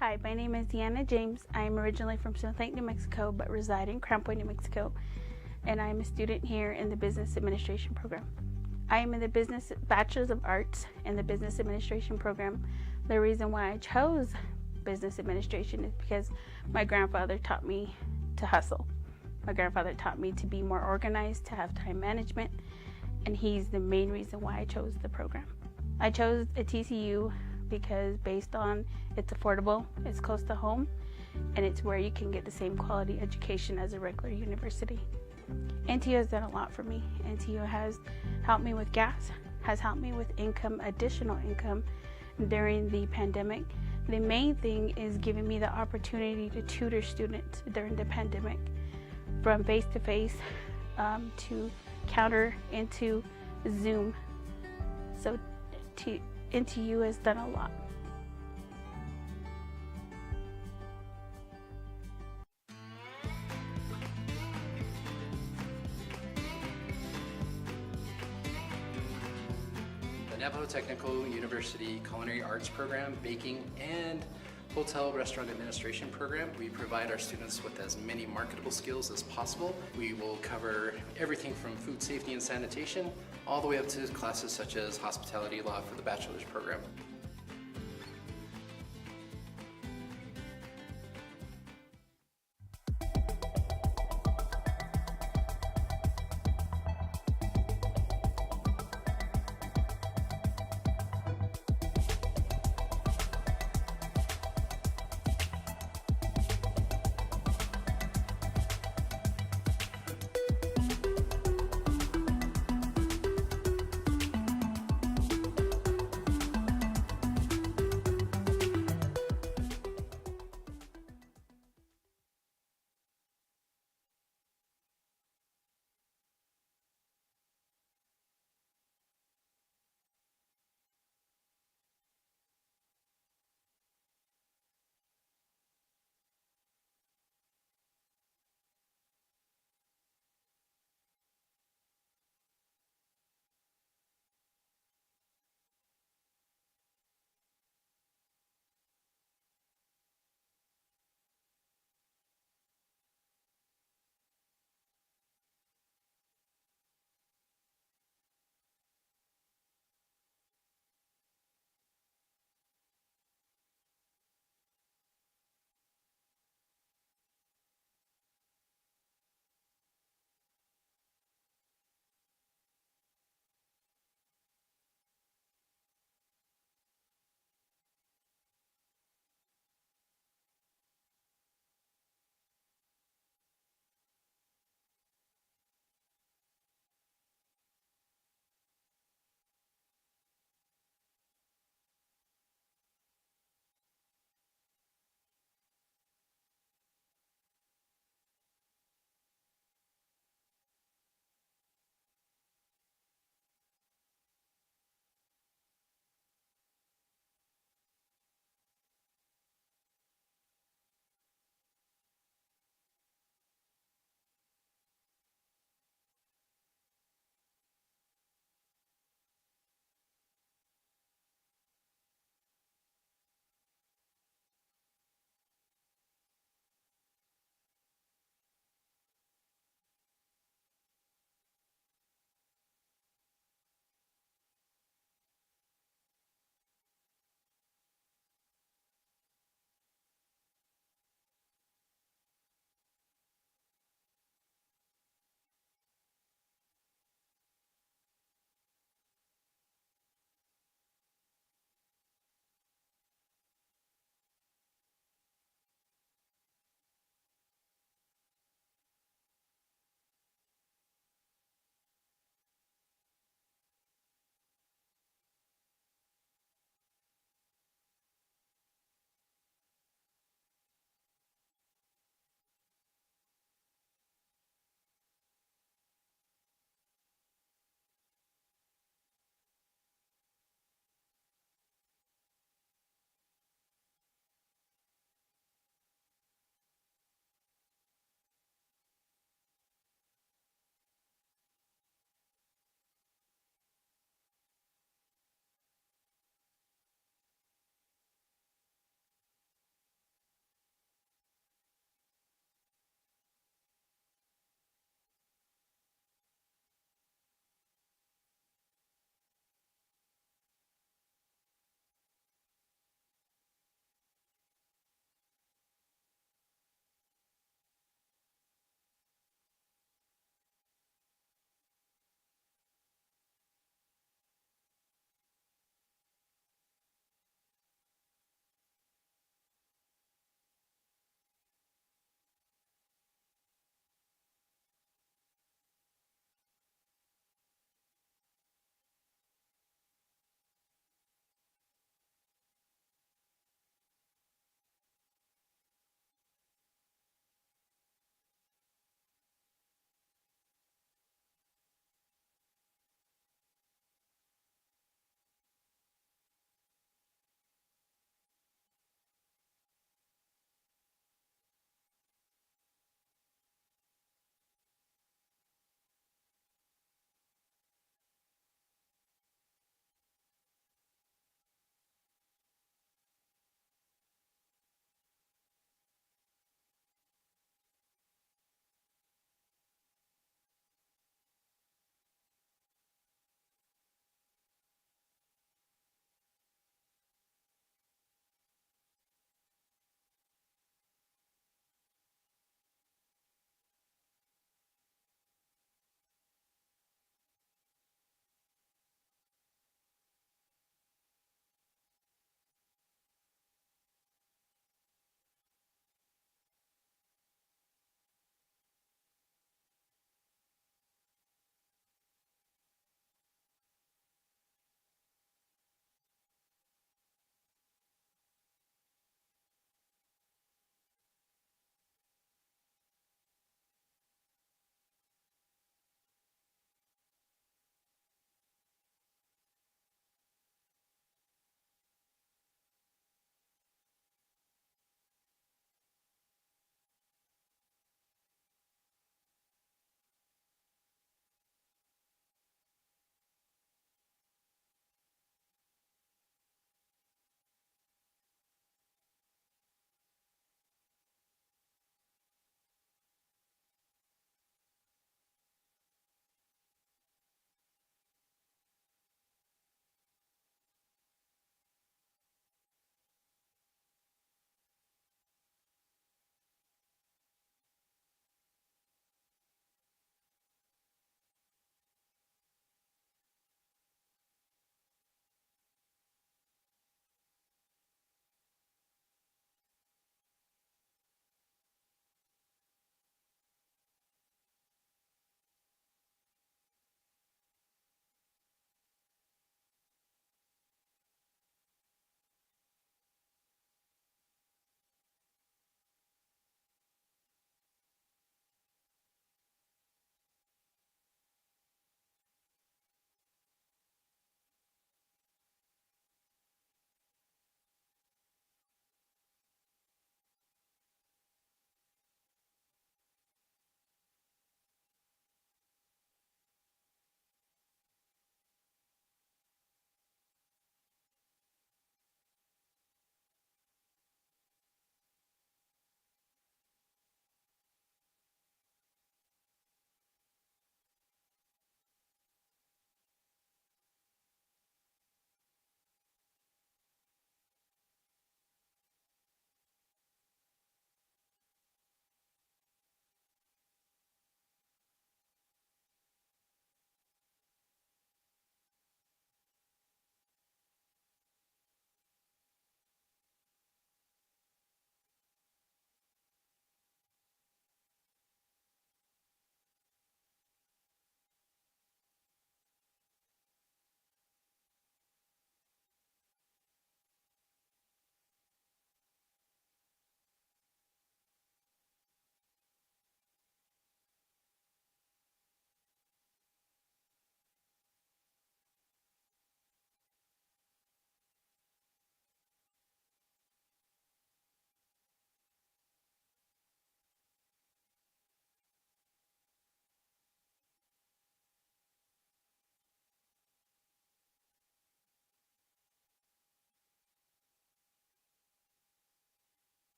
Hi, my name is Deanna James. I am originally from South Lake, New Mexico, but reside in Crown Point, New Mexico, and I am a student here in the Business Administration program. I am in the Bachelor's of Arts in the Business Administration program. The reason why I chose Business Administration is because my grandfather taught me to hustle. My grandfather taught me to be more organized, to have time management, and he's the main reason why I chose the program. I chose a TCU because based on it's affordable, it's close to home, and it's where you can get the same quality education as a regular university. NTU has done a lot for me. NTU has helped me with gas, has helped me with income, additional income during the pandemic. The main thing is giving me the opportunity to tutor students during the pandemic, from face-to-face to counter into Zoom. So NTU has done a lot. The Navajo Technical University Culinary Arts Program, Baking, and Hotel Restaurant Administration program. We provide our students with as many marketable skills as possible. We will cover everything from food safety and sanitation all the way up to classes such as hospitality law for the bachelor's program.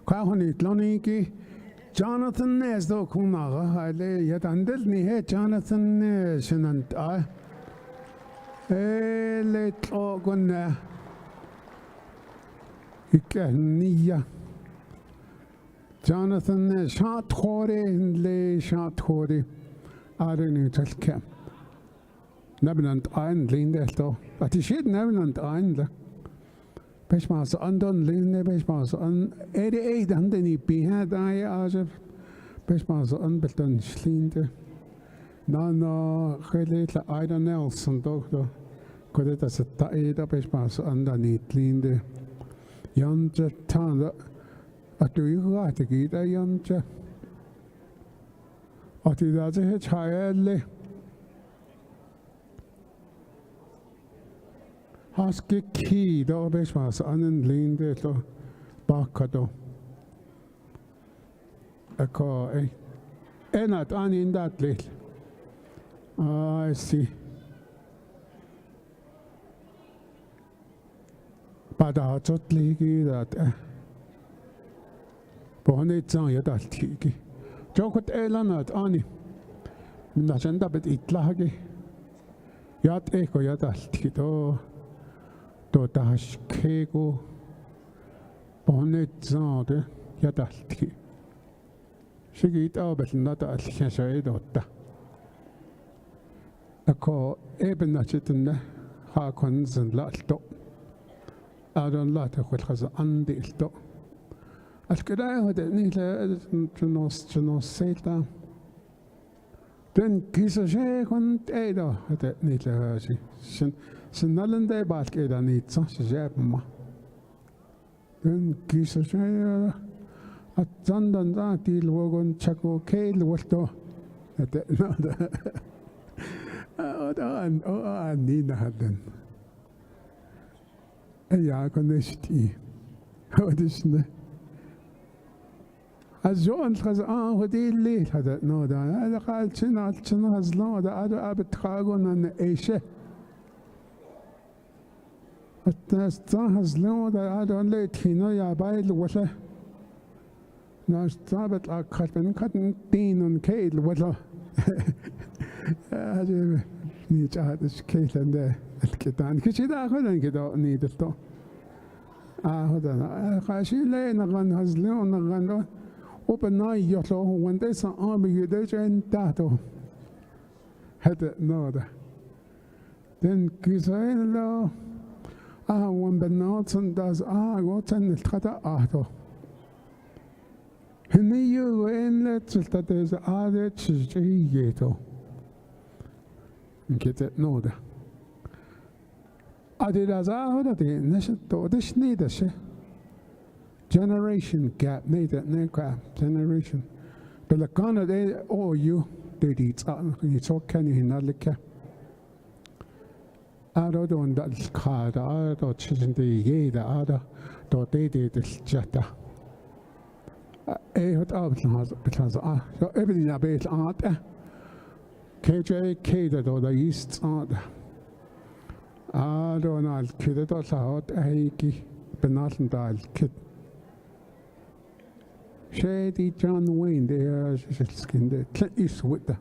Kahoni Tloniki, Jonathan is the Kunaga, I lay yet until me, Jonathan Shinant I. Let Ogona Ikania Jonathan shot Hori and lay shot Hori. I don't know to camp. Neverland Iron lean there though. But he should Neverland Iron. Beshmas undone lean there, Beshmas on 88 underneath behind I as if Beshmas unbutton slinde. No, really, I don't know, some doctor. Could it as a tide of Beshmas underneath lean there. Yonja Tanda. Do you got to get a Yonja? Or did I say child? Husky key, the Beshmas unleaned it or Bakado. A car, eh? And not in that little. I see. But I thought that. Bonnet yet I'll take. Jokot Elanat Annie. Nachenda bet it lagi. Yat echo yat I'll take. Oh, Dodash Kego. Bonnet Zade yat I'll take. She get out, but not I'll say Dota. A call Eben Nachitun Harkons and Latto. I don't let her has an undil. الكراهة دنيلا جنوس سيتا دن كيسا شيء كنت أيدا دنيلا شيء سنالن ده بعد كده نيتسا شجاب ما دن كيسا شيء أتزندن ده تيل وعن شكو كيل وشتو ده أن نينا هذن أيها كنشتي هودشنا از جون خز خدي الليل هذا نودا هذا قال شنا هزلون هذا أبد خاغون أن إيشه التاستا هزلون هذا اللي تينا يا بايل ولا ناس تابت أكثر من كاتن تين كيل ولا هذا نيجا هذا كيل عند الكتان كذا أخذن كذا نيدتو هذا خاشي ليه نغن هزلون نغن وبناي يطلعه وانت سأعمل يدرج أن تحته هذا نودا then كيسين لا وان بنات سنداز وتن الخطأ أهده هني يوين لا تلتدز تشجيته كده نودا أدي هذا ده نشتو دش نيدشه generation gap neither gap generation but the kind of they all you did it you talk can you not like I don't that card I don't change the ye the other don't they did the jetta what out because so everything about art KJ K the the east art I don't know kid it also out I benatend dal kid Shady John Wayne, there skin the Clint Eastwood.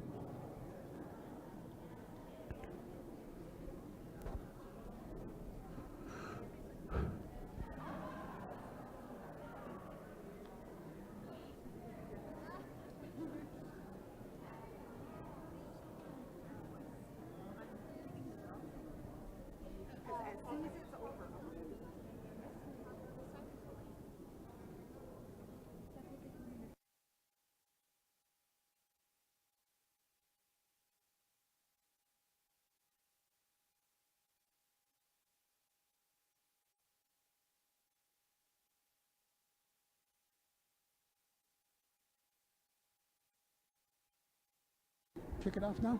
Kick it off now?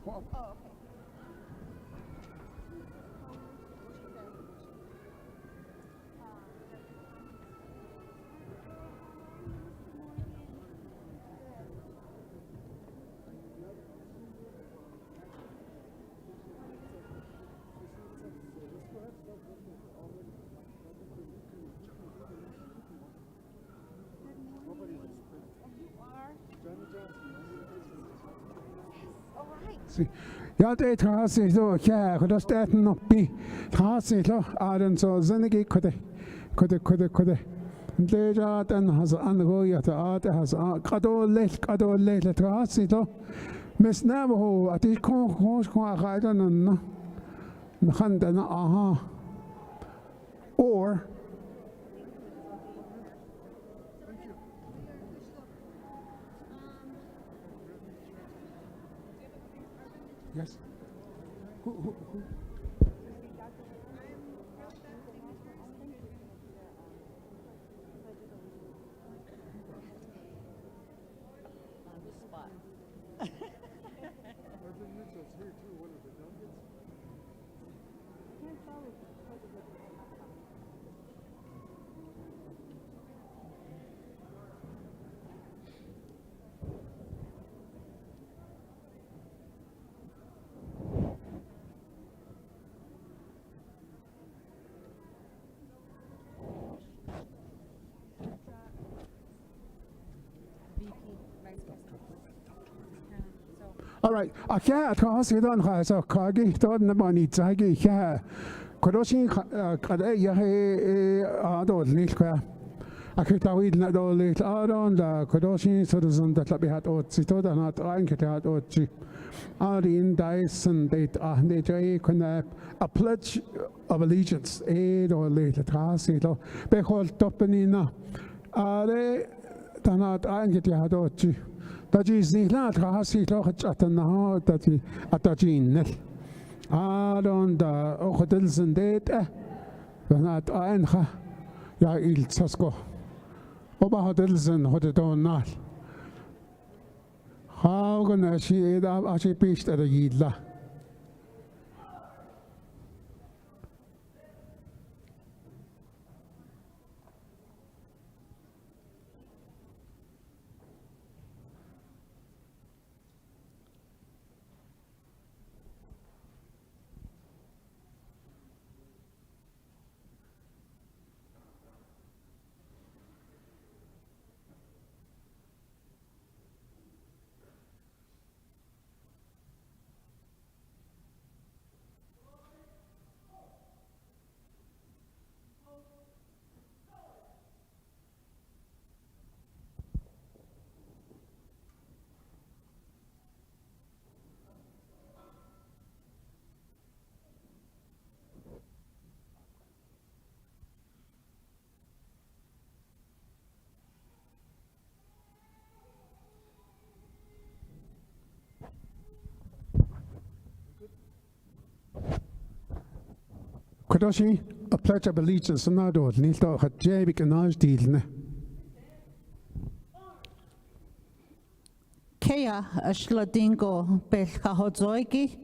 Well, oh, okay. Ja, det har sig så kære, der staten oppi. Har sig så den så zennegi kunne. Det er den has angoja der has kadol har sig så. Mes Navajo at det kom rejderne. Men den aha. Or yes. Who? All right. I can't cause it on has a kagi, don't the money tagi. Kodoshi, adult Nilka. I could have eaten at all late on the Kodoshi citizen that we had ought to not anchored ought to. Arin Dyson date they can a pledge of allegiance, aid or later Trasito. Behold Topanina. Are they not anchored ought to? Dat is niet laat gehad, ik lag het at een hout dat je net. Dan de ochtends deed, dan het eindige, ja, il sasko. Oba hotelsen had het dan na. Haugen als je pist er jidla. Kodoshi, a pledge of allegiance, and not all. Nilto had Jabik and Ajdeelne. Kea a shladingo belka hodzoigi,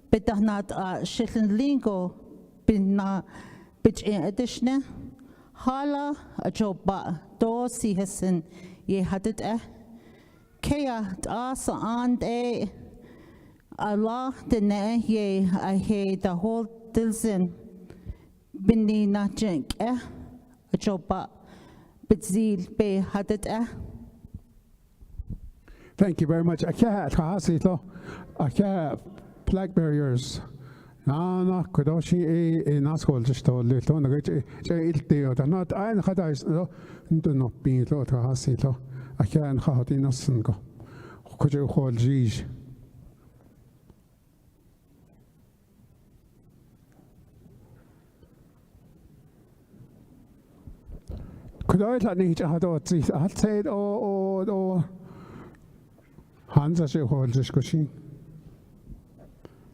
bedahnat a shillinlingo binna bitch in addition. Hala a joba do si hessen ye hadit Kea a saan e Allah de ne ye a he the whole dilzin. Binni na jink a joba bitzil be hadit Thank you very much. I can't flag barriers. No, Kodoshi a Naskol just told little on the Ilteo. Not I and Hadais do not be lot of Hasito. I can't have innocent go. Could you hold Gij? Could I let nature had all this? I said, oh. Hans as je hoort discussie.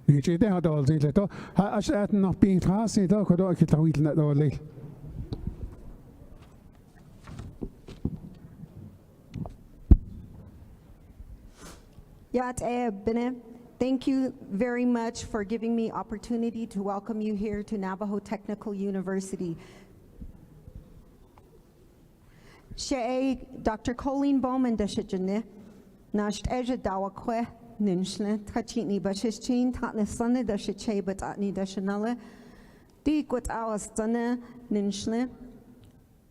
Niet je dat al ziet het. Als je het nog bij het huis ziet, dan kan je het wel net al. Ja, binnen. Thank you very much for giving me opportunity to welcome you here to Navajo Technical University. She Dr. Colleen Bowman deshijane. Nasht eje dawa kwe ninshne tachini bashichin tatne sunne dashiche but atni dashanale di gut awas sunne ninshne.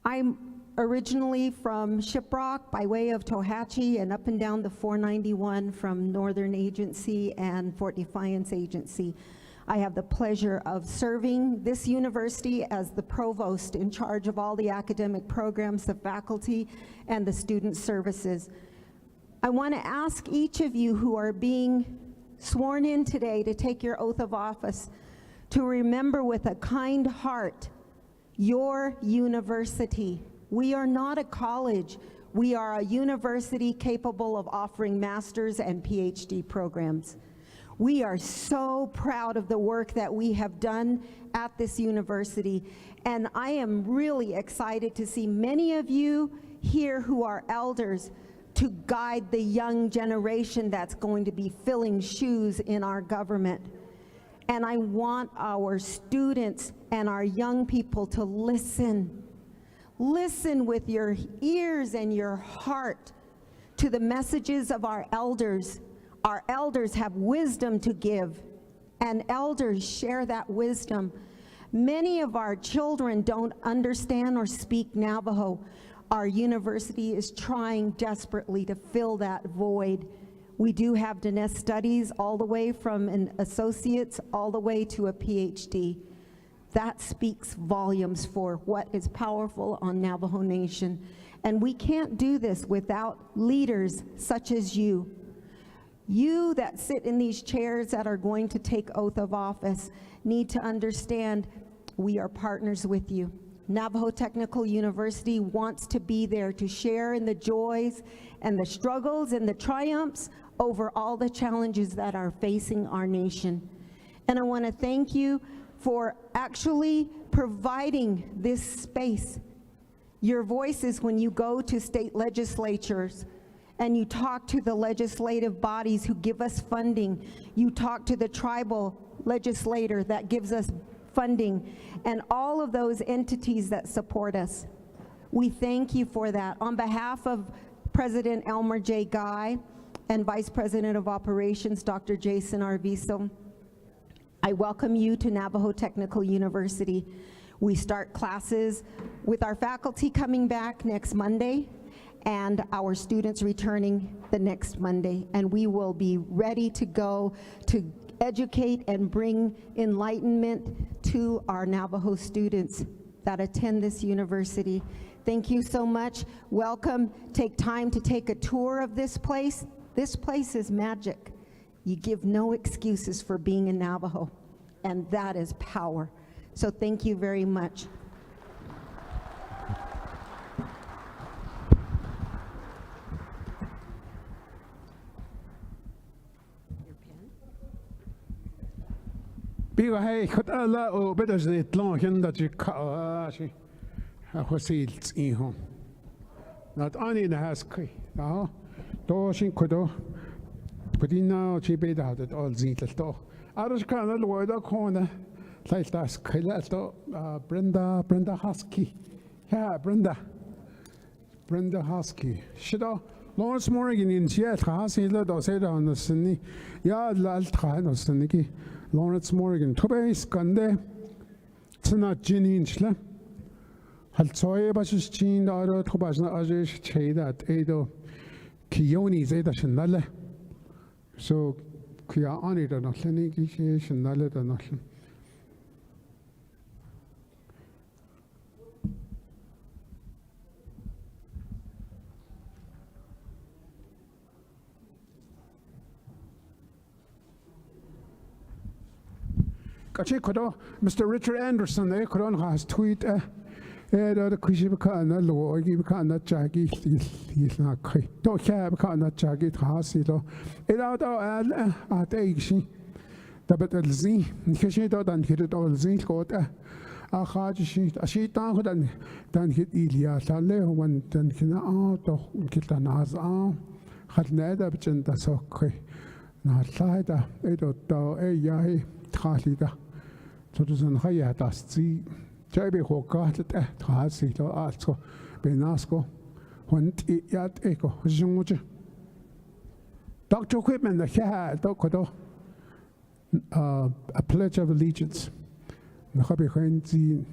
I'm originally from Shiprock by way of Tohatchee and up and down the 491 from Northern Agency and Fort Defiance Agency. I have the pleasure of serving this university as the provost in charge of all the academic programs, the faculty, and the student services. I want to ask each of you who are being sworn in today to take your oath of office to remember with a kind heart your university. We are not a college. We are a university capable of offering master's and PhD programs. We are so proud of the work that we have done at this university, and I am really excited to see many of you here who are elders to guide the young generation that's going to be filling shoes in our government. And I want our students and our young people to listen. Listen with your ears and your heart to the messages of our elders. Our elders have wisdom to give, and elders share that wisdom. Many of our children don't understand or speak Navajo. Our university is trying desperately to fill that void. We do have Dinesh studies all the way from an associate's all the way to a PhD. That speaks volumes for what is powerful on Navajo Nation. And we can't do this without leaders such as you. You that sit in these chairs that are going to take oath of office need to understand we are partners with you. Navajo Technical University wants to be there to share in the joys and the struggles and the triumphs over all the challenges that are facing our nation. And I want to thank you for actually providing this space. Your voices when you go to state legislatures and you talk to the legislative bodies who give us funding, you talk to the tribal legislator that gives us funding, and all of those entities that support us. We thank you for that. On behalf of President Elmer J. Guy and Vice President of Operations, Dr. Jason Arvizo, I welcome you to Navajo Technical University. We start classes with our faculty coming back next Monday and our students returning the next Monday, and we will be ready to go to educate and bring enlightenment to our Navajo students that attend this university. Thank you so much. Welcome. Take time to take a tour of this place. This place is magic. You give no excuses for being a Navajo, and that is power. So thank you very much. Bigo hey, could Allah o better than it long that you she was sealed in home. Not only the house key, now, Doshin Kodo, but in now she paid out at all Zintel. I was kind of word a corner like that's Brenda Husky. Yeah, Brenda Husky. Should Lawrence Morgan in Seattle has he let us say on the Sunny. Yeah, Laltran or Sunny. Lawrence Morgan, Tobe Skande, Tsana Jininchla, Halsoe Basis Chin, Aro Tobasna Ajish, Cheda, Edo, Kioni Zeta Shanale. So, Kia on it or nothing, Shanale or nothing. Mr. Richard Anderson, has tweet the Kushibaka, law, give a not jaggy, he's not quite. Don't have a not jaggy, Hasilo. It out at Aishi. The better Z, Kishito than hit it all Z, got a Haji, a sheet down than hit Ilia, Sale, when then he out of Kitanaz arm, had neither been the sock. Not side, Edo, Yai, Talida. So there's an higher dust. See, Jabby Hoka, Trasi, or Alto, Benasco, when yat echo, Junge. Dr. Whitman, the hair, Dokodo, a pledge of allegiance. The hobby when the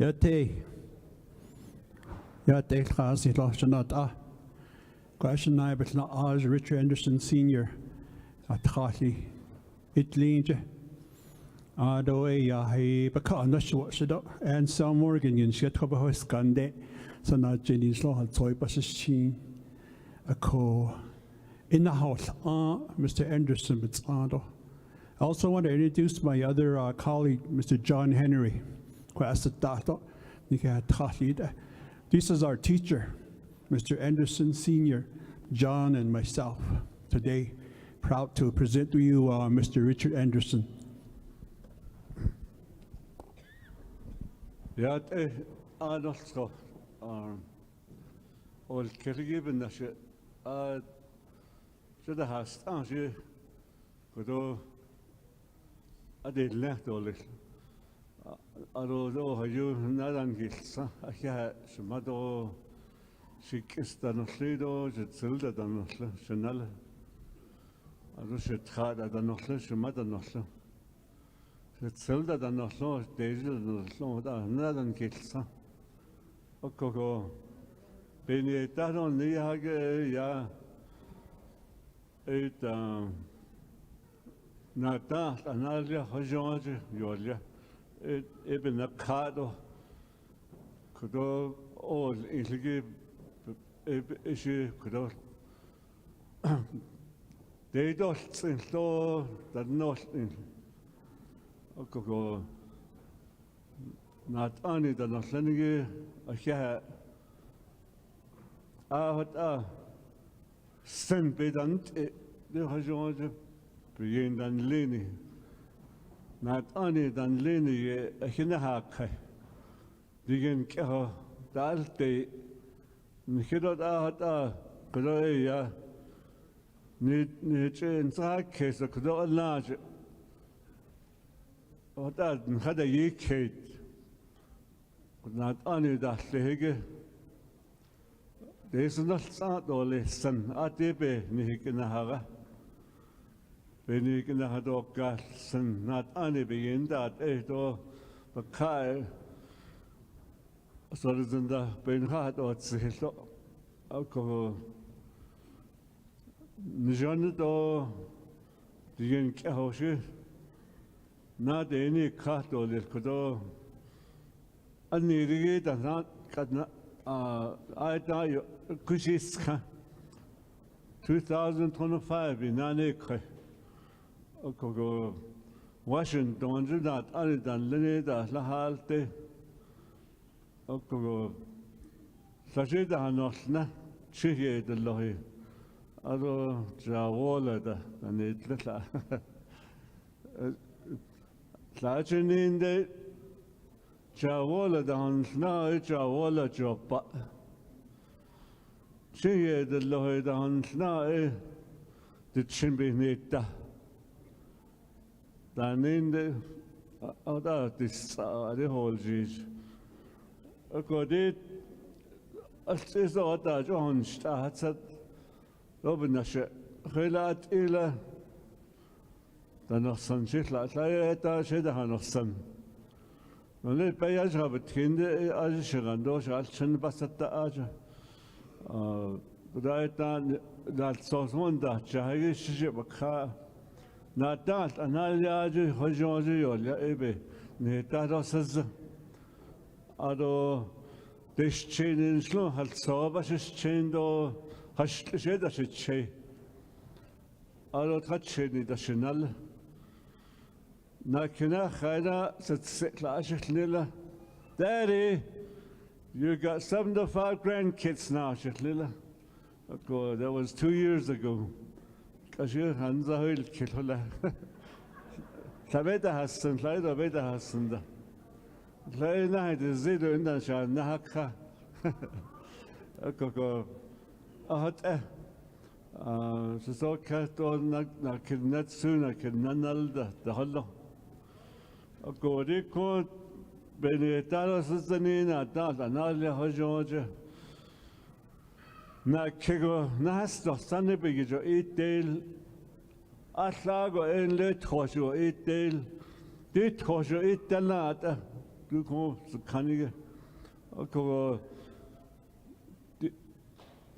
Yate Khasi Loshanat question I but not as Richard Anderson Senior at Khali Itlinge Adoe Yahi Bakana and some Morgan in Shetkoba Skande so not Jenny's law had toy Bassishin a co in the house Mr. Anderson but I also want to introduce my other colleague, Mr. John Henry. This is our teacher, Mr. Anderson Senior, John and myself. Today, proud to present to you Mr. Richard Anderson. Ja, also, all kergiven that she, should have asked, she could I did left all this. I don't know you not on gifts. I had some other she kissed on a slido, she tilted on a chanel. I don't should try that on a she mother not so. She tilted on a slow, daisy and a slow, not on gifts. Okay, Benny, that on the hag, yeah. It, Nata, Analia, Hojange, Yolia, even a cardo could all easily issue could they don't install that nothing. Okay, not only the nothing, I had sent bedant, the Hojange. Begin dan Leni. Not only dan Leni, a hinahak. Begin Keho, Dalte, Nikidot Ahata, Korea, Niche and Sakes, a Kodo large. What that had a ye kate. Not only that Lehege. There is not start or listen, Adibe, Nihikinahara. Benny had all gas and not only begin that or but Kyle so than the Ben Hart or Sihlo alcohol Nijanado the young Kahoshi not any cat or this could all unneeded and not I die Kushiska 2025 in Aneke. Okay, Washington did not other than Lenida Lahalte. Okay, Sajida Nosna, Chihie the Lohi, Ado Jawola, and it little. Lajanin de Jawola down now, Jawola Jopa. Chihie the Lohi down now, the Chimbinita. Dan in the other this the whole Jews. According as other John starts at Robinashe, Relat Ila, the Norson Chitla, Laeta Shedahanorson. Only Bayaj have a kinde Ajishando, Shalchin Basata Aja. But I thought that sauce one that Jahish ship a car. Not that, and I lodge Hojanji or Ebe, Netados, although this chain in slow had saw, but she's chained or has said that she's chain. Although touching the Chanel. Nakina Haida said, Siklash Lilla. Daddy, you got 75 grandkids now, Shitlilla. Okay, that was 2 years ago. Ashir Hansa Hill Killa. Tabeta Hassan, Lida Beta Hassan. Lay night is Zido in the Shan Nahaka. A coco. A hot air. So cat or not can not soon, I can none the hollow. A good court. Benitalos is the Nina, that and all the Georgia. Na Kigo, Nasto, Sunday Bigger, 8 Dale, Atlago, and let Hosho, 8 Dale, did Hosho, 8 Delata, du kom så kan ikke og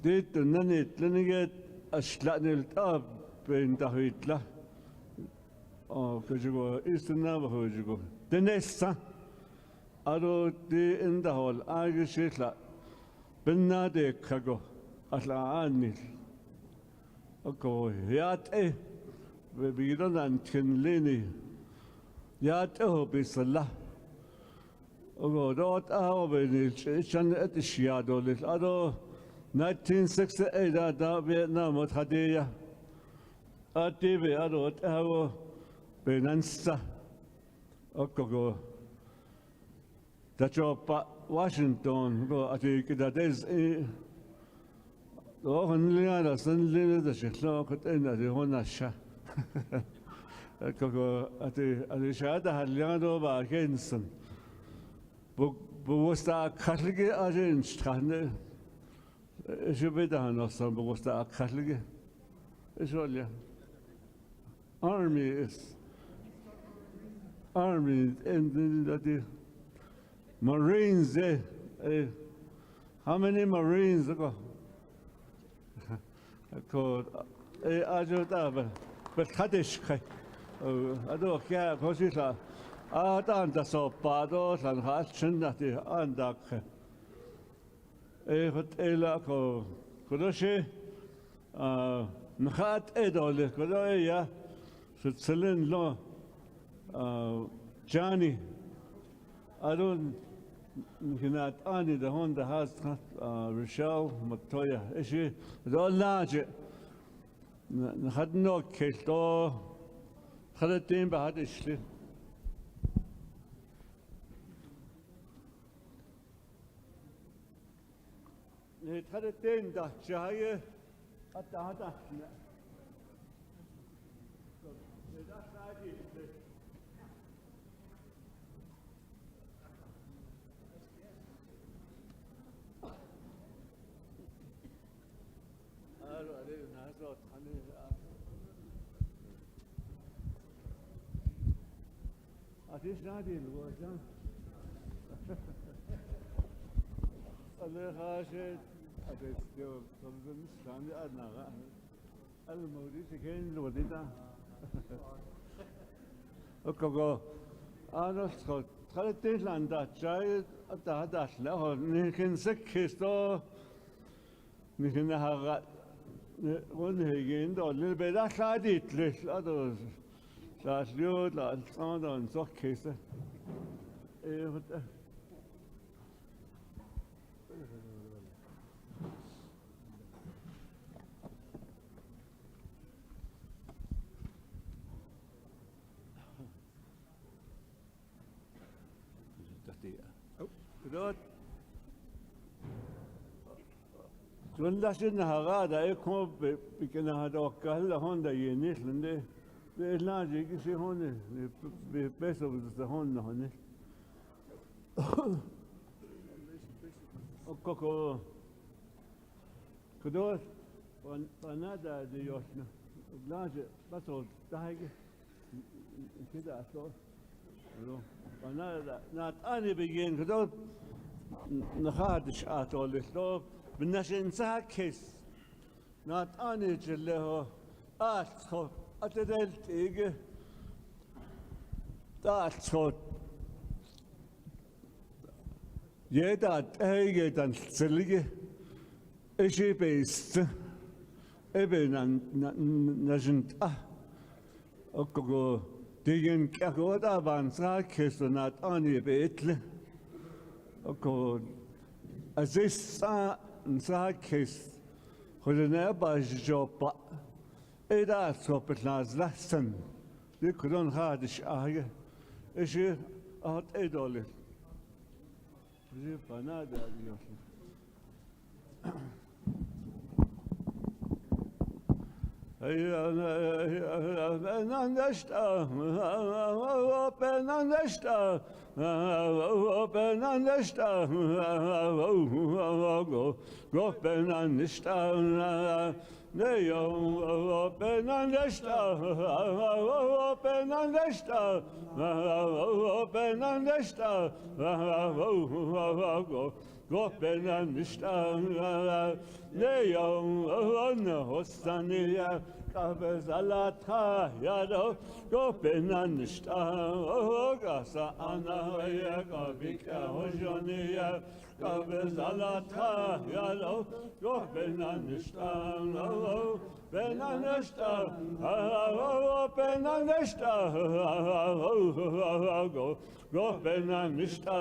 det nanit lenige aslanelt ab ben dahitla og kajugo Navajo jugo den næsta aro det indhold age skitla benade kago atla anil og yat vi bidan tinlini yat bisalla og dort arbejdede chan et shiadolit aro 1968 da Vietnam og Hadia at det ved at have benanza og gå der job Washington go at det der er og han lærer sådan lidt der skal at det hun er sha gå at det shada har lært over agensen hvor der katlige agentstrande je vais dans notre bourse à Catholique. Je Army and the Marines. How many Marines ago? Called Ajotaba, but Kadish. I don't care, Cosita. I don't know so bad and Hatchin that the Andak. Het elako kodoshi nahat edole kodoya sutselin lo Johnny adon hinat ani the Honda has Rochelle Matoya ishi do large nahat no kelto khalatin bahad ishli نتحدثين ده شهية حتى هذا أتيش نادي الوجه الله خاشد أتيستو صلبن سامي أدنى المودي سكين الوديدا أكو أنا سكوت خلت تيجان دا شاي أتهدى له نكين سكستو نكين هذا ونهجين دول البلاد شاديت ليش أدو شاشليود لا الصندوق سكسة إيه دوت ولا شنها غادا يكون بكنا هذا كهلا هون ده ينيش لنده بإلا جيكي شيء هون بيسو بزته هون هون كوكو كدوت ونادا ديوشنا لاجئ بسول تهيجي كده أصلا ونادا نات أنا بيجين كدوت نخادش آتول لو بدناش ننساها كيس نات أنا جله آتخو أتدلت إيجي آتخو يدات إيجي تنسلجي إشي بيست إبن نجنت أكو ديجن كأكو دابان ساكس نات أنا بيتله أكو أزيس نساكس خلنا باش جوبا إذا صوبت نازل سن يكون هادش آية إيش أهت إيدولي جيب بنادى اليوم بنانشتا بنانشتا بنانشتا Neo, open and the star, open and the star, open and the star, open and the star, Neo, no, Hostania, Cabezalata, Yado, open and the star, Gasa, Anna, Gabika, Hojonia. Cabezalata, yellow, go Benanista, Benanista, Benanista, go Benanista,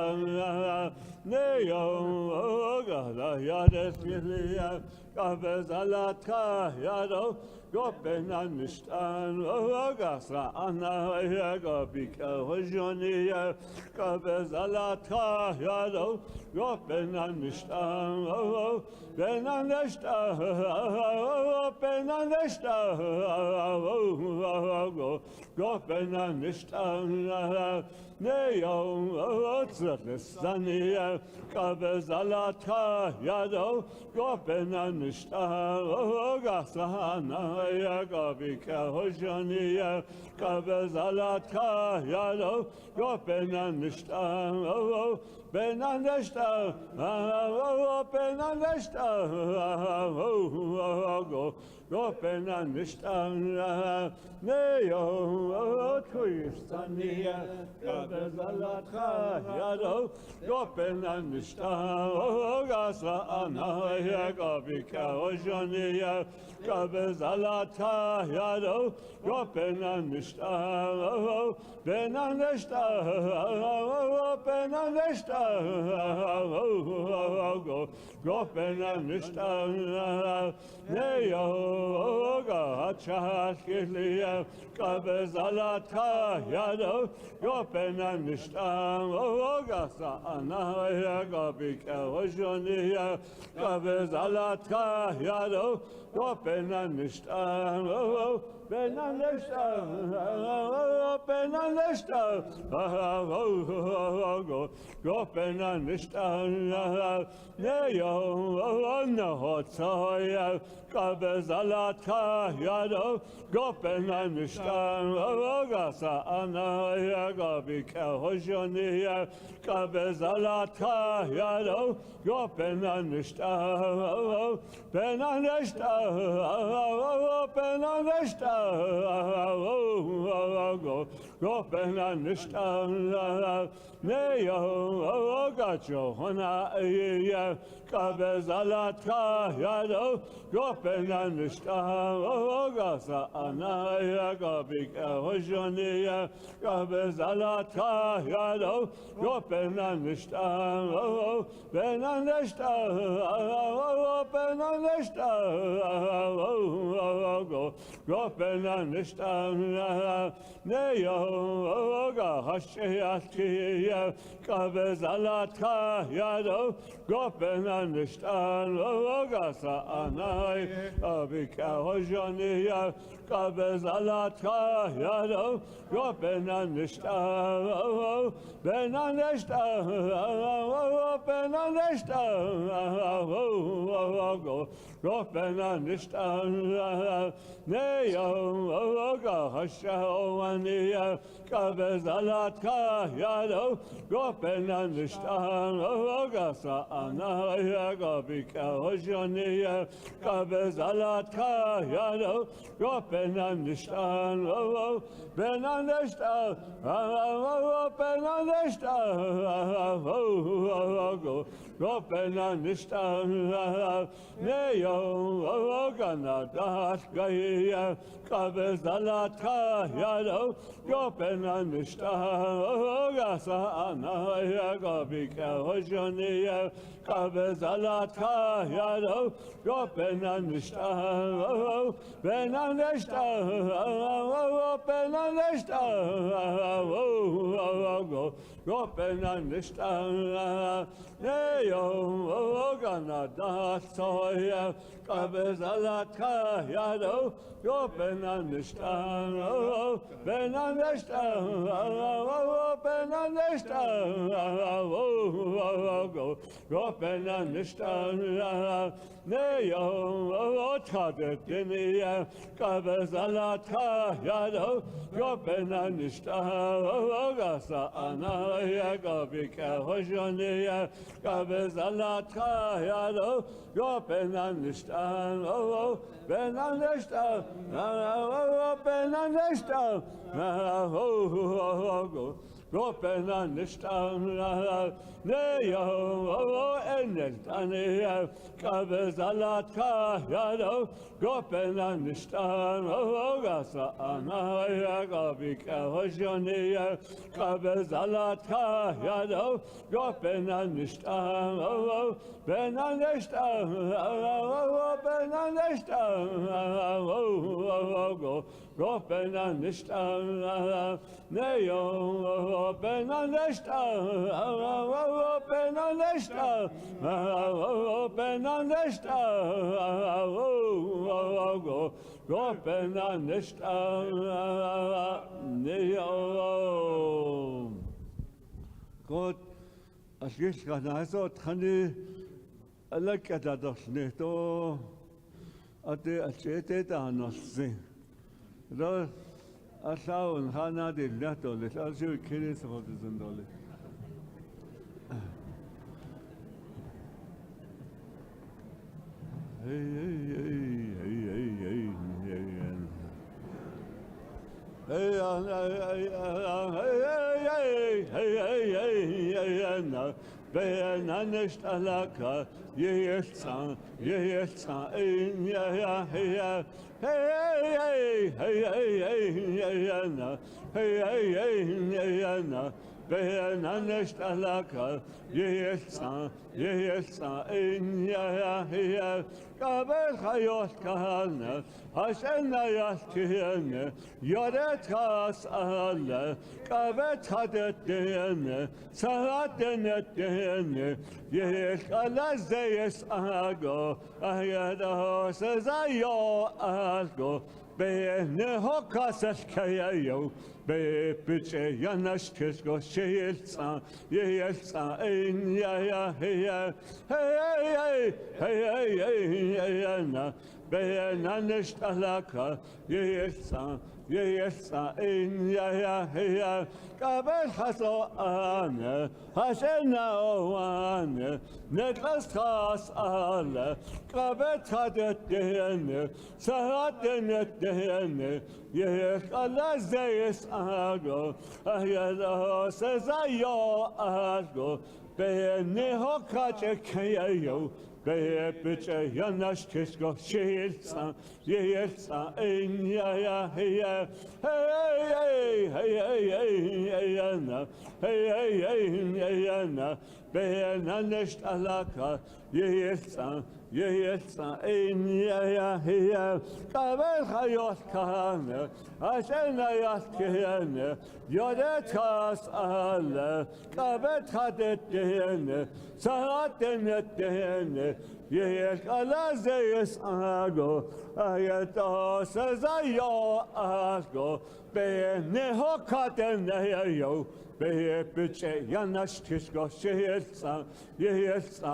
Neo, Gada, Yades, Cabezalata, yellow, go Benanista, Gasa, Anna, Gabika, Hojonia, Cabezalata, yellow, go Benanista, Benanista, Benanista, go Benanista, Neo, Tzatistania, Cabezalata, Yado, go Benanista, Gasana, Gabika, Hojonia, Cabezalata, Yado, go Benanista, Benanista, Benanista, go Benanista, Neo, Twistania, Cabezalata, Yado, go Benanista, Gasa, Anaya, Gabika, Hojonia, Cabezalata, Yado, go Benanista, Benanista, Benanista, go Benanista, Neo, Gachashkilia, Cabezalata, Yado, go Benanista, Gasa, Anaya, Gabika, Hojonia, Cabezalata, Yado, go Benanista, Benanista, Benanista, go Benanista, Neo, no, Toya, Cabezalata, Yado, go Benanista, Gasa, Anaya, Gabika, Hojonia, Cabezalata, Yado, go Benanista, Benanista, Benanista, go Benanista, Neo, Gacho, Hona, Cabezalata, Yado, go Benanista, Gasa, Anaya, Gabika, Hojonia, Cabezalata, Yado, go Benanista, Benanista, Benanista, go Benanista, Neo, Gahashiatia, Cabezalata, Yado, go Benanista, Gasa, Anai, Gabika, Hojonia, Cabezalata, Yado, go Benanista, Benanista, Benanista, go Benanista, Neo, Gahashawania, Cabezalata, Yado, go Benanista, Gasa, Anaya, Gabika, Hojonia, Cabezalata, Yado, go Benanista, Benanista, Benanista, go Benanista, Neo, Ganadat, Gaia, Cabezalata, Yado, go Benanista, Gasa, Anaya, Gabika, Hojonia, Cabezalata, Yado, go Benanista, Benanista, Benanista, Gopena nishta Neo Ganada Soya Kabezalat Yado Gopena nishta Bena nishta Bena nishta Gopena nishta Neo Tadetinia Kabezalat Yado Gopena nishta Gasa Anaya Gabika Hojonia Kabezalat Yado Gopena nishta Bena nishta Bena nishta Gopena nishta Neo Eneltania Kabezalat Yado Gopena nishta Gasa Anaya Gabika Hojonia Kabezalat Yado Gopena nishta Bena nishta Bena nishta Gopena nishta Neo Bena nishta Bena nishta Bena nishta Gopena nishta Neo God Ashkish Kanaso Tani Alakadadosneto Ate Achete Danosi Ro Ashaun Hana de Lato, let us you kill it for the Zundoli. Benanisht alaka, yelsa, in ya, hey, Benanisht alaka, yelsa, in ya, Kabel Hayot Kahana, Hashanayat Kihane, Yoretas Allah, Kabet Hadet Dene, Sahadenet Dene, Yek Alazayas Ago, Ayada says Ayo Algo, Bene Hokasas Kayayo, Be Piche Yanash Kisko, Shilsa, Yelsa, in ya, hey, Benanisht alaka, yelsa, in ya, Kabel Haso Ane, Hashena Oane, Netlas Has Ale, Kabet Hadet Dene, Sahadenet Dene, Yek Alazayas Ago, Ayala says Ayo Ago, Bene Hokache Kayo. Be Piche Yanash Kisko, Shilsa, Yelsa, in ya, hey, Benanisht alaka, Yelsa, in ya, Kabel Hayot Kahane, Hashanayat Kihane, Yodetas Ale, Kabet Hadet Dene, Sahadenet Dene, Yek Alazayas Ago, Ayato says Ayo Ago, Bene Hokaten Nayo, Be Piche Yanash Kisko, Shilsa, Yelsa,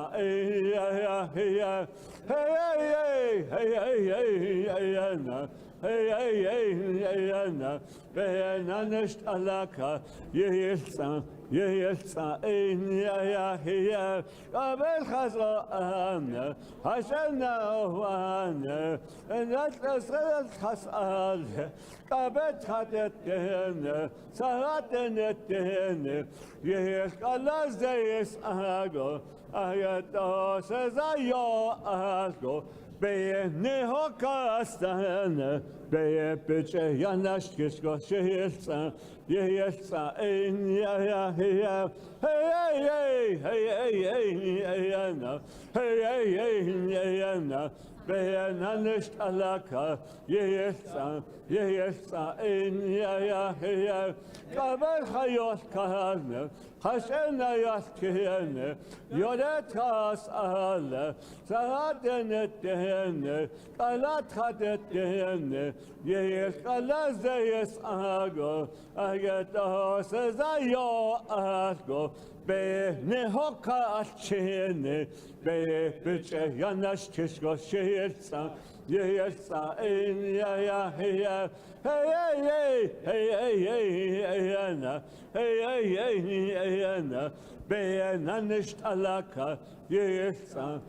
Benanisht alaka, Yelsa, in ya, Kabel Hazo Ane, Hashana Oane, and that has Ale, Kabet Hadet Dene, Sahadenet Dene, Yek Alazayas Ago, Ayato says Ayo Ago, Bene Hokastane, Be Piche Yanash Kisko, Shilsa, Yelsa, in ya, hey, Benanisht alaka, yesa, in ya, Kabel hayot kahane, Hashena yat kihene, Yodetas ale, Sahadenet dehene, Kalat hadet dehene, Yes, Kalazayas ago, Agato says ayo ago, Be nehoka achene, Be biche yanash kishko shirsa, Yesa in ya, hey, Be nanisht alaka, Yesa,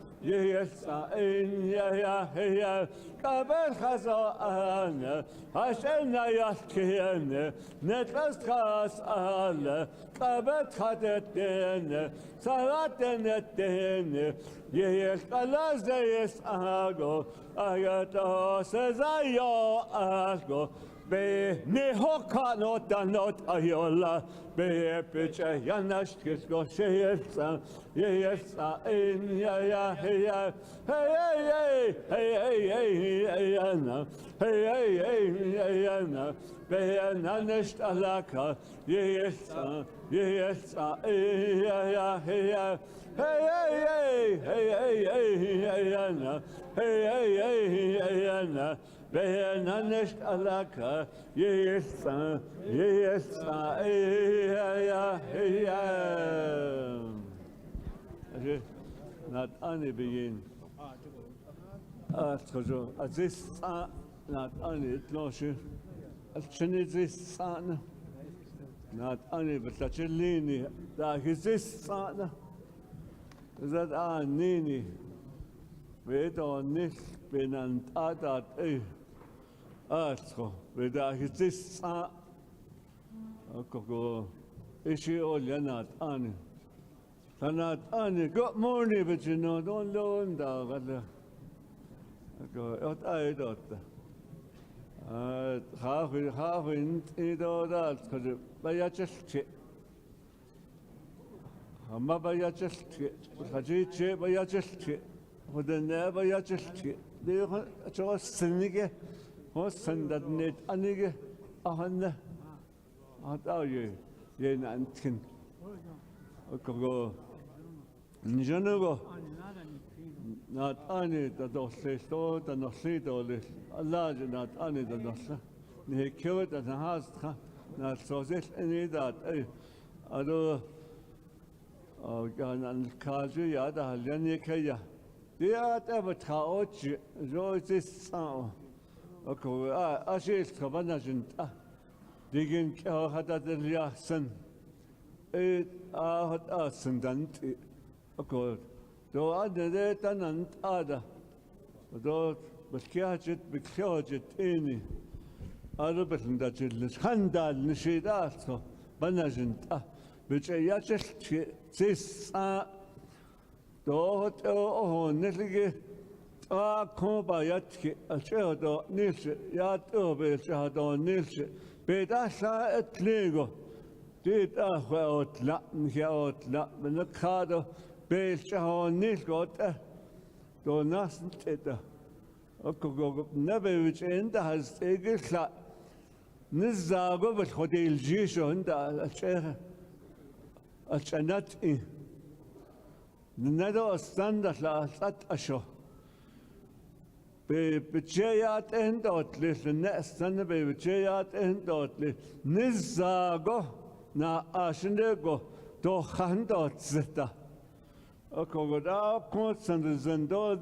in ya, Kabel Hazo Anna, Hashena Yatkene, Netlas Kas Alle, Kabet Hadet Dene, Salatenet Dene, Yes, Kalazayas Ago, Agato says Ayo Ago, Be Nehoka not Ayola, Be Picha Yanash Kisko Sheyesa, yes, in ya, hey, Be nanisht alaka, yes, Benanisht alaka, yes, not only begin. This not only it loshi, this son, not only but such a lini, that is this son, that are nini, we don't need been an adat a artro, with that is this son, a coco, issue or not on. Not only got money, but you know, don't loan down. What I thought. Half in it all that, because by a just chip. I'm by a just chip, by a just chip, but then never a just chip. They are just sending or send that net anige on the. What are you? You're not. Go. Njanugo, not only the dosle store, the nosli dole, a large not only the dosle. He killed at the house, not so this any that. I do and Kaji Yada, Lenikaya. They are ever taught you, this sound. Okay, I see it's Kavanajin. Digging Kahadalia son. It are ascendant. Okay, though I did it and other, though but catch it, any other person that is handled, Nishidasko, Banajant, which a yachest this though Nillige, Kombayatki, a child or Nilse, Yat over Shado Nilse, Bedasha at Lego, did out Latin here out Latin, the cardo. Beest on niet God, door naast het. Ook never which end has taken sla. Nizago but hotel Jishon da a chanat in. Nedo standard la sat a show. Be Jayat end out listen, next Sunday be Jayat end out list. Nizago na Ashendego do hand out zeta. Okogoda constant zendo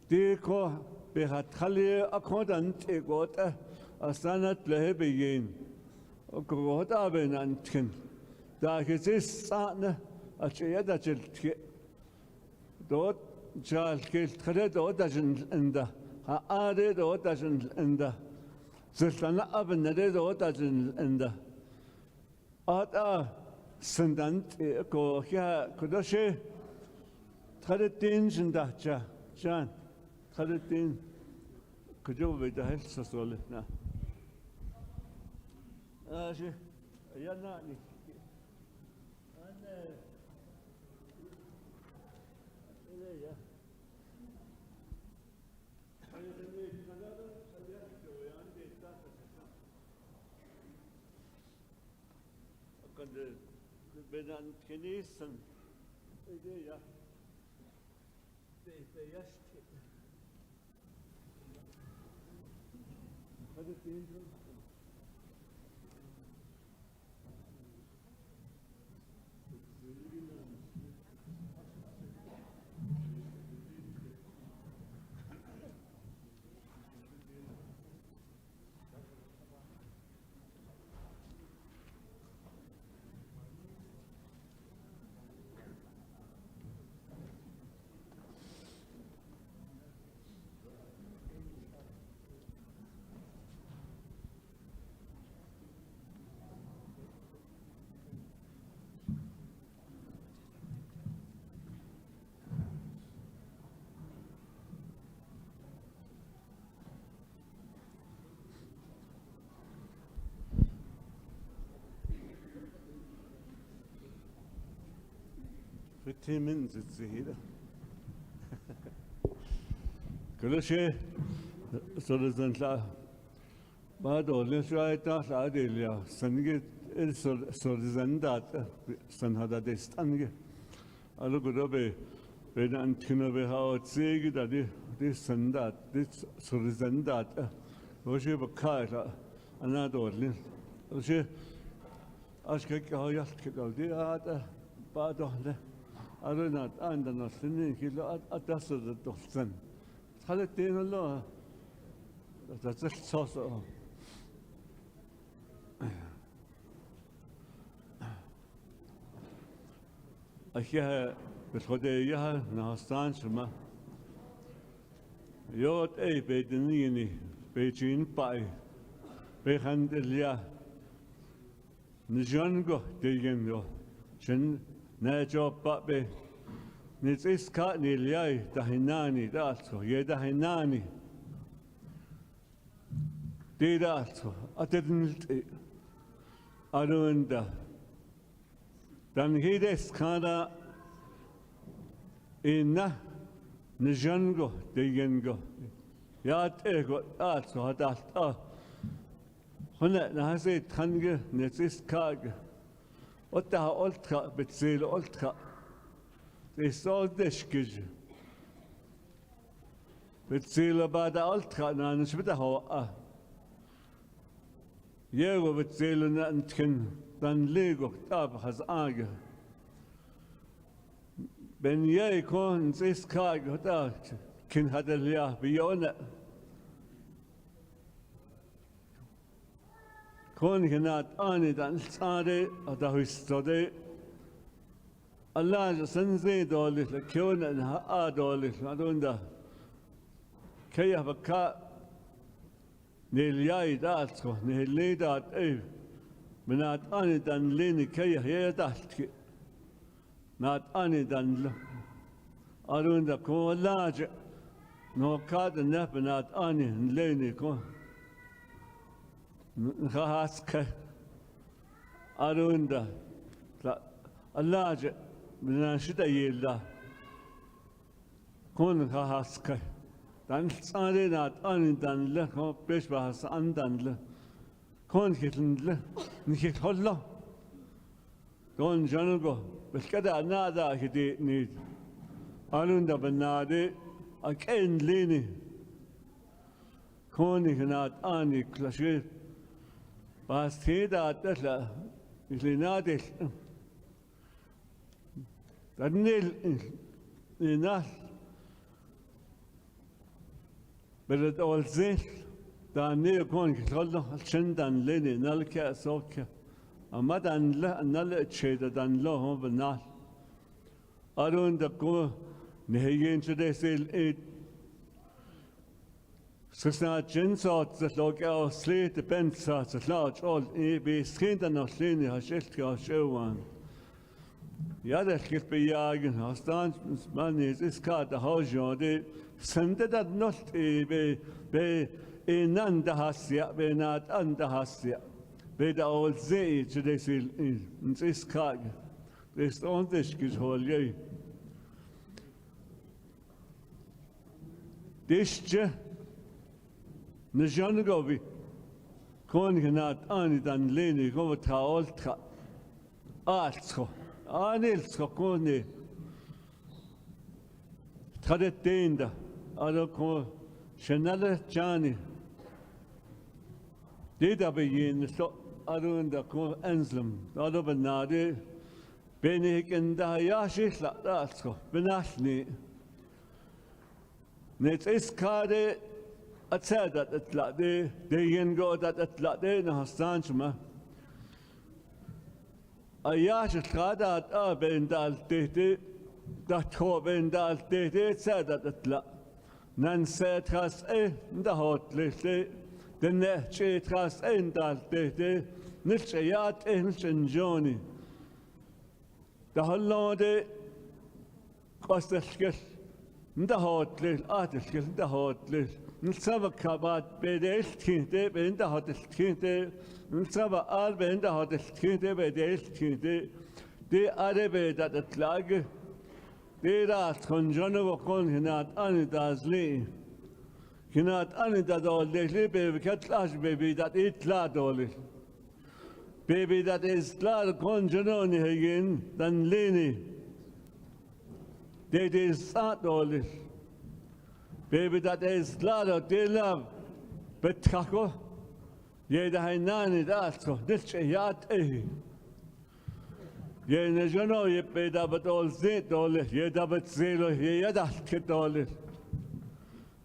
diko behat khali akodant egot asanat lehebegin okogoda benantin da gesis sana achiyada chiltke dot jal kilt khale dot ajinda ha ade dot ajinda zilana abnade dot ajinda ata Sendant go here, Kudoshi, Traditin Zindacha, Jan, Traditin, could you with the health society now? Yanani. Benan Kenisen, idea. They For 10 minutes, it's here. كل شيء صار زنلا بعد أول شوية تاخذ عادي سنجد صار زندات سن هذا دستانجي على قدرة بين أنتنا بها تسيج دي سندات دي صار زندات وشيء بكايلا أنا دورلين وشيء أشكك هاي كده دي هذا بعد أهله أرنات عندنا سنين كيلو أتصل الدكتور خلتين الله تتصل صوصه أشياء بالخديجة نهستان شما يوت أي بيدنيني بيجين باي بيخند اليا نجنگو ديجنگو شن نجو بابي نتيس كاني الياي دهناني دالتو يدهناني دي دالتو أتدنلت أروندا Dan hides kana inna nijango deyengo yat ego atso hadalt hona nahase tange netis kage otta oltka betsil oltka desol deskij betsil bada oltka nan shbita ho yego betsil nantkin dan lego tab has age ben ye kon sis kag hotat kin hadalia biona kon hinat ani dan sade adahistode Allah sanze dolis la kona ha adolis adunda kaya baka nelyai datsko nelydat منات أنا دان ليني كي هي دالك نات أنا دان ل أرون دا كون لاج نو كاد نف نات أنا ليني كون نخاسك أرون دا لا اللاج من شدا يلا كون نخاسك دان صاري نات أنا دان ل كون بيش بحس أن دان ل كون كتلندله نكيت الله كون جنوبه بس كده نادا كدي نيد قالون ده بنادي أكين ليني كوني هنات آني كلاشيت بس كده أتلا اللي نادي تنيل الناس بدت أول زين داني يكون كله شندان ليني نلك سوك أما دان لا نل شيء دان له هم بالناس أرون دكوا نهيين شديسيل إيد سكسنا جنسات تلوك أو سليت بنسات تلاج أول إيه بيسكين دان سليني هشلت كاشوان ياده كيف بياجن هستان ماني إسكات هاجودي سندت نلت إيه ب إننده هسيا بينات أنده هسيا بيدا أول زي تديسيل نسيس كاج بيستون تشكيش هولي ديشجة Najan gobi. Kon genat ani dan leni go ta oltra. Altro. Anelsko koni. Traditenda. Ado ko shenale jani. Dida beyin so adunda ko enzlem. Ado benade. Benik in da yashi la altro. Benashni. Net is kade atsadat atlade. De yengo dat atlade na hastanchma. Ayash khada ben dal tehte dat kho ben dal tehte sadat atla nan set khas nda hot lele den che khas dal tehte nilchayat nilchenjoni da hollode qastelkel nda hot lele atelkel nda hot lele nilsabak kabat bedel khinte ben da hot khinte Nilsaba al ben da hot khinte bedel khinte de arebe dat atlag de rat konjono kon hinat an dazli hinat an da dolli be katlash be dat itla dolli be dat is klar konjono ni hegen dan leni de sat dolli be dat is klar de lav betrako Jeda hainani datsko, dilchayat Jena jano yepeda batol zit dole, jeda batzelo, jedat kedole.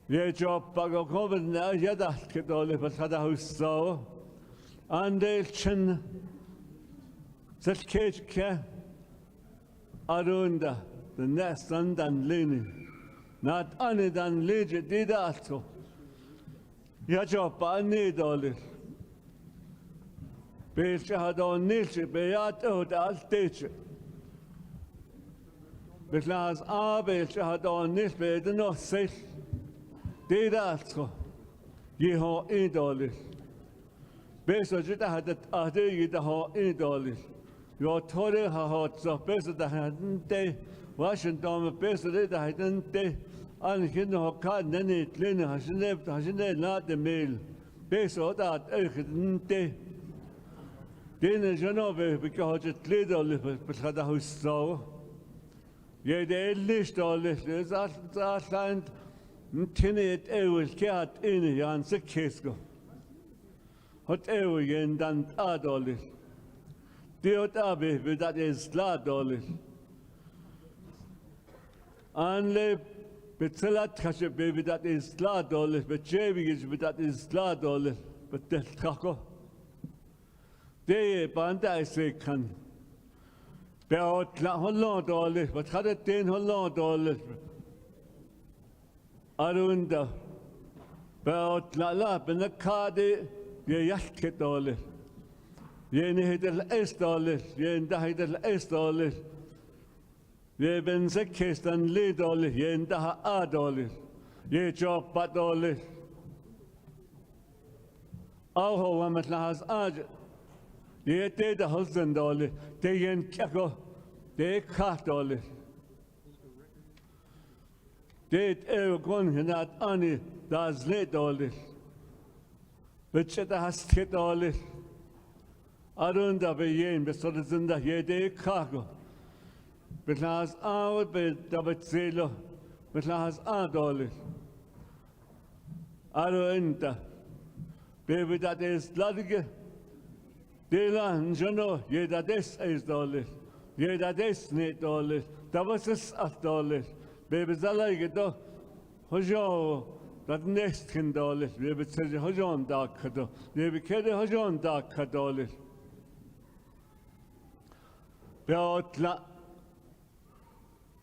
Je job pago koven na jedat kedole, but hada husso. Andel chen zelkeke arunda, the nest andan lini. Not anidan lije didatsko. Je job ani dole. Belche hadon nilche beyat od alteche. Beklas a belche hadon nil bede no sel. Det altså. Je har idolis. Beso jita hadat ahde jita har idolis. Jo tore har hat så beso da hadde Washington beso det da hadde an kinne har kan net lene hasne na de mail. Beso da øgde Dine Genove because it little but had a house so. Ye the list all this is that land tinnet will cat in yan sick case go. Hot ewen dan adolis. Diot abe that is ladolis. Anle betzelat kashe baby that is ladolis, but javing is that is ladolis, but the kako. Det banda kan beot la $100 but had it $10 arunda beot la ben kade ye $1 ye nehedel $1 ye ndahedel $1 ye ben zekestan $1 ye ndaha $1 ye job $1 Auho wa matlahas aj Ye te da $100, te yen kako, te $1. Te gon hinat ani das $2. Bitche da has $2. Arunda be yen besor zinda ye te kako. Betlas a be da betzelo, betlas $1. Arunda. Be dat is ladige. Dela njano jeda des $1, jeda des $2. Da was es $8. Bebe zalage do hojo dat next $10. Bebe tse hojon da kado. Bebe kede hojon da $1. Beotla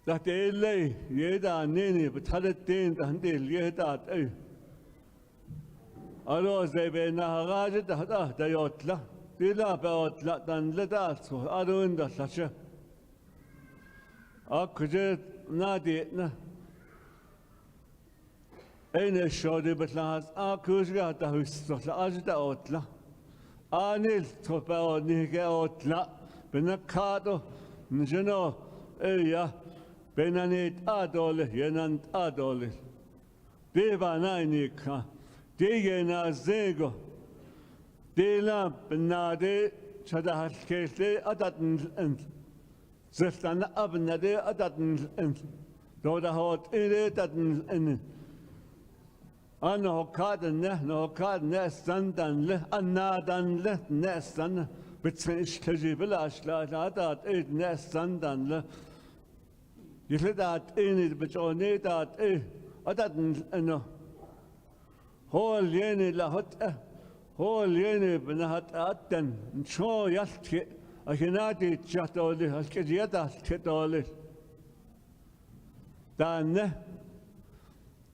dat ele jeda nini bethalet den dan del jeda Alo zebe na haraje da yotla Dila beot la dan ledatso arunda sacha. Akje nadi na. Eine shode betlas akujga da husto la ajda otla. Anil topa nige otla benakado njeno eya benanit adole yenant adole. Deva nainika Digena Zego, De la Benade, Chadahal Kate, Adatten and Zeftan Abnade, Adatten and Doda Hot Adatten and Anno Cardin, no Cardin, Sandan, Anadan, Nestan, Betwish Village, that eight nest Sandan. You said that in it, but you need that, Adatten, Hol Yeni la hot, Hol Yeni Benahat Atten, and show Yatki, I cannot eat Chatoli, I can yet ask Chatoli. Dan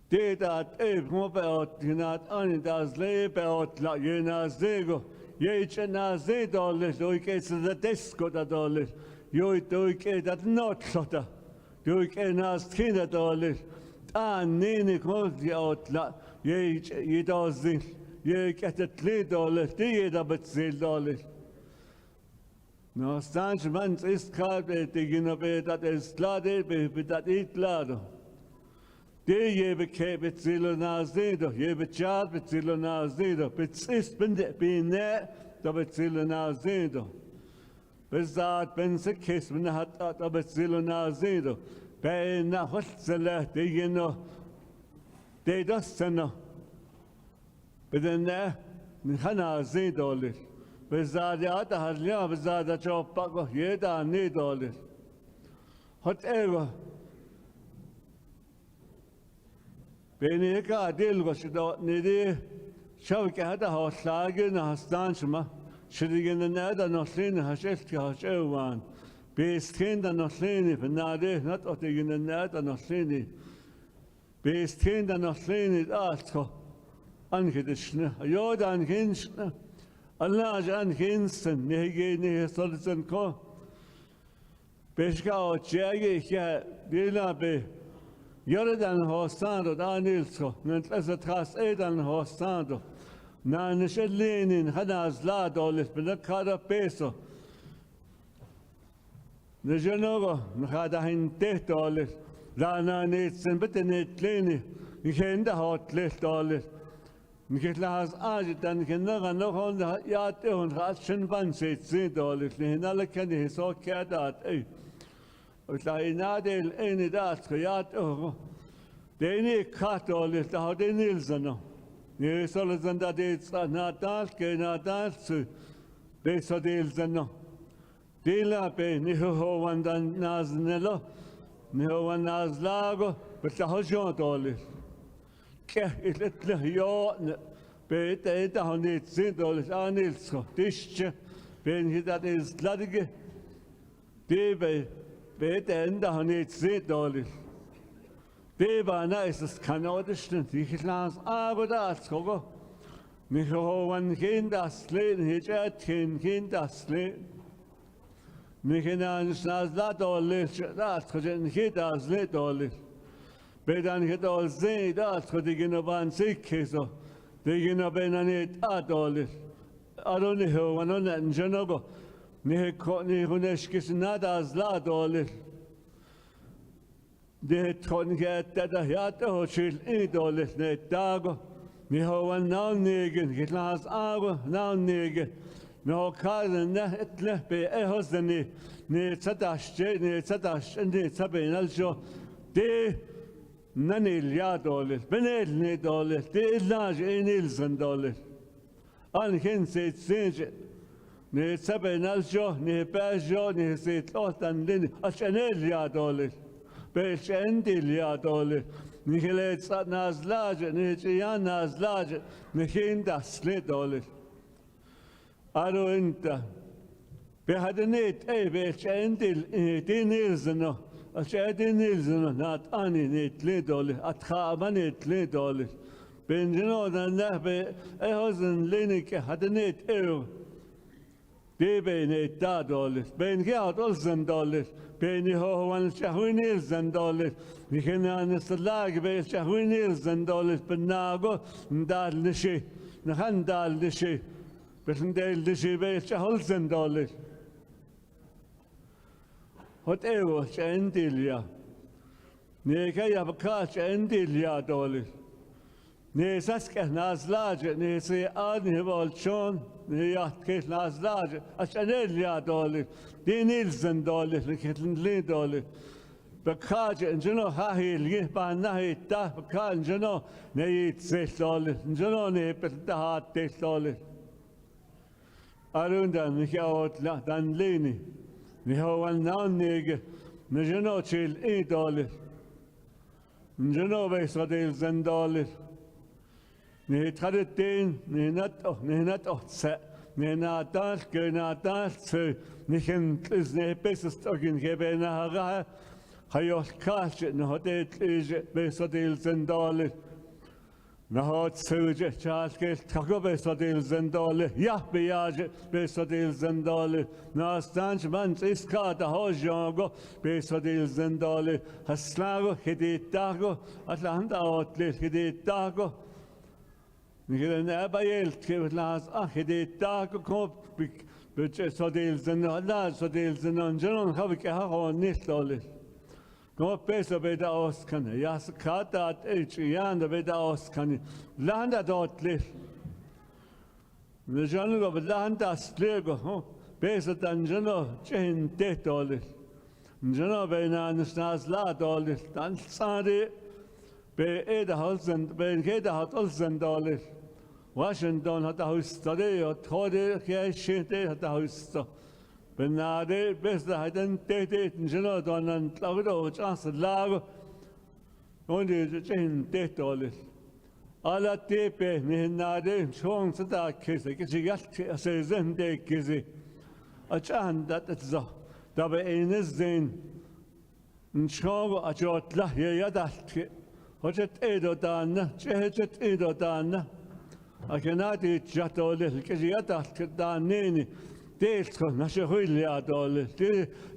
did that mobile, you not only does lay about la Yena Zego, Yachana Zedolis, you get the disco that dolis, you do get that not shotter, you can ask Tina dolis, and Nini calls you out la. Ye does this, ye get a $3, ye dabit $3. No, stanch man's is card, taking a bit that is glad, but that eat glad. They ye became it $0 neither, ye be charged with $0 neither, but it's been there, the bit $0 neither. But that been the case when I had a bit $0 neither. By now, what's the left, you know. They just know. But then there, Hana $0. But Zadia Hadlia, but Zada Chop Paco, Yeda, $8. Whatever. Benica deal was not needy. Shall get a horse lagging a stanchma. Should you get another nothing, Hashefka, Hashewan. Be skinned and nothing, if not what you get another nothing. Be skinned and nothing, it also. Angedishne, a yod and hinchne, a large and hinsten, Nehigini, Solison Co. Beshka or Jaggy, Dila be Yoridan Hostando, Danilso, Nantlesa Tras Edan Hostando, Nanishelin, Hanas Ladolis, Benacada Peso. The Genogo, Nahadahin $10, Lana needs and Betenet Lini, you can the hot left dollars. Niklas Agit and Kenaga no on the Yat on Russian Bansi, $3, Hinalakan, he saw cat at $8. But I nadel any that, Yat, they need cut all it, how they Nilsano. Near Solizan that it's not that, not that, they saw Dilsano. Dila be Niho and Naznello, Niho and Nazlago, but the Hojon all it. It let you be it on it, $3 Anilso, Tishche, when he that is Ladige, Debe, be it end on it, $3. Deba nice as Canadian, he lands Agodas, Hogo, Niho and Hindas lane, he jet Hindas lane. Nikinan is not all this, that's because he does lit all this. Bedan hit all zay, that's because they get a van sick case. They get a ben and it at all this. I don't know one on that in Janogo. Nihuneshkis not as lad all this. They couldn't get that a yato, she'll eat all this, net dago. Niho and now niggin, it lasts hour, now niggin. No cousin, it left be a husband, near Sadash, near Sadash, and near Sabin also. They Nanil $1, Benel $8, they large $8 and and hence it's changed. Near Sabin also, near Pajot, near St. Lot and Lin, a Chanel $1, Belch and $1. Nihilet Satnas large, Nihianas large, Nihindas $8. Arointa. We had a net, which ended $10 a $10 not any net $8, at $1 $8. Ben you know that a husband Linik had a net euro. They be net $1. Ben Gout $1. Ben you ho one $1. We can honest lag be $1, but now go and dal the she, the hand dal the she. But in the she be $1,000. Whatever, $10. Neka have a cash $10. نيساسك نازلاج نيسي آدني بالشون نيات كيف نازلاج عشان يا دولي دينيل زن دولي لكتن لي دولي بكاج انجنو هاي اللي بانه يتا بكا انجنو نيت زيت دولي انجنو نيبت دهات تيت دولي أروندا نكاوت لا دان ليني نهو النان نيجي نجنو تشيل اي دولي نجنو بيسوديل زن دولي نهتردين نهنت أحسن نهناتال كناتال سو نهنت إز نهبسست أجن كبينا هغا هيوش كاش نهدت إج بيسوديل زندال نهات سوج شال كيل تكو بيسوديل زندال يا بياج بيسوديل زندال ناستانش من إسكات هاجانگو بيسوديل زندال هسلاگو هديت تاگو أتلاندا أتلي هديت تاگو نقول نبايل كيف لاز أخذ تاكو كوب بيج صديل زنان لا صديل زنان جنون خبك هاو نيستولي كوب بيسو بيدا أوسكان يا سكاتات إيش ياندا بيدا أوسكان لاندا دوت ليش نجانو بلاندا سليغو هو بيسو تنجنو جهن تيتولي نجانو بينا نسناز لا دولي تان صاري بإيدا هالزن بين كيدا هالزن دولي واشنطن هتا هستادي وتخودي كيشيتي هتا هستا بنادي بس هيدن تيتي نجنا دونن تلاقيدو چانس لاغو وندي جين تيتولي على تيبي نهنادي شون ستا كيسي كيجيات سيزن دي كيزي أجان دات تزا دابا إنزين نشوفو أجوت له يدات هجت إيدو دانا جهجت إيدو دانا أكناتي جاتولي كجياتا كدانيني ديلتو نشهوي لي دولي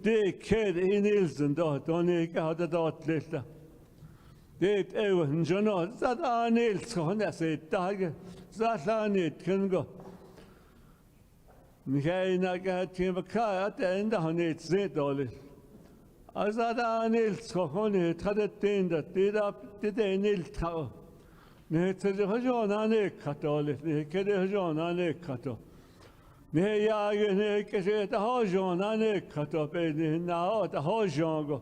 دي كيد إنيلزن دوني كهذا دوت ليلا ديت أيوه نجنو زاد آنيلتو هنا سيتاج زاد آنيت كنغو نكاينا كهتين بكايا تيندا هنيت زيت دولي أزاد آنيلتو هني تخدتين دا تيدا نيلتو نهتجه هجون عليك كاتولي نهكده هجون عليك كاتو نهياج نهكشه تهاجون عليك كاتو بين نهاو تهاجونغو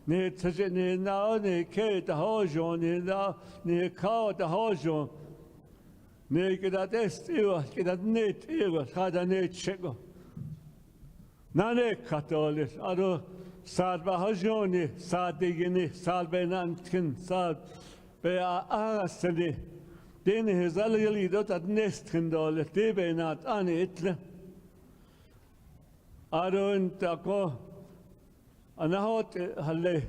نهتجه نهاو نهكه تهاجون نهكاو تهاجون نهكده تستيو كده نيتيو هذا نيتشيغو نالك كاتولي أدو سال بهاجوني سال ديجني سال بينانتكن سال بيا أرسلي دين هزال يليدو تدنست خندول تي بينات أنا إتله أرو إنتاكو أنا هوت هالله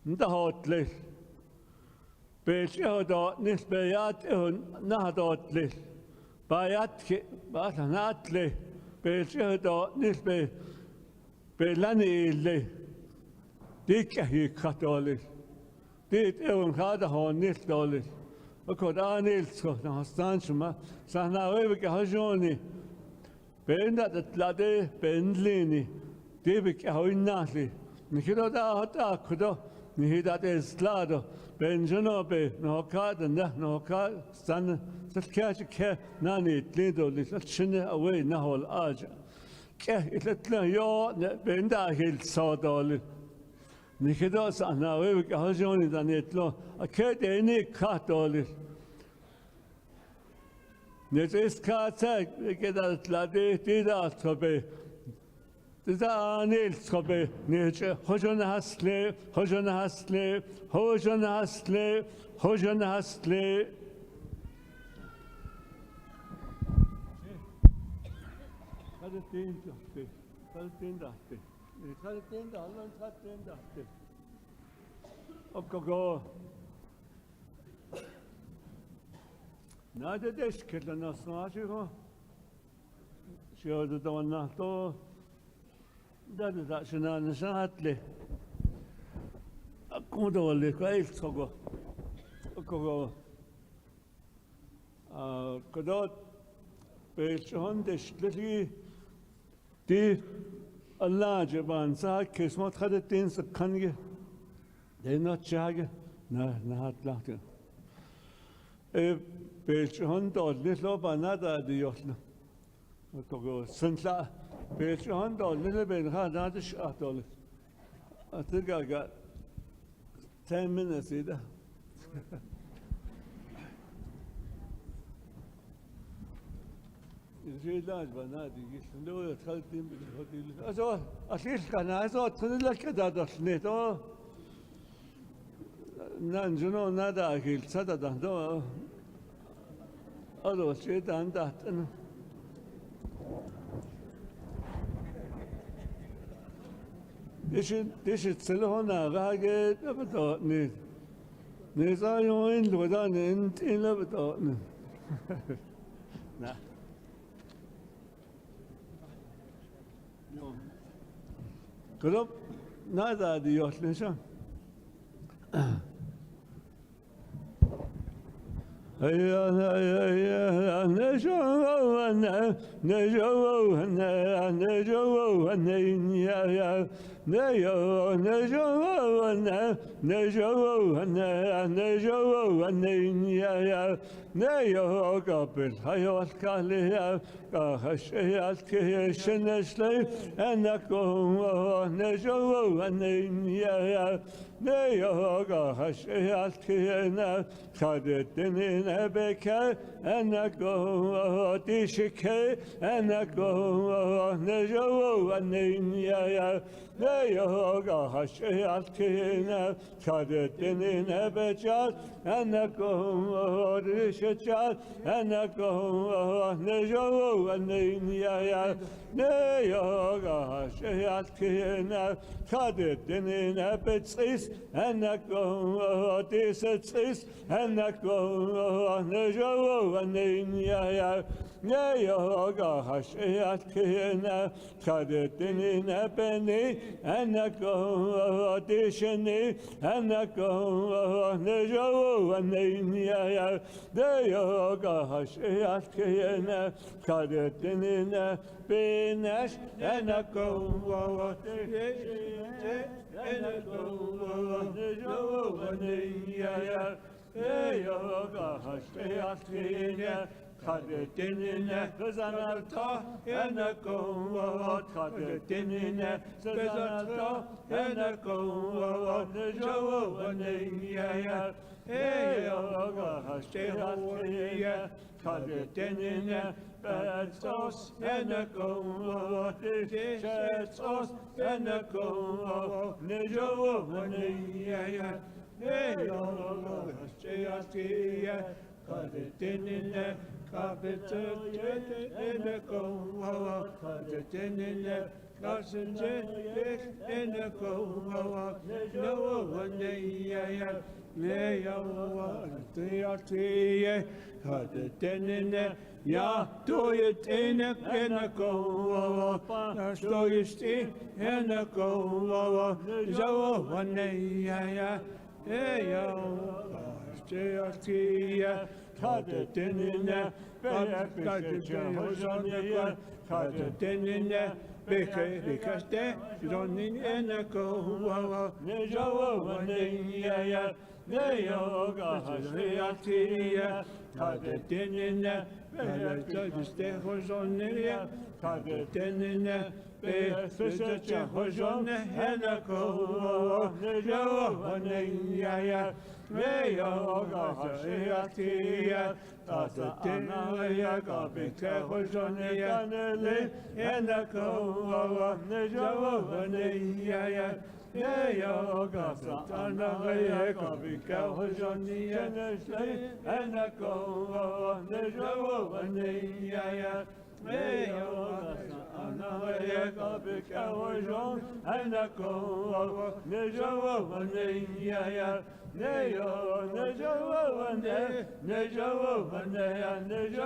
إنت هوت ليه بيش هذا نسبيات إهون نهدوت ليه بايات كي باتنات ليه بيش هذا نسبي بلاني ليه ديك هي كاتولي ديت اون هذا هو نيل دولي وكذا نيل سو ناستان شما سهنا ويبك هجوني بين تطلعي بين ليني ديبك هوي ناسي نكيدو دا هتا كدو نهيدا تسلادو بين جنوبي نوكاد نوكاد سن سكاش كه ناني تليدو لتشنه اوي نهو الاجا كه يتلا يو بين داخل صادولي نكيدو سهنا ويبك هجوني دانيتلو اكيد اني كاتولي نتيس كاتك كده تلاقي تيدا تبي تدا نيل تبي نيجي هجون هسلي هجون هسلي هجون هسلي هجون هسلي خدتين تحتي خدتين تحتي خدتين دهلون خدتين تحتي أبكو نادي دش كده نصنعشي هو شو ده دوانا تو ده شنا نشات له أكون دولي كويس سوغو أكو كده بيشون دش لذي دي الله جبان ساك كسمت خدتين سكانية ده نات شاقة نه نهات لحظة Belchon little banada the yotna. Go Santa Belchon little bit hard not to shut all. I think I got 10 minutes either. It's large banana. No, it's helping. I saw at least can I saw to look at that little. None, you know, nada, he'll set at the door. Although she done that. This is Celona, Ragged, never thought need. There's I in Ludan in never thought. Nah. Good up, nada, the yacht. Neyoga Hashiat Kiena Kadetin Ebeke and a go Tishike and a go Nejo and Ninya Neyoga Hashiat Kiena Kadetin Ebechat and a go Tishichat and a go Nejo and Ninya Neyoga Hashiat Kiena Kadetin Ebechat and a go Tishichat and a go Nejo and Ninya Neyoga Hashiat Kiena Kadetin Ebeni and a go Tishini and a go Nejo and Ninya Neyoga Hashiat Kiena Kadetin Benash and a go and a go Nejo and Ninya Neyoga Hashiat Kiena Kadetinine Zanarta and a go Kadetinine Zanarta and a go Nejo and Ninya Neyoga Hashiat Kadetinine Betzos and a go Betzos and a go Nejo and Ninya Neyoga Hashiat Kadetinine Kabetet and a go Kadetinine Kasenjet and a go no one day Neyo Theatia Kadetinine Ya do it in a go do you stay and a go so one day Theatia Kadetinine Kadetinine because they running in a go Nejo and Ninya Neyoga Hashiatia Kadetinine Better was on Ninya Kadetinine Better was on and a go Nejo and Ninya Neyoga Hashiatia Kadetinine Better was on Ninya and a go Nejo and Ninya Neyoga Satana Kabika Hojoni and a go Nejo and Ninya Neyoga Satana Kabika Hojon and a go Nejo and Ninya Neyo Nejo and Nejo and Nejo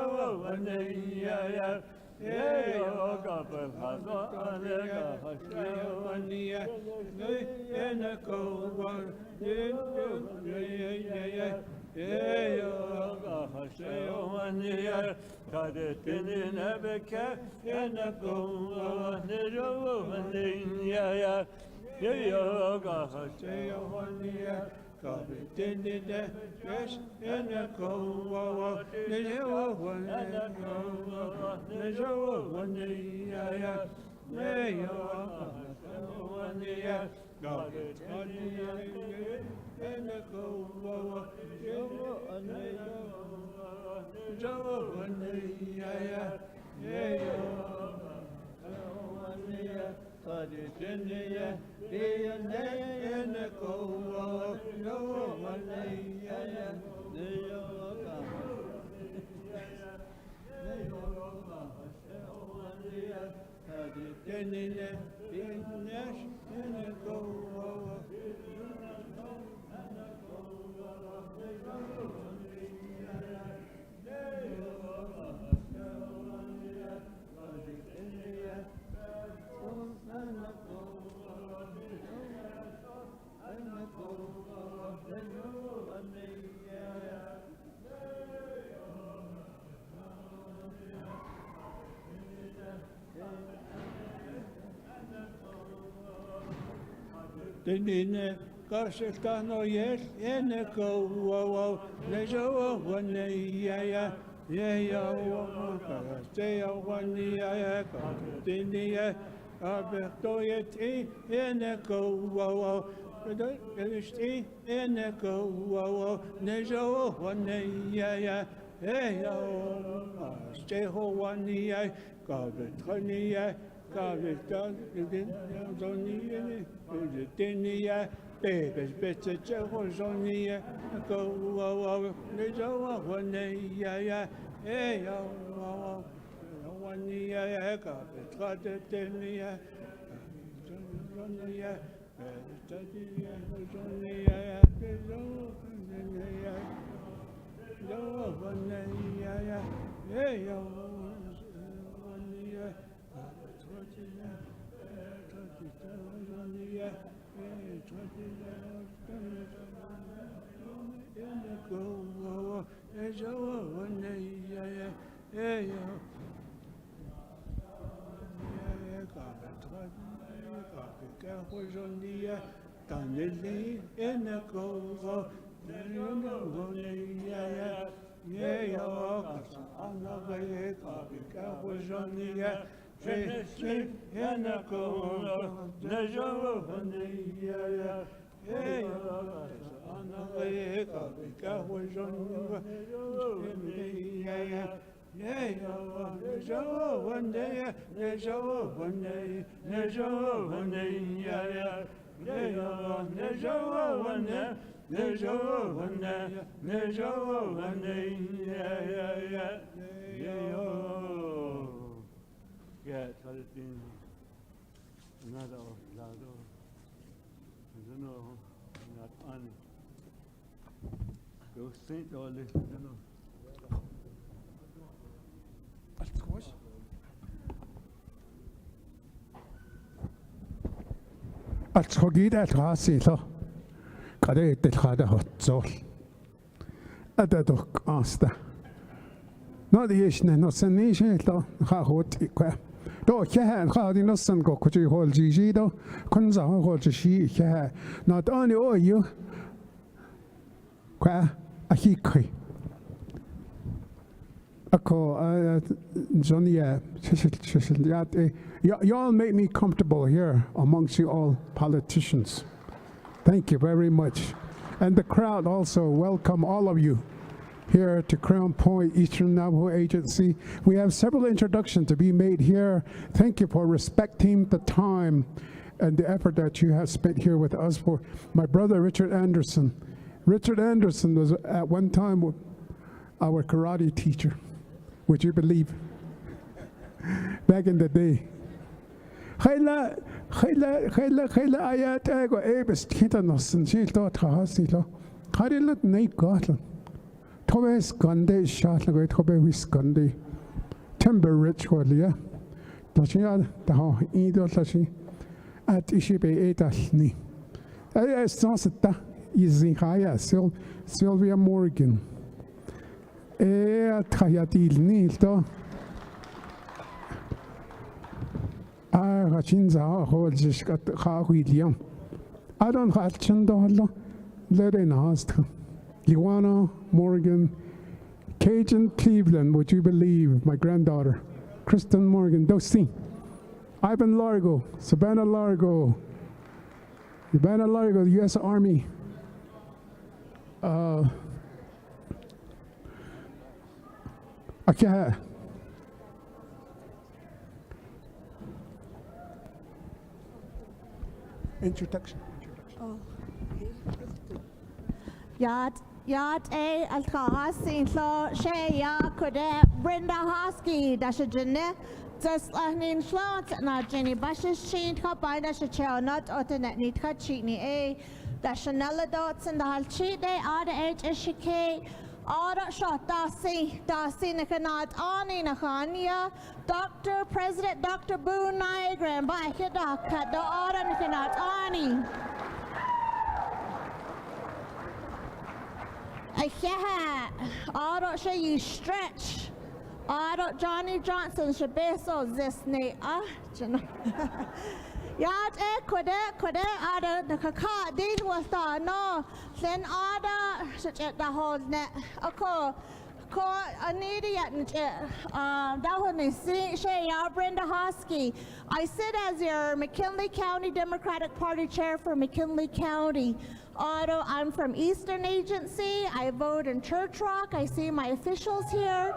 and Ninya Neyoga Belhaza Alega Hashiyo Ania and a go Neyoga Hashiyo Ania Kadetin Ebeke and a go Nejo and Ninya Neyoga Hashiyo Ania Denine karşıtano yer ene kovo ne jovo vane ya te vane ya deniye abertoyet ene kovo işte ene kovo ne jovo vane ya te vane ya kabetoniye kabetton doniye Deniya, bebes bete Jehozoniya, go ne Joa Honeya, Honeya, Trade Deniya, Jonia, Tadia, Jonia, Joa Honeya, At hogid at rasilo. Kade det hade hotzol. Adadok asta. No the ishne no senishe to ha hot ikwa. Do kya ha di no san go kuji hol jiji do kunza hol ji kya not only all you kwa ahikri. Ako Johnny you all make me comfortable here amongst you all politicians. Thank you very much. And the crowd also welcome all of you here to Crown Point Eastern Navajo Agency. We have several introductions to be made here. Thank you for respecting the time and the effort that you have spent here with us. For my brother Richard Anderson. Richard Anderson was at one time our karate teacher. Would you believe? Back in the day. Khayla ayat ego ebes kita nosen shilto tahasilo. Kharilat nei gotl. Tobe skande shatla go tobe wiskande. Timber rich holia. Tashia taho idol tashi. At ishibe etalni. It's not that easy haya Sylvia Morgan. Trayatil nilto. Rachinza holds got William. I don't have Chandolo. Lede Nasta, Luana Morgan, Cajun Cleveland, would you believe, my granddaughter, Kristen Morgan, Dosti, Ivan Largo, Savannah Largo, the U.S. Army. Akaha. Introduction. Yat A Alkahasi Slo Shea Kude Brenda Hosky Dasha Jene just Lahnin Slot na Jenny Bushes Chin Kapai Dasha Chow not Otanet Nit Kachini A Dashanella Dots and the Halchi Day Ada H Ishike Ada Shot Dasi Nakanat Ani Nakania Dr. President Dr. Boone Niagara Bike Doc Kat the Ada Nakanat Ani. Yeah, I don't show you stretch. I don't Johnny Johnson should be so this knee. Yat quade, I don't the caca, these was the no, then other such at the whole net. A call an idiot. That one is Shay Brenda Hosky. I sit as your McKinley County Democratic Party chair for McKinley County. I'm from Eastern Agency. I vote in Church Rock. I see my officials here.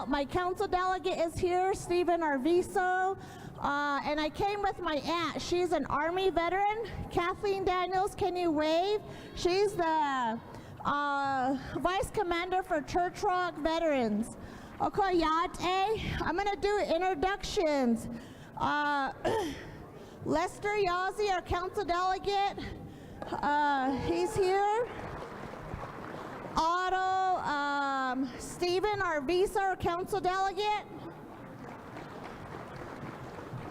My council delegate is here, Stephen Arviso. And I came with my aunt. She's an Army veteran. Kathleen Daniels, can you wave? She's the Vice Commander for Church Rock Veterans. Okay, Yate, I'm gonna do introductions. Lester Yazzie, our council delegate. He's here. Otto, Stephen Arviso, our council delegate.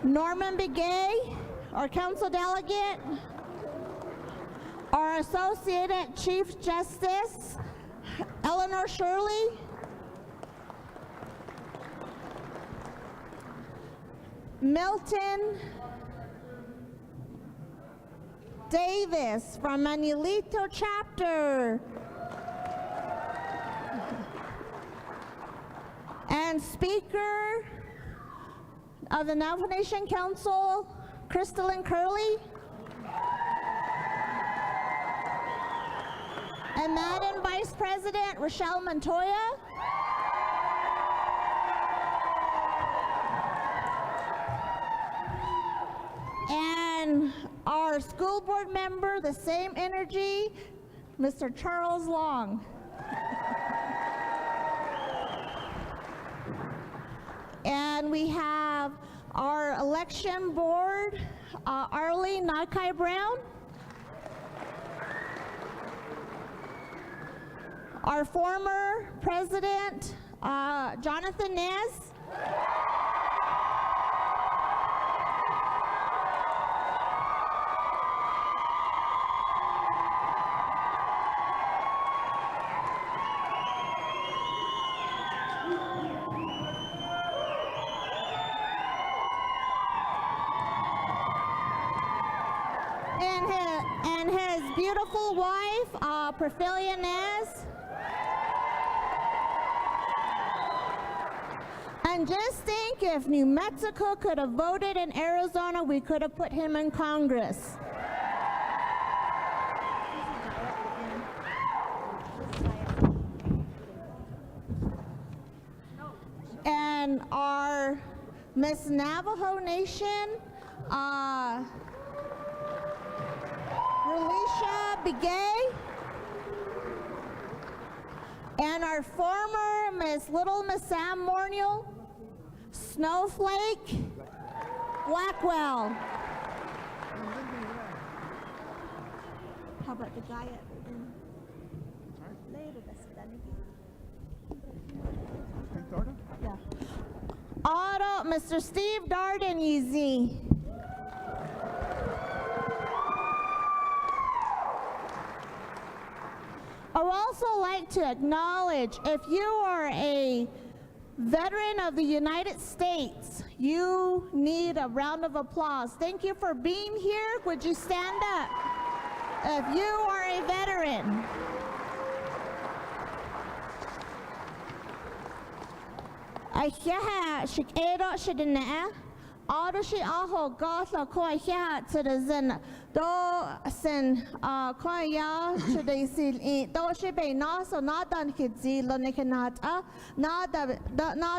Norman Begay, our council delegate. Our Associate Chief Justice, Eleanor Shirley. Milton Davis from Manilito chapter. And Speaker of the Navajo Nation Council, Crystalline Curley. And Madam Vice President, Rochelle Montoya. And our school board member, the same energy, Mr. Charles Long. And we have our election board, Arlene Nakai Brown. Our former president, Jonathan Nez. And his beautiful wife, Perfilia Nez. And just think, if New Mexico could have voted in Arizona, we could have put him in Congress. And our Miss Navajo Nation, Relisha Begay. And our former Miss Sam Morniel, Snowflake Blackwell. How about the guy at yeah. Otto, Mr. Steve Darden, easy. I would also like to acknowledge, if you are a veteran of the United States, you need a round of applause. Thank you for being here. Would you stand up? If you are a veteran, I hear she ate she didn't. All she aho got la koi here citizen do sin koi ya should they seal it do she be not so not done hit zeal on cannot not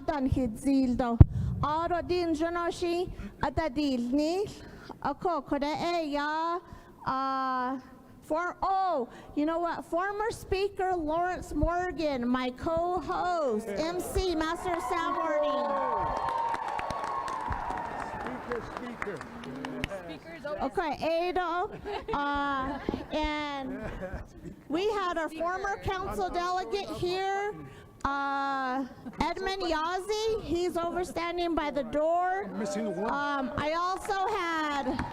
done hit zeal do all din jonoshi at the deal ni a could ya you know what? Former speaker Lawrence Morgan, my co-host, MC, Master of Ceremonial. Okay, Ada, and we had our former council delegate here, Edmund Yazzie. He's overstanding by the door. I also had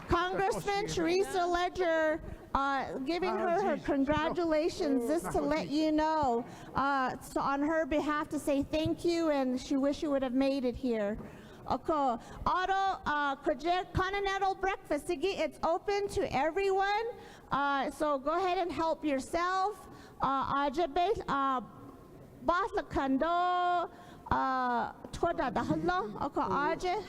Congressman Teresa Ledger giving her congratulations, just to let you know, so on her behalf to say thank you, and she wished she would have made it here. Okay, Auto Continental Breakfast, it's open to everyone, so go ahead and help yourself.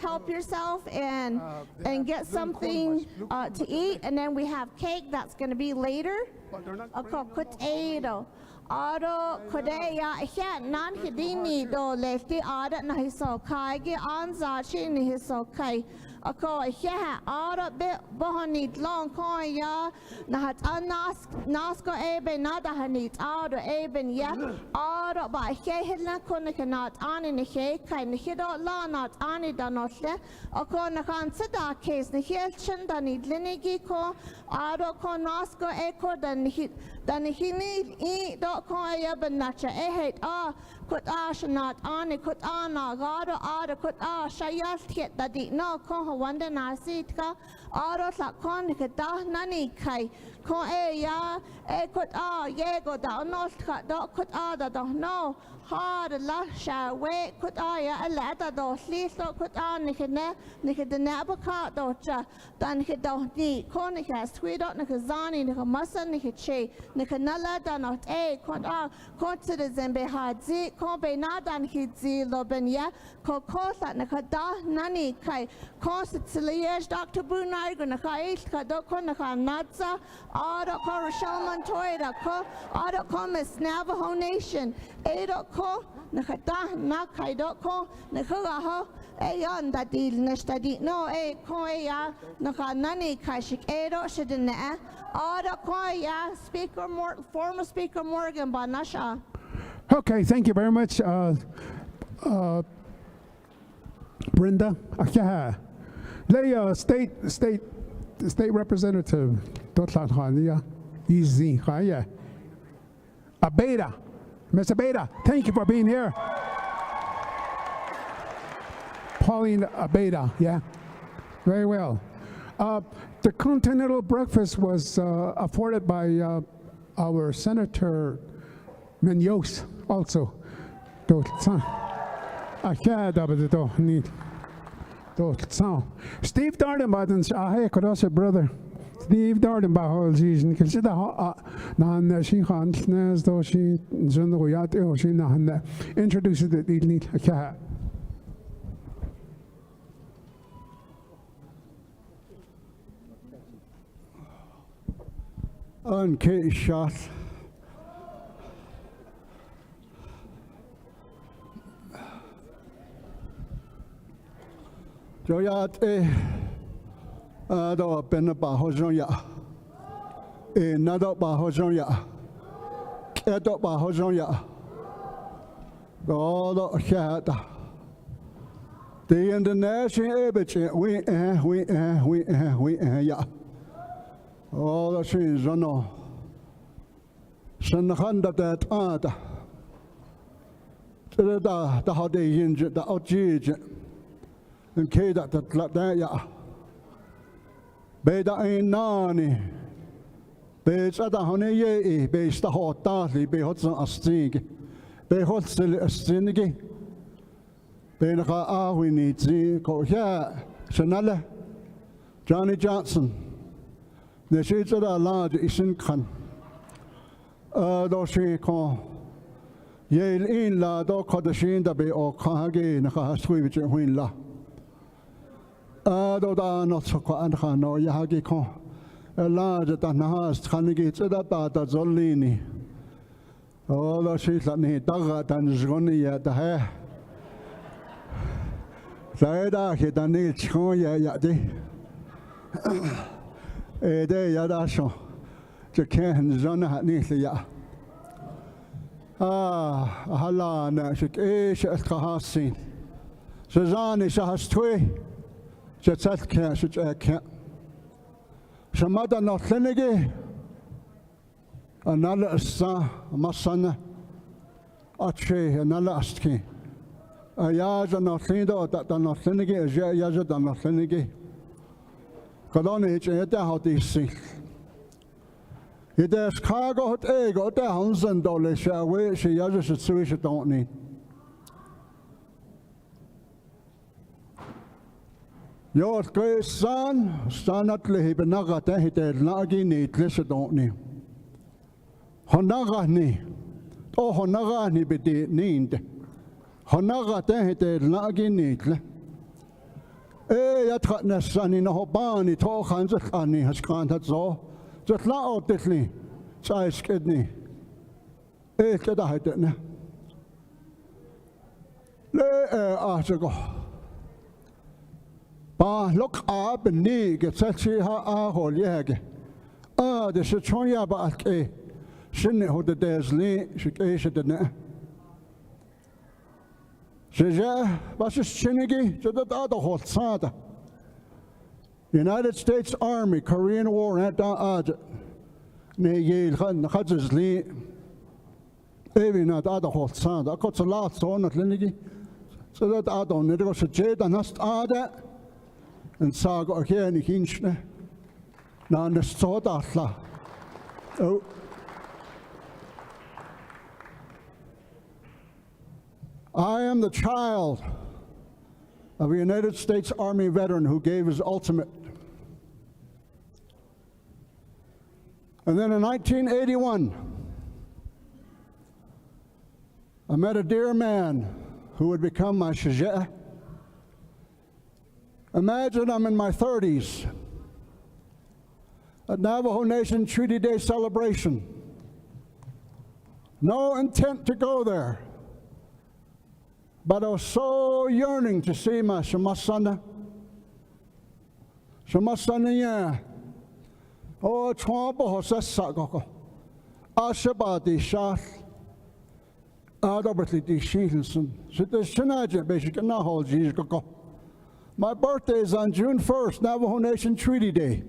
Help yourself and get something to eat, and then we have cake that's going to be later. Aro kodaya ya nan hidini do lefty ada na hiso kai gi anza chini hiso kai ako ya ara be bohanit long koi ya na hat nasko ebe nada hanit aro eben ya aro ba he hidna kone kanat ani ne he kai ne hido la not ani da notle ako na kan sida case ne hel chinda ni linigi ko aro ko nasko eko dan hini I do koya benacha ehet kut shanat ani kut ana gado kut shayas hit da di no ko wanda nasit ka aro sa kon kita nani kai ko ya kut yego da no ka do kut da do no hard la shawe kut ya la da do sliso kut nikene nabaka do cha dan hit do ni ko ni has tweet ni kazani ni masan ni che ni kanala da not ko citizen be hadzi ko be nadan hidzi lobenya ko kosa na kada nani kai ko siliyesh Dr. Brunei guna kai ka do ko na natsa aro ko Rochelle Montoya ko aro ko Miss Navajo Nation edo ko na kada na kai do ko na kaga ho yan da deal nesta di no ko ya na nani kai shik edo shidna aro ko ya former speaker Morgan Banasha. Okay, thank you very much, Brenda. State Representative Dotlan Easy Abeda. Ms. Abeda, thank you for being here. Pauline Abeda, yeah, very well. The continental breakfast was afforded by our Senator Munoz also. Steve Dardenbaden's brother. Steve Dardenbach, consider Nan she Hans, though she Zundoyat, she Nan introduces the need a cat. On Kate shot. Joyat do ben bahozoya nado bahozoya edo bahozoya do shata the international ebich we ya all the things no shanhanda that ada the how they injured the outjudge and K that ya Beda in Nani Beds at the honey ye, based the hot dartly, be hot a stig, be hot still a stingy. Benaka we need to go here. Chanella Johnny Johnson. ne shi tsada la de isin kan do shi ko ye in la do ko de shin da be o ka ge na ka sui bi chen la do da no so ko an kha no ya ge ko la de ta na has kan ge tsada ta da zolini o do shi la ni da ga tan zgoni ya da he sai da ke da ni chon ya de de ya da so je ken zon ha ni ya hala na shik shal khasin zani shahas twi je tsat ke ke shamada no tlenege anala sa masana ache anala astki ya no tlindo da no tlenege ya da no tlenege kadane je da hati si It is cargo hot egg or the Hansen dollar shall we she has a situation don't need. Your great son at Lehibenaga, he did Nagi need less don't need. Honagani, oh Honagani be need. Honaga, he did Nagi need. Yatna son in a hobani, talk hands of Annie has granted so. Just la outditly, size kidney. Get a height, ne? Article. Ba look up and knee get sexy ha hole yag. The Shichoya back a shinny who the days lee, she gazed at the net. Sheja, was a shinigi to the other whole sada. United States Army, Korean War, and that ne yel khadzes li evi na da hol sand a got a lot so not linigi so that I don't need to go to jade and hast ada and sag okay ni hinchne na ne so da la oh I am the child of a United States Army veteran who gave his ultimate. And then in 1981, I met a dear man who would become my shajah. Imagine I'm in my 30s at Navajo Nation Treaty Day celebration. No intent to go there. But I was so yearning to see my Shamasana. Shamasana, yeah. Oh, Trumbo Hosesagoko. Ashabadi Shah. Adobratli di Shilson. So the Shinaja basically now hold Jesus. My birthday is on June 1st, Navajo Nation Treaty Day.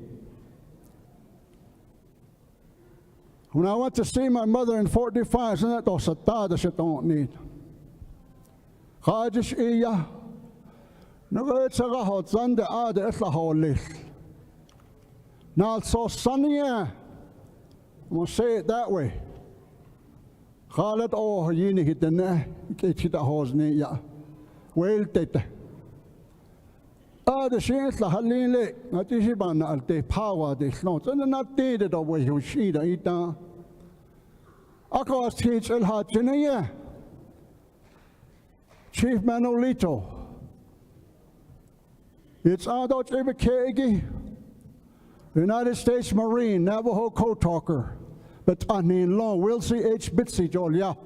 When I went to see my mother in 45, and that was a thought that I don't need. Khadish iya nuga tsaga hot zande ade etla holich now so sunnier we'll say it that way khalet oh yini hitne ke da hosni ya wel tete ade shitla halile natishi ban alte power de slot and not did the way you see da ita akos teach el hatne Chief Manolito, it's Adot Ibekegi, United States Marine, Navajo code talker, but Anin Law, Wilsie H. Bitsy Jolia.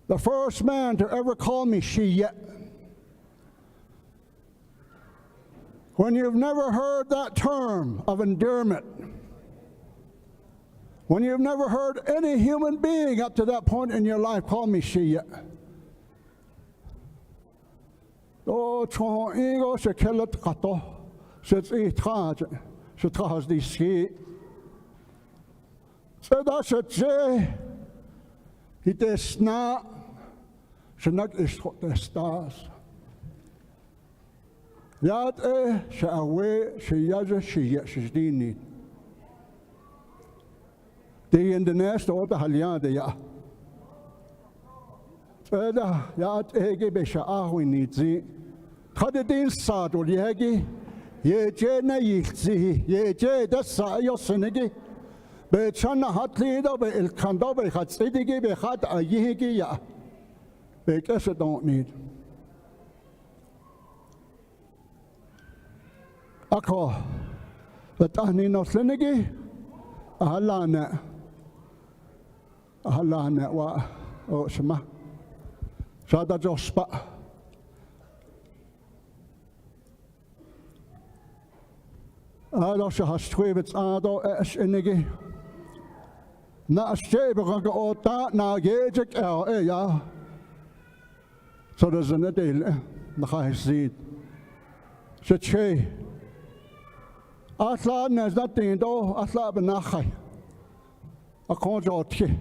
The first man to ever call me she yet. When you've never heard that term of endearment, when you've never heard any human being up to that point in your life call me she yet. Oh, Chon Ego, she kellet kato, she's a trage, she tries the ski. So that's a jay, he does not, she not is what the stars. Yad she away, she yaja, she yet, she's dini. The in the nest or the Halian, ya. Yad ege besha ahwi nidzi. Kadedin sad or yegi, ye jena yilzi ye jeda sayosenegi be chana hatlido be el kando be khatsidigi be khat ayigi ya be kese don't need ako batahni no senegi ahalana wa o shema shada jospa ado shahastwebets ado enegi na stebe ota na gejek ja so there's an adil na khaisid che atla nas nothing do atla benakhai a konjoti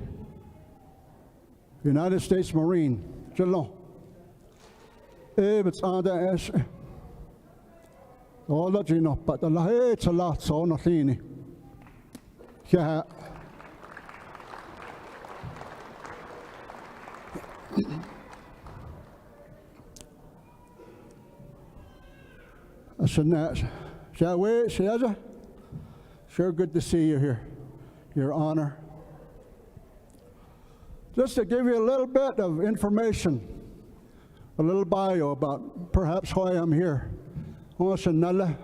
United States Marine jello it's ada es all that you know but the it's a lot so no thini yeah shall we sure good to see you here, Your Honor. Just to give you a little bit of information, a little bio about perhaps why I'm here. Onsenelle.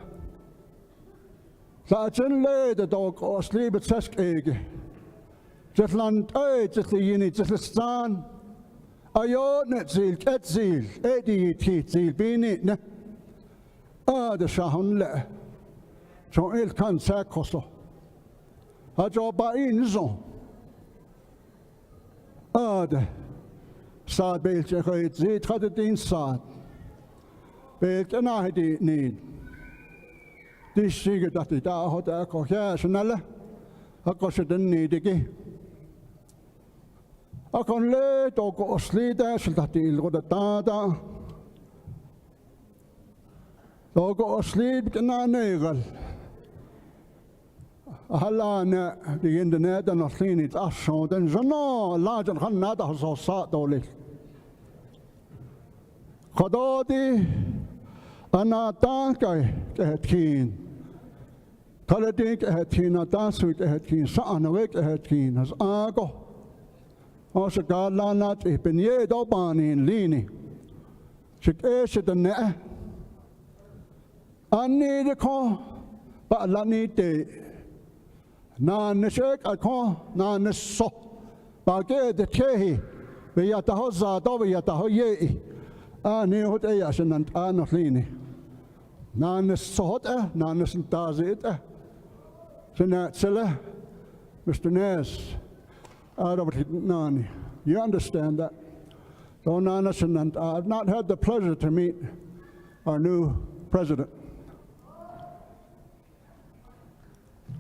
Laten leden ook als lieve zeskege. Zet land uit, zet de jini, zet staan. Ajo net ziel, et ziel, et ziel, binit ne. De shahunle. Zo il kan sakoso. Ajo ba inzo. De saad beeltje geit, ziet gaat het in saad. Beeltje na het niet. Die zeggen dat hij daar had, ik ga ja, snelle. Ik ga ze dan niet ik. Ik kan leed ook als lieden, zodat hij de tada. Ook als lied kan negel. Halane die in de net en nog niet afschoot en zo nou laten gaan naar de zo zat dolig. Gododi anatankai het geen. Kaledik het geen atansuit het geen saanwek het geen as ago. Als ik al laat ik ben je doban in linie. Zit eerst de ne. Annie de ko ba la niet de. Na nishek akon na nisso bage de chehi be yata hoza do be yata hoye ani hot e yasnant anohlini na nisso hot na nisntazit sena tsela Mr. Ness out of nani you understand that so na nisnant I've not had the pleasure to meet our new president.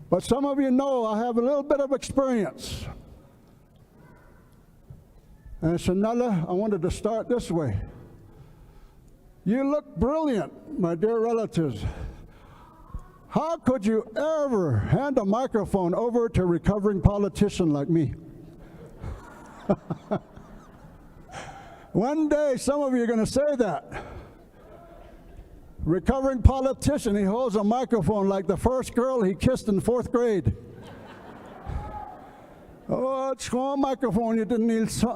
But some of you know I have a little bit of experience. And Sanella, I wanted to start this way. You look brilliant, my dear relatives. How could you ever hand a microphone over to a recovering politician like me? One day, some of you are going to say that. Recovering politician, he holds a microphone like the first girl he kissed in 4th grade. Oh, it's a microphone you didn't need so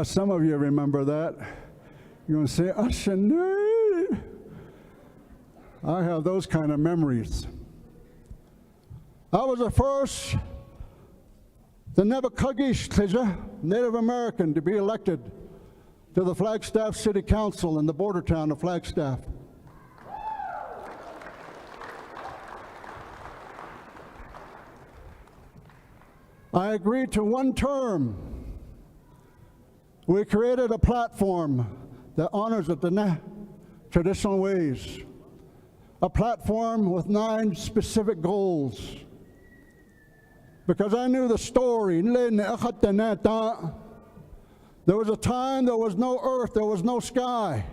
some of you remember that. You're going to say, I have those kind of memories. I was the first the Navajo Native American to be elected to the Flagstaff City Council in the border town of Flagstaff. I agreed to one term. We created a platform that honors the Dene traditional ways, a platform with 9 specific goals. Because I knew the story. There was a time there was no earth, there was no sky.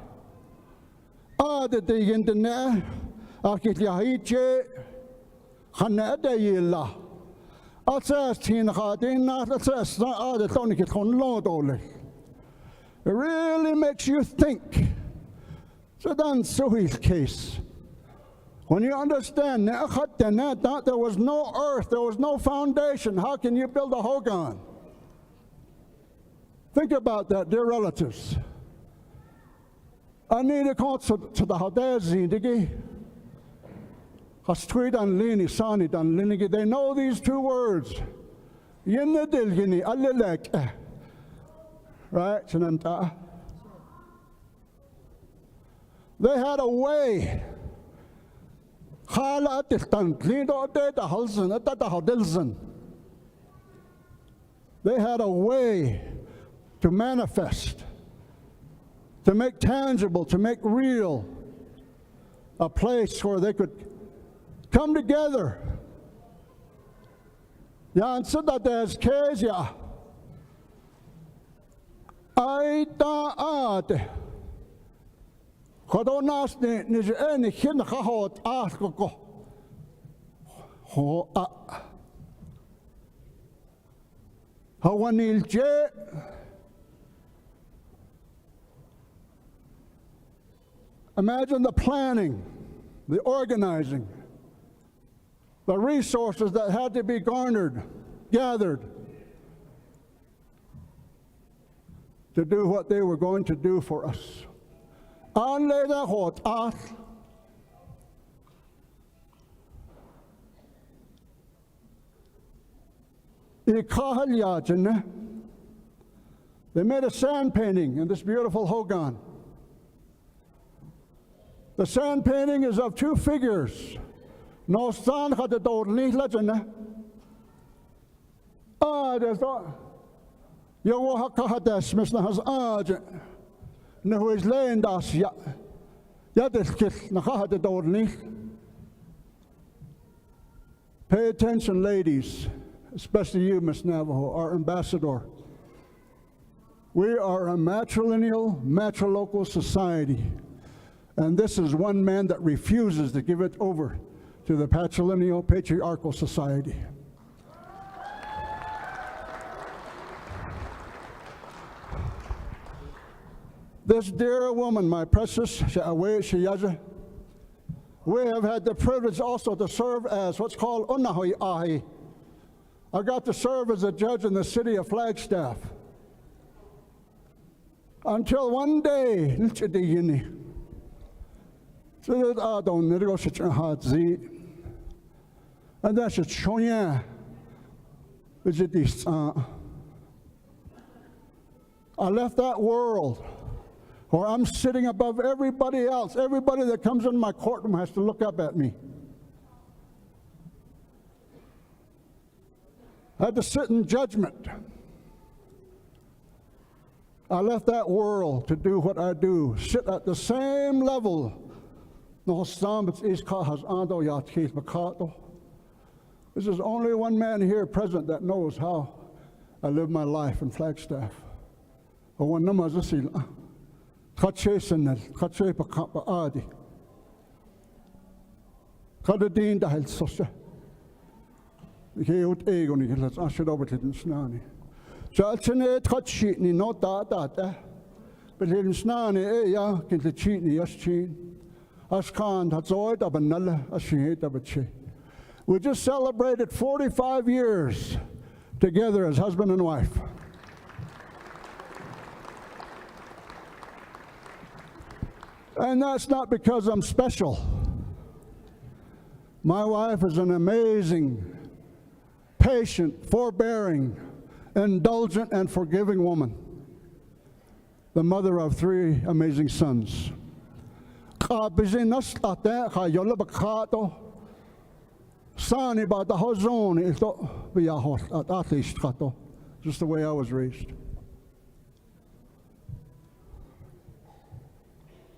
It really makes you think. So that's Suhi's case. When you understand that there was no earth, there was no foundation, how can you build a hogan? Think about that, dear relatives. I need to go to the Hadezindigi. They know these two words. Right? They had a way. They had a way to manifest, to make tangible, to make real, a place where they could come together. Yan sida des kezia. Aita ate. Kodonas ni eni hin khahot askoko. Ho a. Hawanil je. Imagine the planning, the organizing, the resources that had to be garnered, gathered to do what they were going to do for us. They made a sand painting in this beautiful hogan. The sand painting is of two figures. No sand had the door legend. There's that. You will have this, Mr. Has Argent. No, is laying das ya. This kid, Naha the door. Pay attention, ladies, especially you, Miss Navajo, our ambassador. We are a matrilineal, matrilocal society. And this is one man that refuses to give it over to the patrilineal, patriarchal society. This dear woman, my precious, we have had the privilege also to serve as what's called Unahui Ahi. I got to serve as a judge in the city of Flagstaff. Until one day, and that's a choya. I left that world where I'm sitting above everybody else. Everybody that comes in my courtroom has to look up at me. I had to sit in judgment. I left that world to do what I do, sit at the same level. This is only one man here present that knows how I live my life in Flagstaff. We just celebrated 45 years together as husband and wife. And that's not because I'm special. My wife is an amazing, patient, forbearing, indulgent, and forgiving woman, the mother of 3 amazing sons. Just the way I was raised.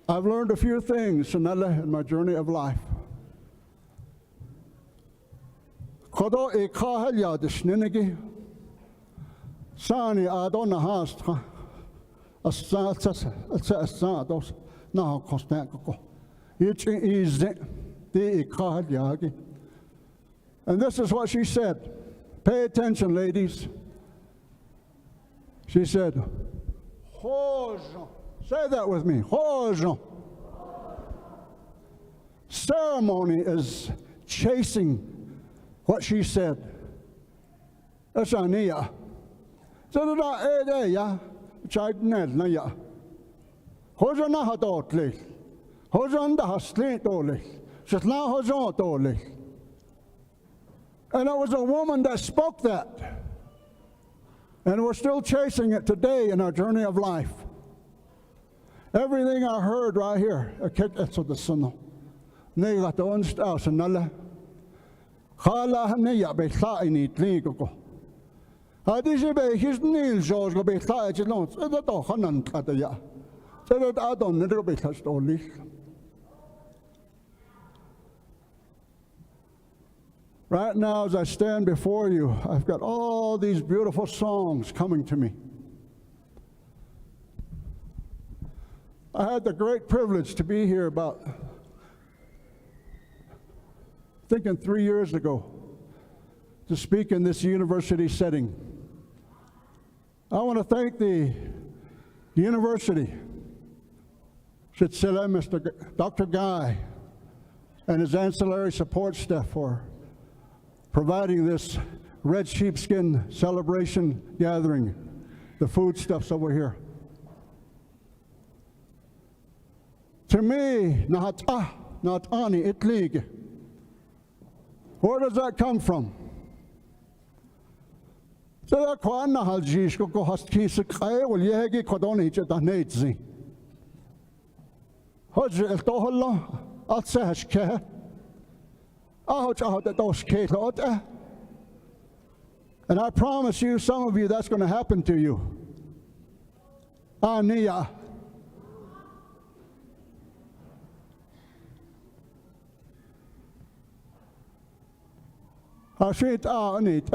I've learned a few things in my journey of life. And this is what she said. Pay attention, ladies. She said, Hojon. Say that with me. Hojon. Ceremony is chasing what she said. That's Ania. So that ya, child ned na ya. Hojon na hadotli. Hojon da haslit oli. Just now hojon oli. And it was a woman that spoke that. And we're still chasing it today in our journey of life. Everything I heard right here, I kept it to the sun. Nega to unstaus and nalla. Khala neya be thaini tligo. Hadisi be his nil jos go be thaich no. That to hanan kataya. So that I don't never be touched only. Right now, as I stand before you, I've got all these beautiful songs coming to me. I had the great privilege to be here about, thinking 3 years ago, to speak in this university setting. I want to thank the university, Mr. Dr. Guy, and his ancillary support staff for providing this red sheepskin celebration gathering, the foodstuffs over here. To me, not ani itlig. Where does that come from? So that kwana haljish ko hast kisa kaya wal yegi kodoni che danetzi. Hoj el tohalla at sehash ke. And I promise you, some of you, that's going to happen to you. Ania. Ashit anit.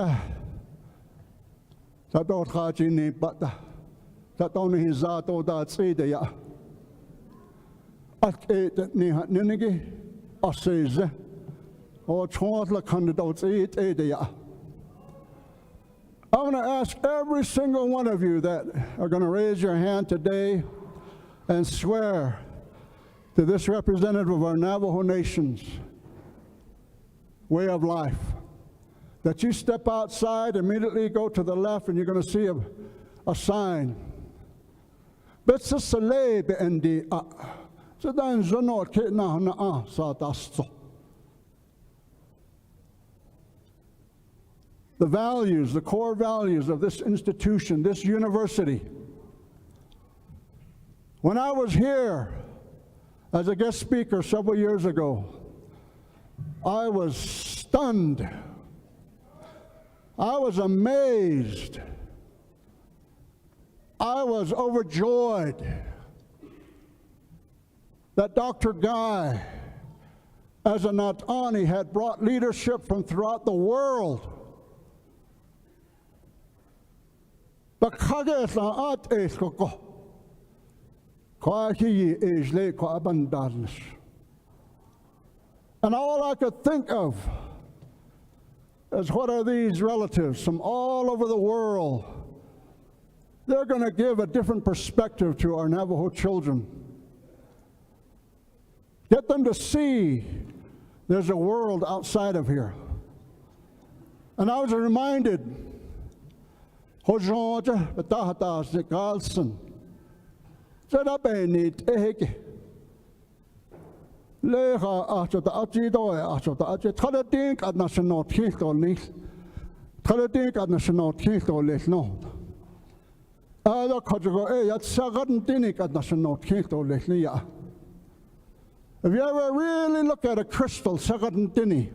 Tatot khajini bata. Tatoni hizato da tsideya. At et ninigi aseze. I want to ask every single one of you that are going to raise your hand today and swear to this representative of our Navajo Nation's way of life, that you step outside, immediately go to the left, and you're going to see a sign. The values, the core values of this institution, this university. When I was here as a guest speaker several years ago, I was stunned. I was amazed. I was overjoyed that Dr. Guy, as a Natani, had brought leadership from throughout the world. And all I could think of is, what are these relatives from all over the world? They're going to give a different perspective to our Navajo children. Get them to see there's a world outside of here. And I was reminded, Hojonja, Batahatas, the Galson, said up a neat egg. Leha after the Ajido, after the Ajit, Taladink at National Tinkle Nis, Taladink at National Tinkle Lis, no. Other Kojago, at Sagan Dinik at National Tinkle Lis, Nia. Have you ever really looked at a crystal, Sagan Dini?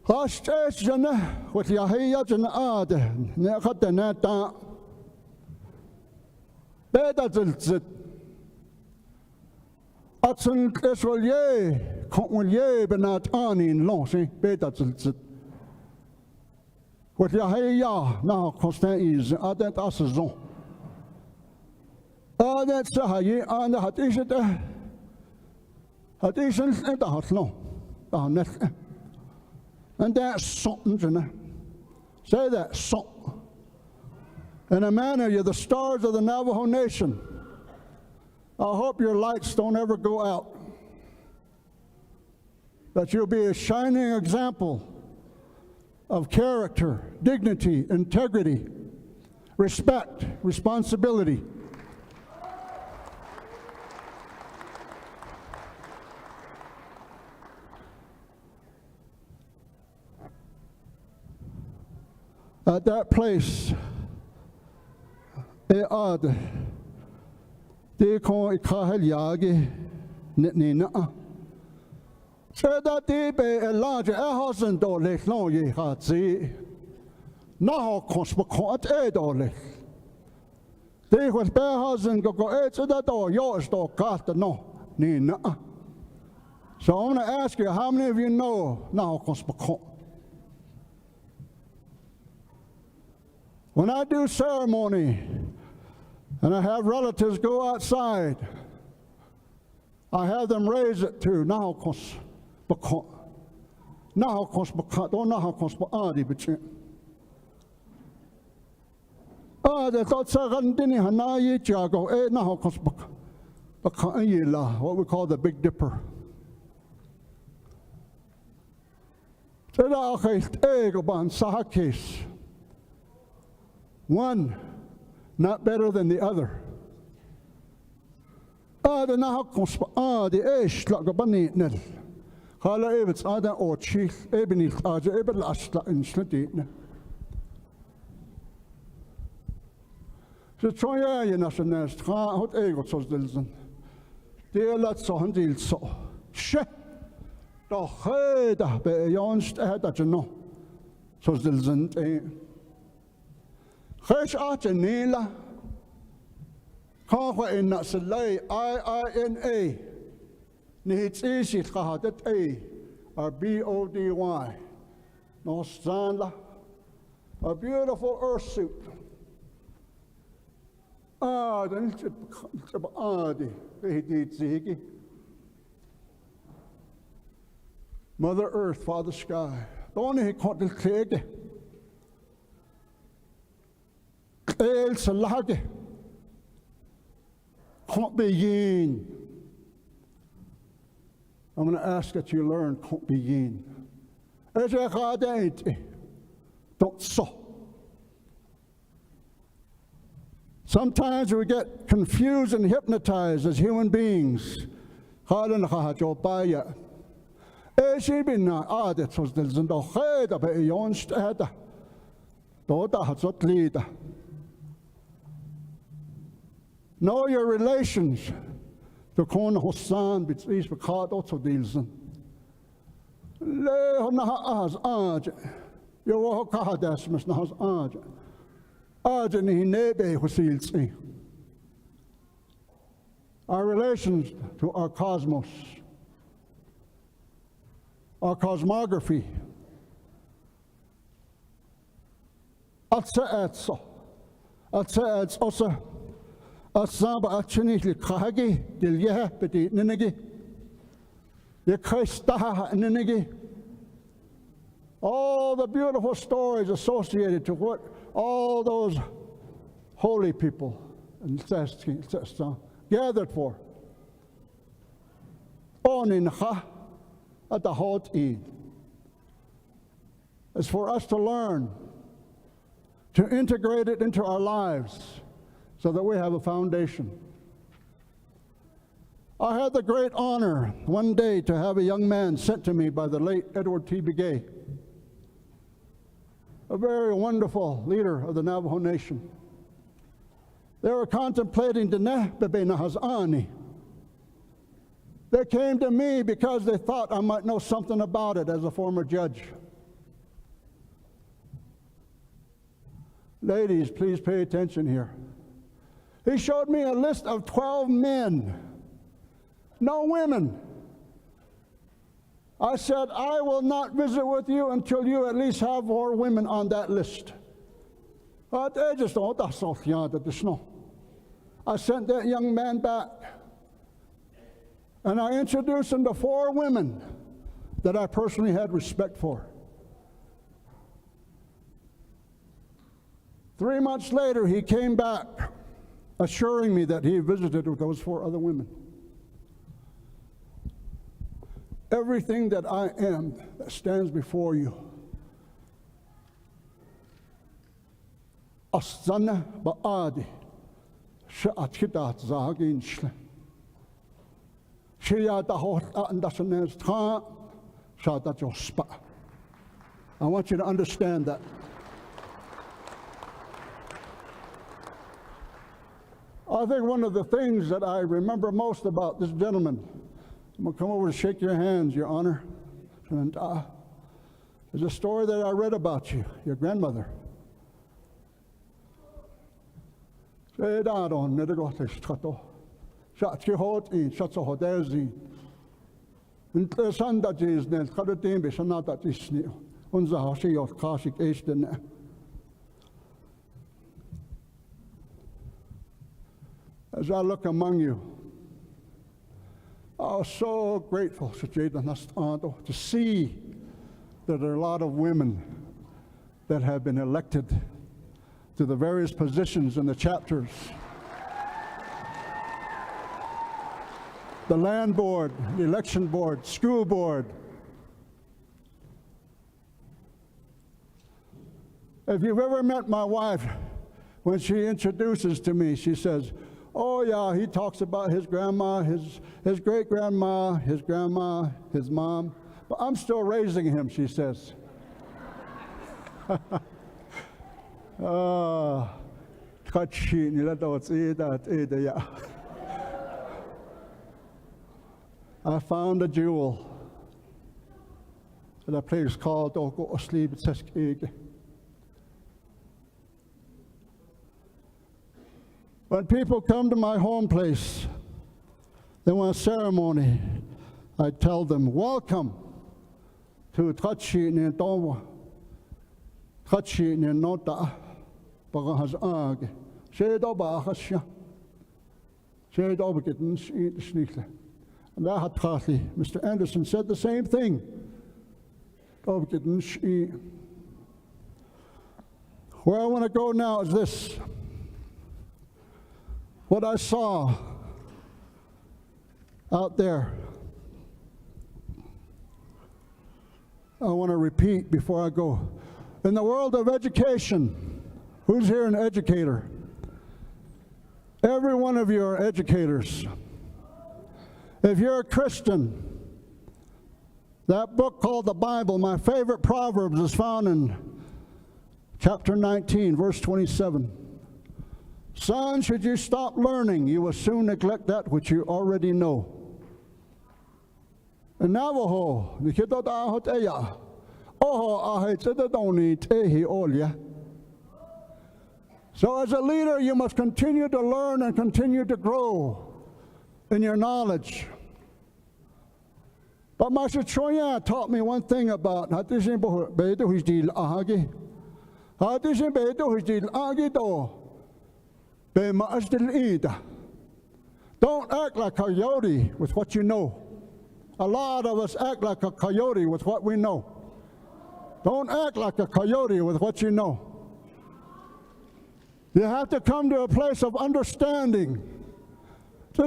Hashjana, with Yahya Jan Ad, Nekatanata, Bedazil, Atsun Eswalier, Conwalier, Benat Ani in Lonsi, Bedazil. With Yahya, now Constant is Adet Assazon. Adet Sahaye, and the Hadishan and the Hatlon, and that's something, say that, something. In a manner, you're the stars of the Navajo Nation. I hope your lights don't ever go out. That you'll be a shining example of character, dignity, integrity, respect, responsibility. At that place, e ad, de kon ikahel yagi nina. So that they be a large housing dolly, no ye had see. Now, constant a dolly. They was bear housing go eight to that door, yours door cast no, nina. So I'm going to ask you, how many of you know now constant? When I do ceremony and I have relatives go outside, I have them raise it to now constant. Now constant don't know how constant adi bitch. The thoughts are dini hanayi jago now constant. What we call the Big Dipper. So that case. One, not better than the other. The now constant the ish like a bunny nil. Hala evits ada or chief ebenith aja ebel asla in snitty. So try you not a nest, hot ego so dilson. Dear lots of hundred so. She the head be yonst ahead that you know. So dilson. Hesh Arjanila, Kawa in Nasalay, IINA, Nihits easy Kahadet A, or BODY, no Stanla, a beautiful earth suit. Then Adi, Mother Earth, Father Sky, don't he caught the clear. El salage can't be yin. I'm going to ask that you learn can't be yin. Don't so. Sometimes we get confused and hypnotized as human beings. Know your relations. The corner Hossan between the card also deals in. Lehonaha's arj. Your Wakadas must not arj. Arjani nebe Hosilsi. Our relations to our cosmos, our cosmography. Atsa also. Asaba achini likahagi dilyeha beti ninigi. Yekaistaha ninigi. All the beautiful stories associated to what all those holy people gathered for. Oninha at the Hot Eid. It's for us to learn, to integrate it into our lives, so that we have a foundation. I had the great honor one day to have a young man sent to me by the late Edward T. Begay, a very wonderful leader of the Navajo Nation. They were contemplating Dineh Bebe Nahazani. They came to me because they thought I might know something about it as a former judge. Ladies, please pay attention here. He showed me a list of 12 men, no women. I said, I will not visit with you until you at least have 4 women on that list. I sent that young man back, and I introduced him to 4 women that I personally had respect for. 3 months later, he came back, assuring me that he visited with those 4 other women. Everything that I am that stands before you, asana ba'adi, sha'atkidat zaginshla. I want you to understand that. I think one of the things that I remember most about this gentleman, I'm going to come over to shake your hands, Your Honor, and there's a story that I read about you, your grandmother. As I look among you, I was so grateful to see that there are a lot of women that have been elected to the various positions in the chapters. The land board, the election board, school board. If you've ever met my wife, when she introduces to me, she says, oh yeah, he talks about his grandma, his great-grandma, his grandma, his mom. But I'm still raising him, she says. I found a jewel at a place called Oko Oslib. When people come to my home place, they want a ceremony, I tell them, welcome to Tachi Netowa, Tachi Nenota, Bagahas Ag, Shedoba Hasha, Shedobakitten Schnickle. And that had Mr. Anderson said the same thing. Where I want to go now is this. What I saw out there, I want to repeat before I go. In the world of education, who's here an educator? Every one of you are educators. If you're a Christian, that book called the Bible, my favorite Proverbs, is found in chapter 19, verse 27. Son, should you stop learning, you will soon neglect that which you already know. In Navajo, so as a leader, you must continue to learn and continue to grow in your knowledge. But Master Choya taught me one thing about don't act like a coyote with what you know. A lot of us act like a coyote with what we know. Don't act like a coyote with what you know. You have to come to a place of understanding. The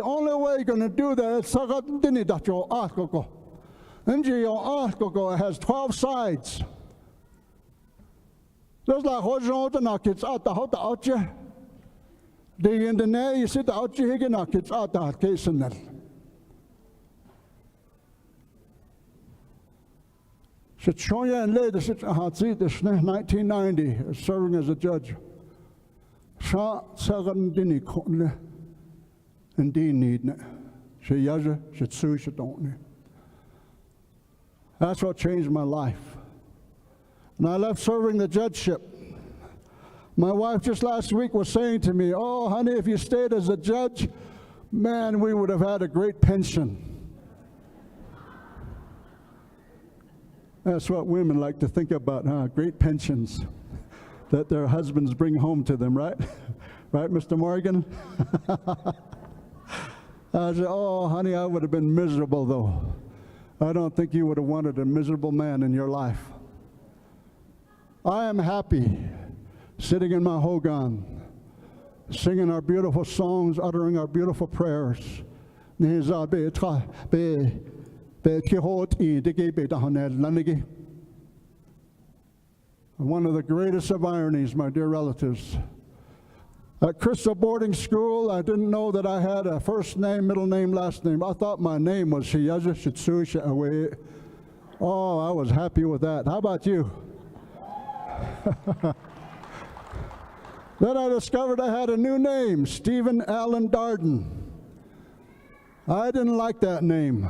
only way you're going to do that is has 12 sides. Just like kids out the hot out you. The in the nay, you sit out you kids out the case in that. Shoya and later sit 1990 serving as a judge. Sha sagan dini konle and din need she yaja she tsu she don't. That's what changed my life. And I left serving the judgeship. My wife just last week was saying to me, oh honey, if you stayed as a judge, man, we would have had a great pension. That's what women like to think about, huh? Great pensions that their husbands bring home to them, right? Right, Mr. Morgan? I said, oh, honey, I would have been miserable, though. I don't think you would have wanted a miserable man in your life. I am happy sitting in my hogan, singing our beautiful songs, uttering our beautiful prayers. One of the greatest of ironies, my dear relatives. At Crystal Boarding School, I didn't know that I had a first name, middle name, last name. I thought my name was Shiyaja Shitsu Sha'awe. Oh, I was happy with that. How about you? Then I discovered I had a new name, Stephen Allen Darden. I didn't like that name.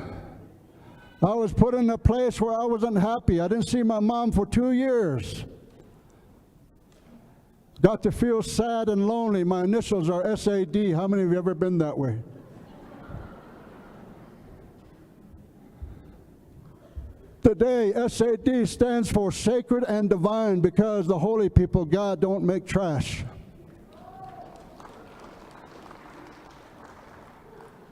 I was put in a place where I wasn't happy. I didn't see my mom for 2 years. Got to feel sad and lonely. My initials are SAD. How many of you ever been that way? Today, SAD stands for Sacred and Divine, because the holy people, God, don't make trash.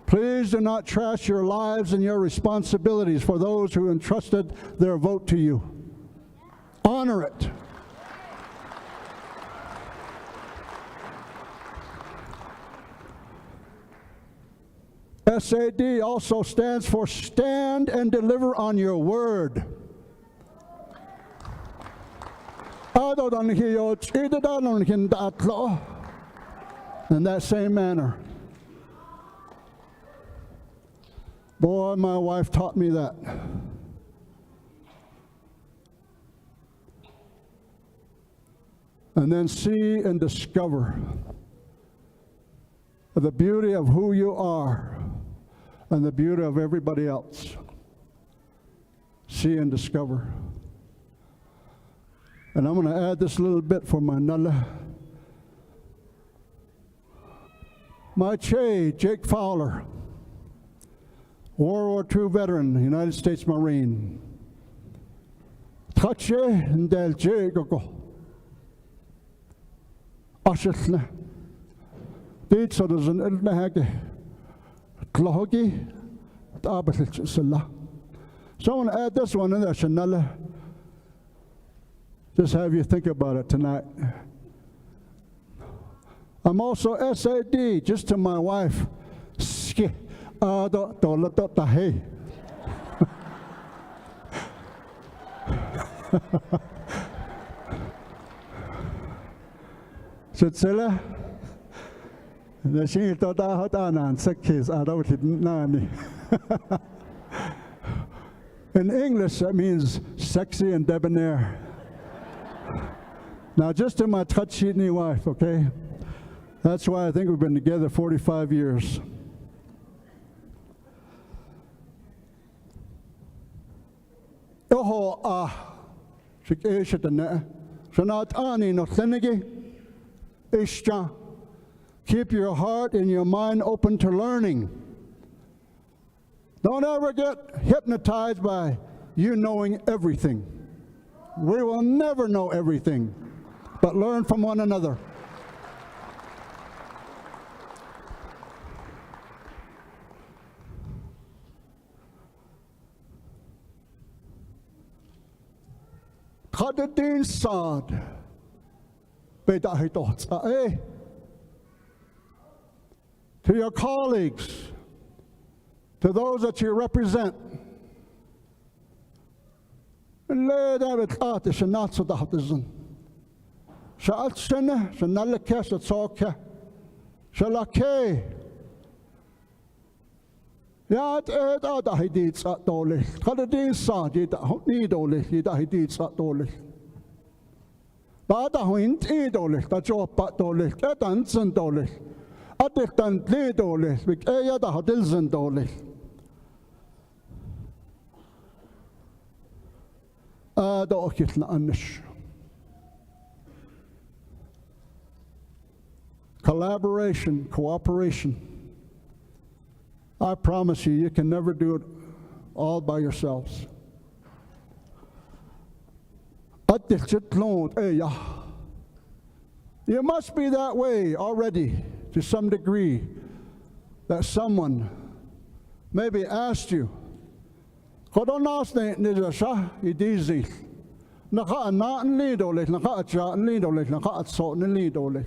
Please do not trash your lives and your responsibilities for those who entrusted their vote to you. Honor it. SAD also stands for Stand and Deliver on Your Word. In that same manner. Boy, my wife taught me that. And then see and discover the beauty of who you are and the beauty of everybody else. See and discover. And I'm going to add this little bit for my Nulla. My Che, Jake Fowler, World War II veteran, United States Marine. Tache ndel Jake Ashitna. Dit so there's an ilnahage. Tlohogi, Tabatil Silla. So I want to add this one in there, Shanella. Just have you think about it tonight. I'm also SAD, just to my wife. Ski, hey. Sitsila. The she thought I had an sickness out of it. In English, that means sexy and debonair. Now, just to my touchy wife, okay? That's why I think we've been together 45 years. Oho, Shanat ani no thenigi, Ishja. Keep your heart and your mind open to learning. Don't ever get hypnotized by you knowing everything. We will never know everything, but learn from one another. Kadadin sad, bedahitot to your colleagues, to those that you represent. لا دابت قاتل شنات صدقت الزن شأت سنة شنالك شتصوك شلاكي يا تأت أدا هيديت سأتولي قد دين صاد يدولي يدا هيديت سأتولي بعد هوين تيدولي تجوب باتولي تدان زندولي أدتان تليدولي بك أي يدا هدل زندولي Collaboration, cooperation. I promise you, you can never do it all by yourselves. You must be that way already to some degree, that someone maybe asked you, naka an lido le naka cha an lido le naka so an lido le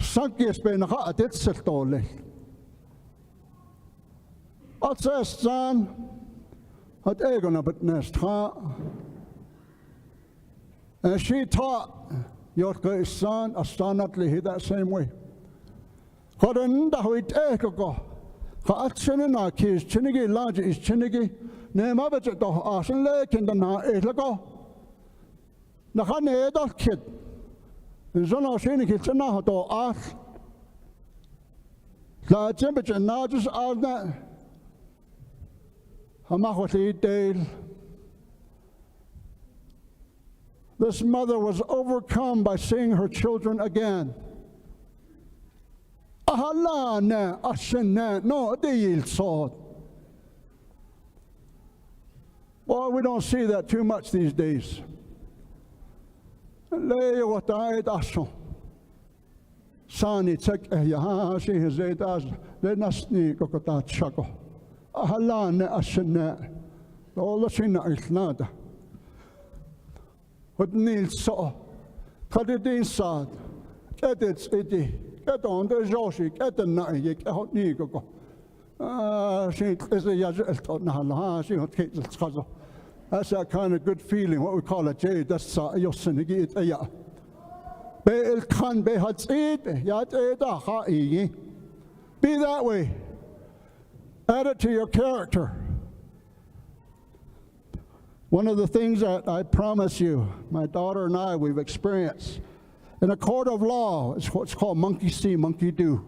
sankis be naka atit selto le at sestan at egon abet nest ha and she taught your son astonately that same way Kodenda huit eko ka atsenena kis chinigi large is chinigi ne mabet to asen le kindana etlako na khane edal kid zono shini kitna to as la temperature na just arna hamahoti dale. This mother was overcome by seeing her children again. Ahala ne ashen no deal sod. Well, we don't see that too much these days. Lay what I daso. Sani tek ya she has it as le nasni kokota chako. Ahala ne ashen ne. All the sin is nada. What needs so? Kadidin sad. Get it, get on the Joshi, get the night, get out Nigo. She is a Yazet Nahala, she would take the Skazo. That's that kind of good feeling, what we call a jade, that's Yosinigi, ya. Be can be had it, yat eda ha. Be that way. Add it to your character. One of the things that I promise you, my daughter and I, we've experienced in a court of law, it's what's called monkey see, monkey do,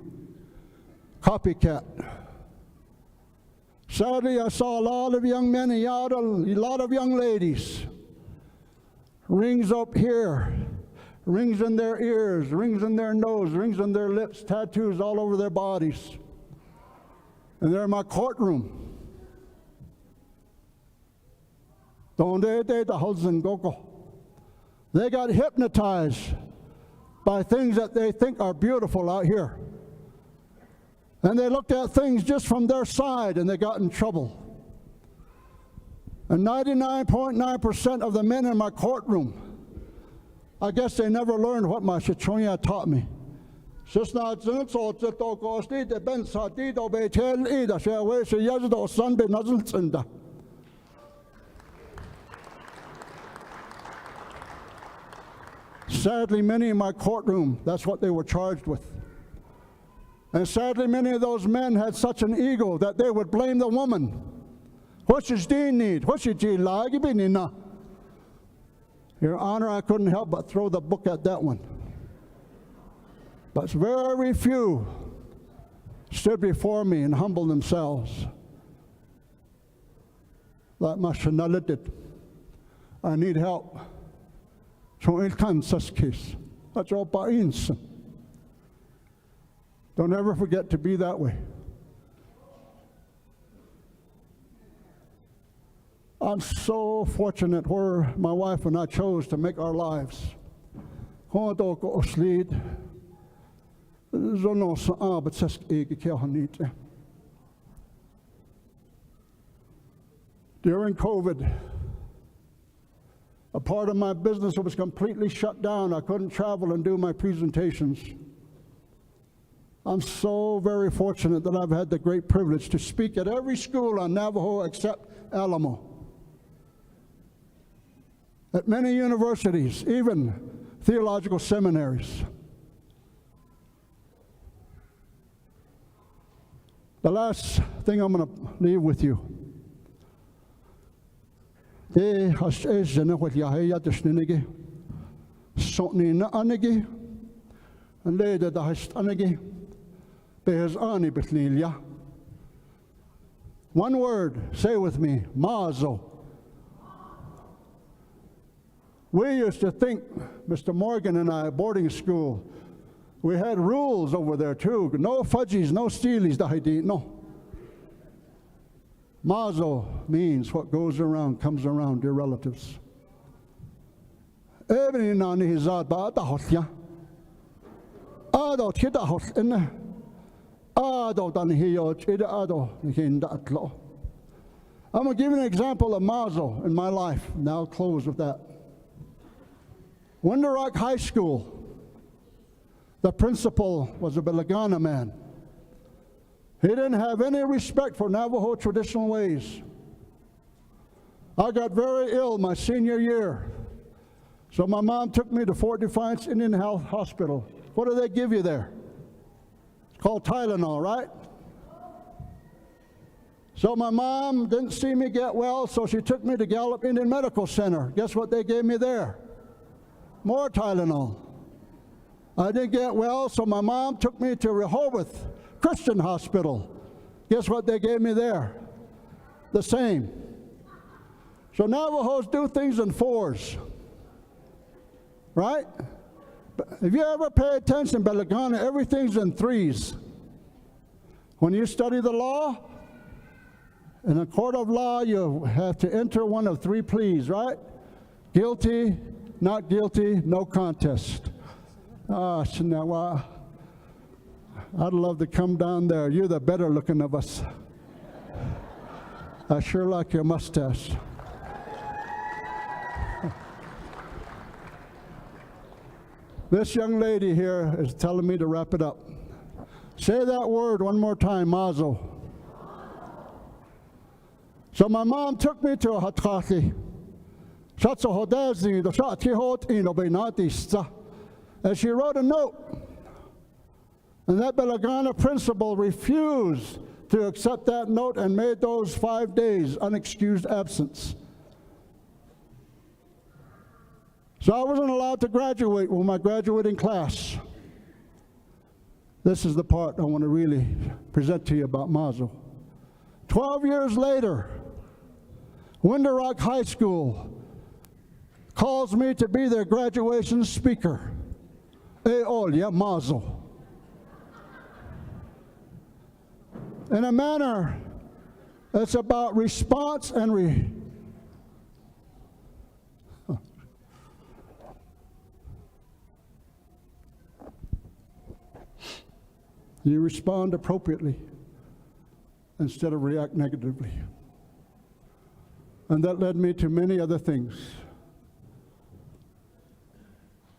copycat. Sadly, I saw a lot of young men and a lot of young ladies, rings up here, rings in their ears, rings in their nose, rings in their lips, tattoos all over their bodies. And they're in my courtroom. They got hypnotized by things that they think are beautiful out here. And they looked at things just from their side and they got in trouble. And 99.9% of the men in my courtroom, I guess they never learned what my Chichonia taught me. Just not so to go state the Ben Sadido Betel Ida, share away, she Yazdo Sunday Nuzzle. Sadly, many in my courtroom, that's what they were charged with. And sadly, many of those men had such an ego that they would blame the woman. What's his dean need? What's his dean like? Your Honor, I couldn't help but throw the book at that one. But very few stood before me and humbled themselves. Like my Chanel did. I need help. So it can such case. That's all by instant. Don't ever forget to be that way. I'm so fortunate where my wife and I chose to make our lives. During COVID, a part of my business was completely shut down. I couldn't travel and do my presentations. I'm so very fortunate that I've had the great privilege to speak at every school on Navajo except Alamo. At many universities, even theological seminaries. The last thing I'm going to leave with you. De has ezene wat yahya desnige sotni na anige and leda da has anige behes ani betlilia. One word, say with me, mazo. We used to think, Mr. Morgan and I, boarding school, we had rules over there too. No fudgies, no steelies, no. Mazo means what goes around comes around, dear relatives. Even in an hizad ba da hotya. Ado tida hot in Ado dan hiyo chida ado in that law. I'm going to give you an example of mazo in my life. Now I'll close with that. Winter Rock High School, the principal was a Belagana man. He didn't have any respect for Navajo traditional ways. I got very ill my senior year, so my mom took me to Fort Defiance Indian Health Hospital. What do they give you there? It's called Tylenol, right? So my mom didn't see me get well, so she took me to Gallup Indian Medical Center. Guess what they gave me there? More Tylenol. I didn't get well, so my mom took me to Rehoboth Christian Hospital. Guess what they gave me there? The same. So Navajos do things in fours, right? If you ever pay attention, Belagana, everything's in threes. When you study the law, in a court of law, you have to enter one of three pleas, right? Guilty, not guilty, no contest. Shinawa, I'd love to come down there. You're the better looking of us. I sure like your mustache. This young lady here is telling me to wrap it up. Say that word one more time, mazo. So my mom took me to a hatkaki. And she wrote a note. And that Belagana principal refused to accept that note and made those 5 days unexcused absence. So I wasn't allowed to graduate with my graduating class. This is the part I want to really present to you about Mazo. 12 years later, Winter Rock High School calls me to be their graduation speaker. Olya Mazo. In a manner that's about response and you respond appropriately instead of react negatively. And that led me to many other things.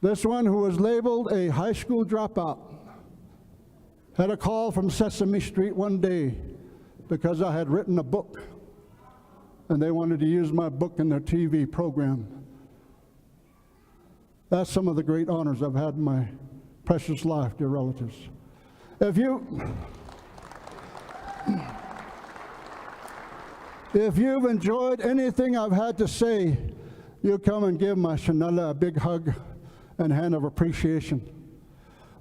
This one, who was labeled a high school dropout, had a call from Sesame Street one day because I had written a book and they wanted to use my book in their TV program. That's some of the great honors I've had in my precious life, dear relatives. If you've enjoyed anything I've had to say, you come and give my Shanala a big hug and hand of appreciation.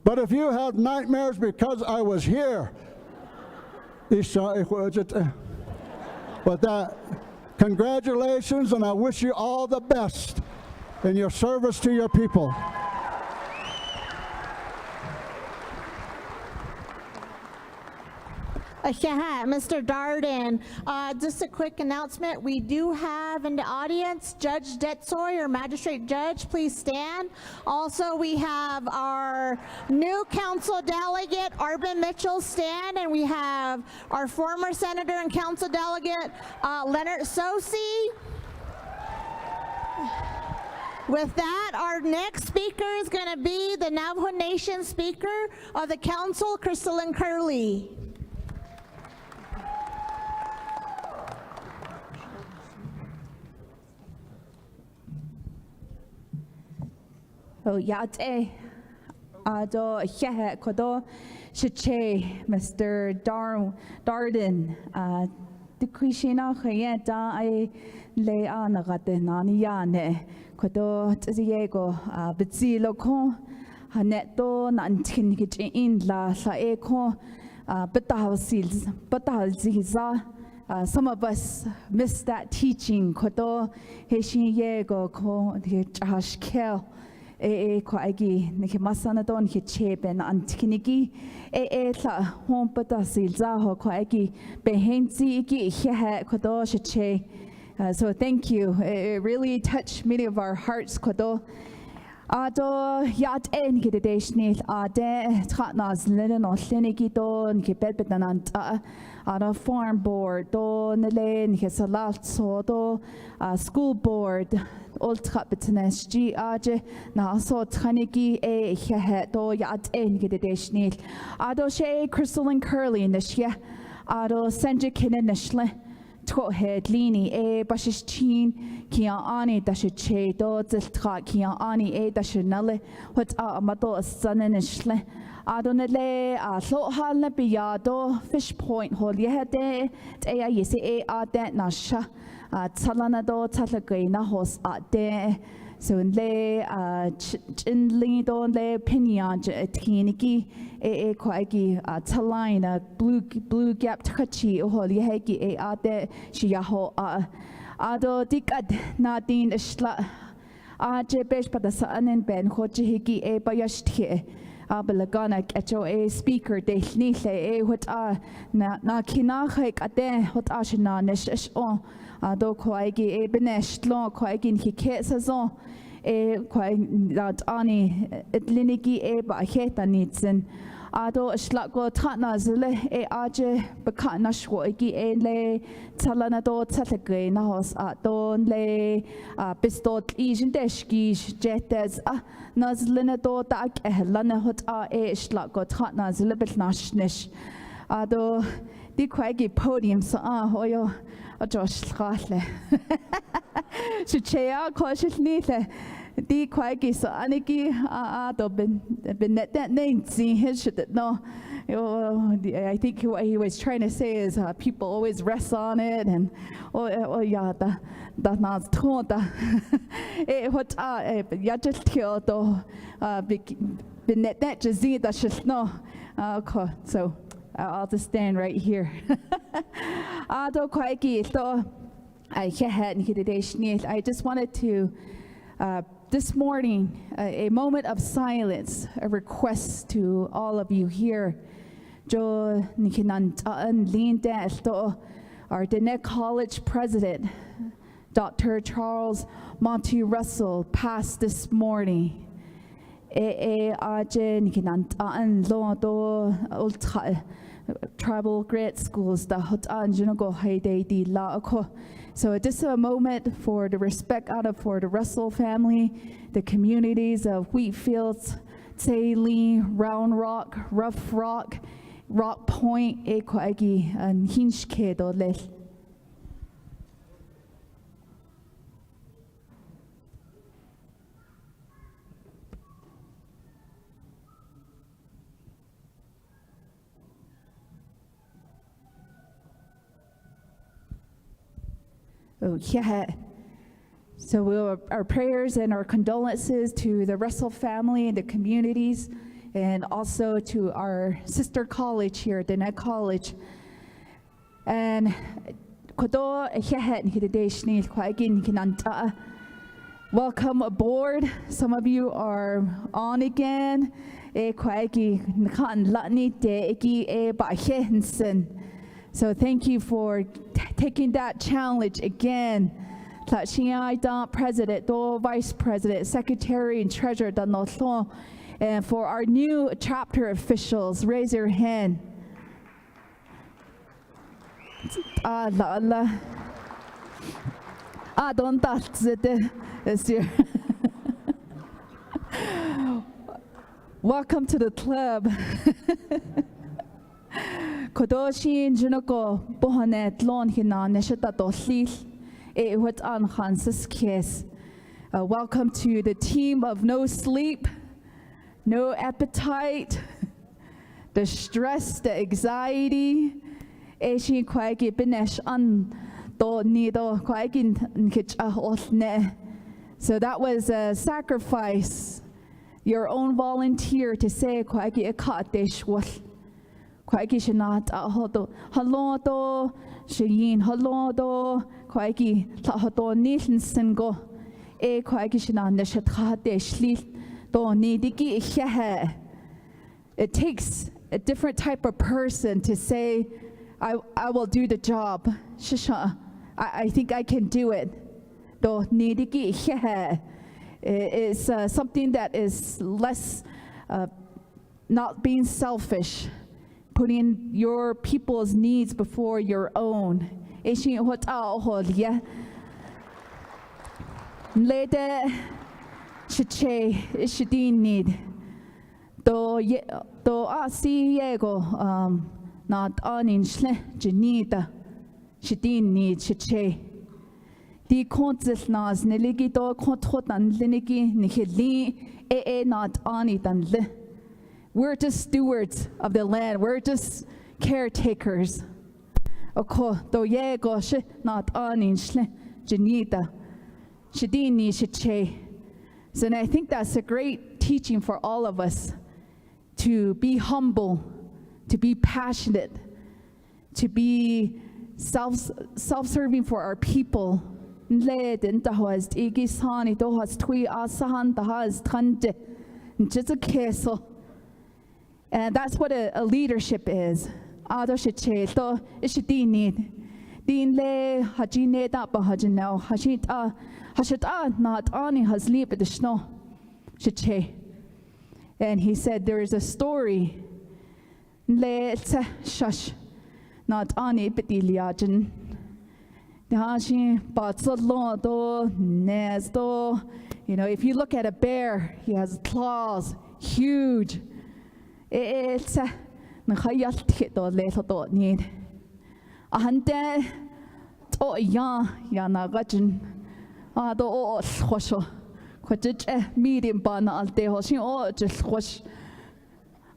But if you have nightmares because I was here, but that, congratulations, and I wish you all the best in your service to your people. Mr. Darden, just a quick announcement. We do have in the audience Judge Detsoy, or Magistrate Judge, please stand. Also, we have our new council delegate, Arvin Mitchell, stand, and we have our former senator and council delegate, Leonard Sosi. With that, our next speaker is going to be the Navajo Nation Speaker of the Council, Crystalline Curley. Yate Ado Hehe Kodo Shiche Mr. Darden the Krishina Hayeta I lay on a Naniane Kodo Tiziego Bitzi Loco Haneto Nantin in La Saeco Batal Ziza. Some of us missed that teaching Kodo Heshin Yego Ko Hashkel. Ko agi nike masana don ke cheben antikinigi la hon patasil zaho ko agi behenzi igi he kodo che. So thank you. It really touched many of our hearts kodo. Ado yat en ke dedeshni ade tratnas lenen on lenigi don ke bedbetanant ado farm board do nelen ke salat so do school board ultra betnesji aje na so tkaniki he do yat engedeshnil ado she Crystal and Curly nishya ado senje kinen nishle to head lini bashish chin kia ani dashe do ziltra kia ani dashe nale what amato sanen nishle adonale so halna biyado fish point hol yehde yesi adet nasha Talanado Talagina hos de so le chinli don le pinion tiniki quagi talina blue gap tachi holi hegi ade shiaho ado dikad nadin ishla besh padasan ben hoji bayashti Abalagana echo speaker de nile what na kinachek ade hot ashna nish on do quagi benesh long quagin hike saison quag that ani etliniki ba heta nitsen ado shlago tana zile aje bakana shwoigi le talana do talage na hos don le pistot ijin deshki jetes nazlina do tak lana hot shlago tana zile betnashnish ado di quagi podium so hoyo Josh Schlachle. Chea cautious nile. Di quagi so aniki do been that name see his shit no. I think what he was trying to say is people always rest on it and yeah that not tonta. What ya just kill do been that just see that shit no. Okay, so I'll just stand right here. I just wanted to, this morning, a moment of silence, a request to all of you here. Our Dene College president, Dr. Charles Monty Russell, passed this morning. Tribal grade schools so this is a moment for the respect out of for the Russell family, the communities of Wheatfields, Tsaili, Round Rock, Rough Rock, Rock Point, Equagi, and Hinchke. Oh, yeah. So our prayers and our condolences to the Russell family and the communities, and also to our sister college here, Dene College. And welcome aboard. Some of you are on again. So thank you for taking that challenge again. President, Vice President, Secretary, and Treasurer, and for our new chapter officials, raise your hand. Welcome to the club. Kodoshin Junoko Bohanet Lon Hina Neshata Doslil what an Hanses Kiss. Welcome to the team of no sleep, no appetite, the stress, the anxiety. Eshin Quagi Benesh an do nido Quagin Kitch Osne. So that was a sacrifice, your own volunteer to say Quagi a Katish was. Quagi shanat ahodo halodo shayin halodo quagi tahodo nilin singo quagi shanan neshathade shlit do nidiki hehe. It takes a different type of person to say, I will do the job. Shisha, I think I can do it. Do nidiki hehe. It's something that is less not being selfish. Putting your people's needs before your own. Later, chiche ishidin need. Do asi yego not anin shle genita shidin need chiche. Di kontzil nas neligi do kontrot an linigi nihili not ani dan li. We're just stewards of the land. We're just caretakers. Oko do yego she not anin shle genita shidin need chiche. So and I think that's a great teaching for all of us, to be humble, to be passionate, to be self-serving for our people. And that's what a leadership is. And he said there is a story. Not ani petiliajan. You know, if you look at a bear, he has claws, huge. It's a need. Ahante to yana gajin. Do khosho. Khojit medium ban al te ho shin o just khosh.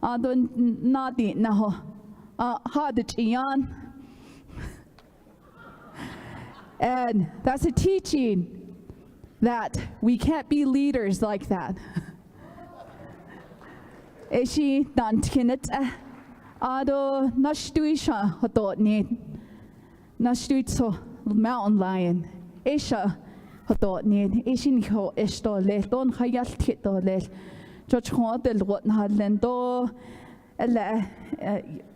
Adon nadi naho. Hadit iyan. And that's a teaching that we can't be leaders like that. Eshi nantinet ado nashtuisha hatot need nashtuitso mountain lion esha hatot need eshin ho esto le don khayal tito le jochon del what hadlendo ela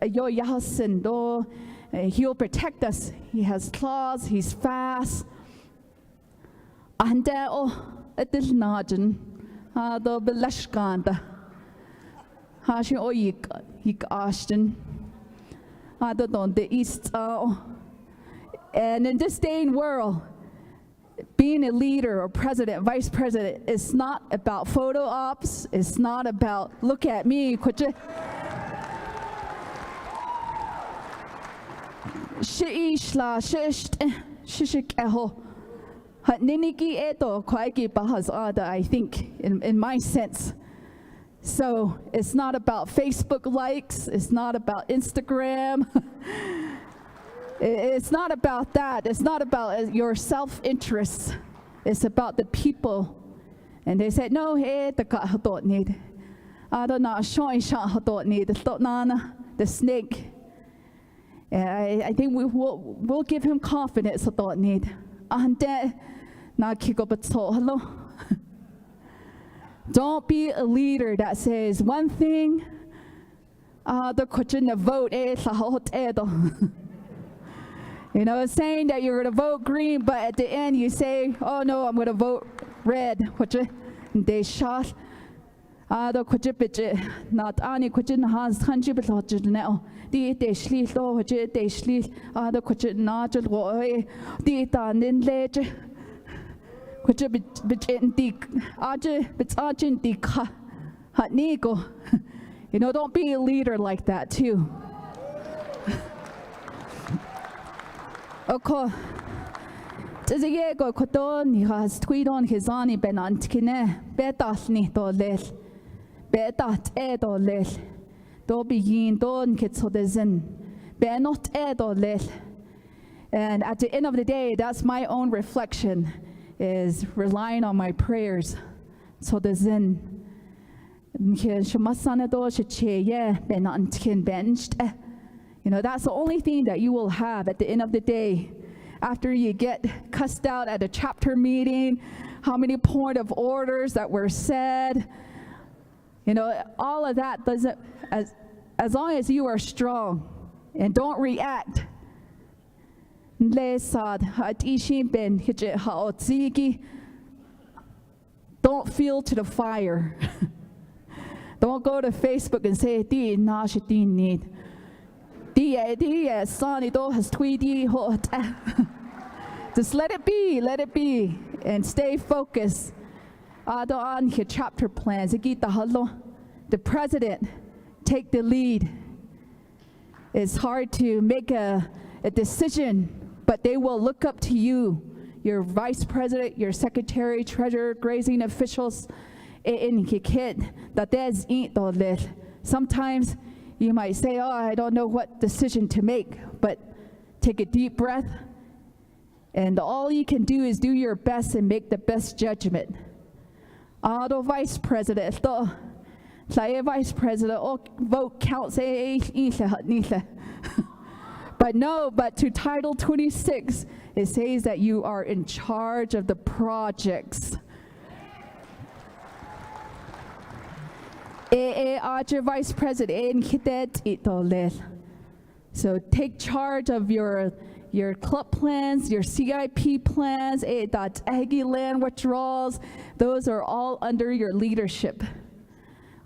yo yahasen do. He'll protect us. He has claws. He's fast. And it is najan. Do belashkanda. Hashi o yik ashton. Do don the east. And in this day and world, being a leader or president, vice president, is not about photo ops. It's not about look at me. Sheishla shisht shishik eho hatniniki eto kwaiki bahas ada, I think, in my sense. So it's not about Facebook likes, it's not about Instagram. It's not about that. It's not about your self-interest. It's about the people. And they said, no, hey, the got hatot need. I don't know, showing shot hatot need, the snake. I think we'll give him confidence. Thought need. Don't be a leader that says one thing. The question to vote you know, saying that you're going to vote green, but at the end you say, oh no, I'm going to vote red. They shot. The question not any question has country but now. The sleep low, they sleep. The question not just way. The tan ledge. Which a bit in the Argent, but Argent the hot nego. You know, don't be a leader like that too. Okay. Does a year go cotton? He has tweed on his army benantkine, betas ni to less, betat ed or less. Do be yin don kits so the zen, be not ed or less. And at the end of the day, that's my own reflection, is relying on my prayers. So the zen. You know, that's the only thing that you will have at the end of the day. After you get cussed out at a chapter meeting, how many point of orders that were said, you know, all of that doesn't, as long as you are strong and don't react. Don't feel to the fire. Don't go to Facebook and say, Just let it be, and stay focused. On your chapter plans, the president take the lead. It's hard to make a decision, but they will look up to you, your vice president, your secretary, treasurer, grazing officials. Sometimes you might say, oh, I don't know what decision to make, but take a deep breath, and all you can do is do your best and make the best judgment. The vice president, vice president, vote counts. But to Title 26, it says that you are in charge of the projects. Vice president, so take charge of your club plans, your CIP plans, land withdrawals. Those are all under your leadership.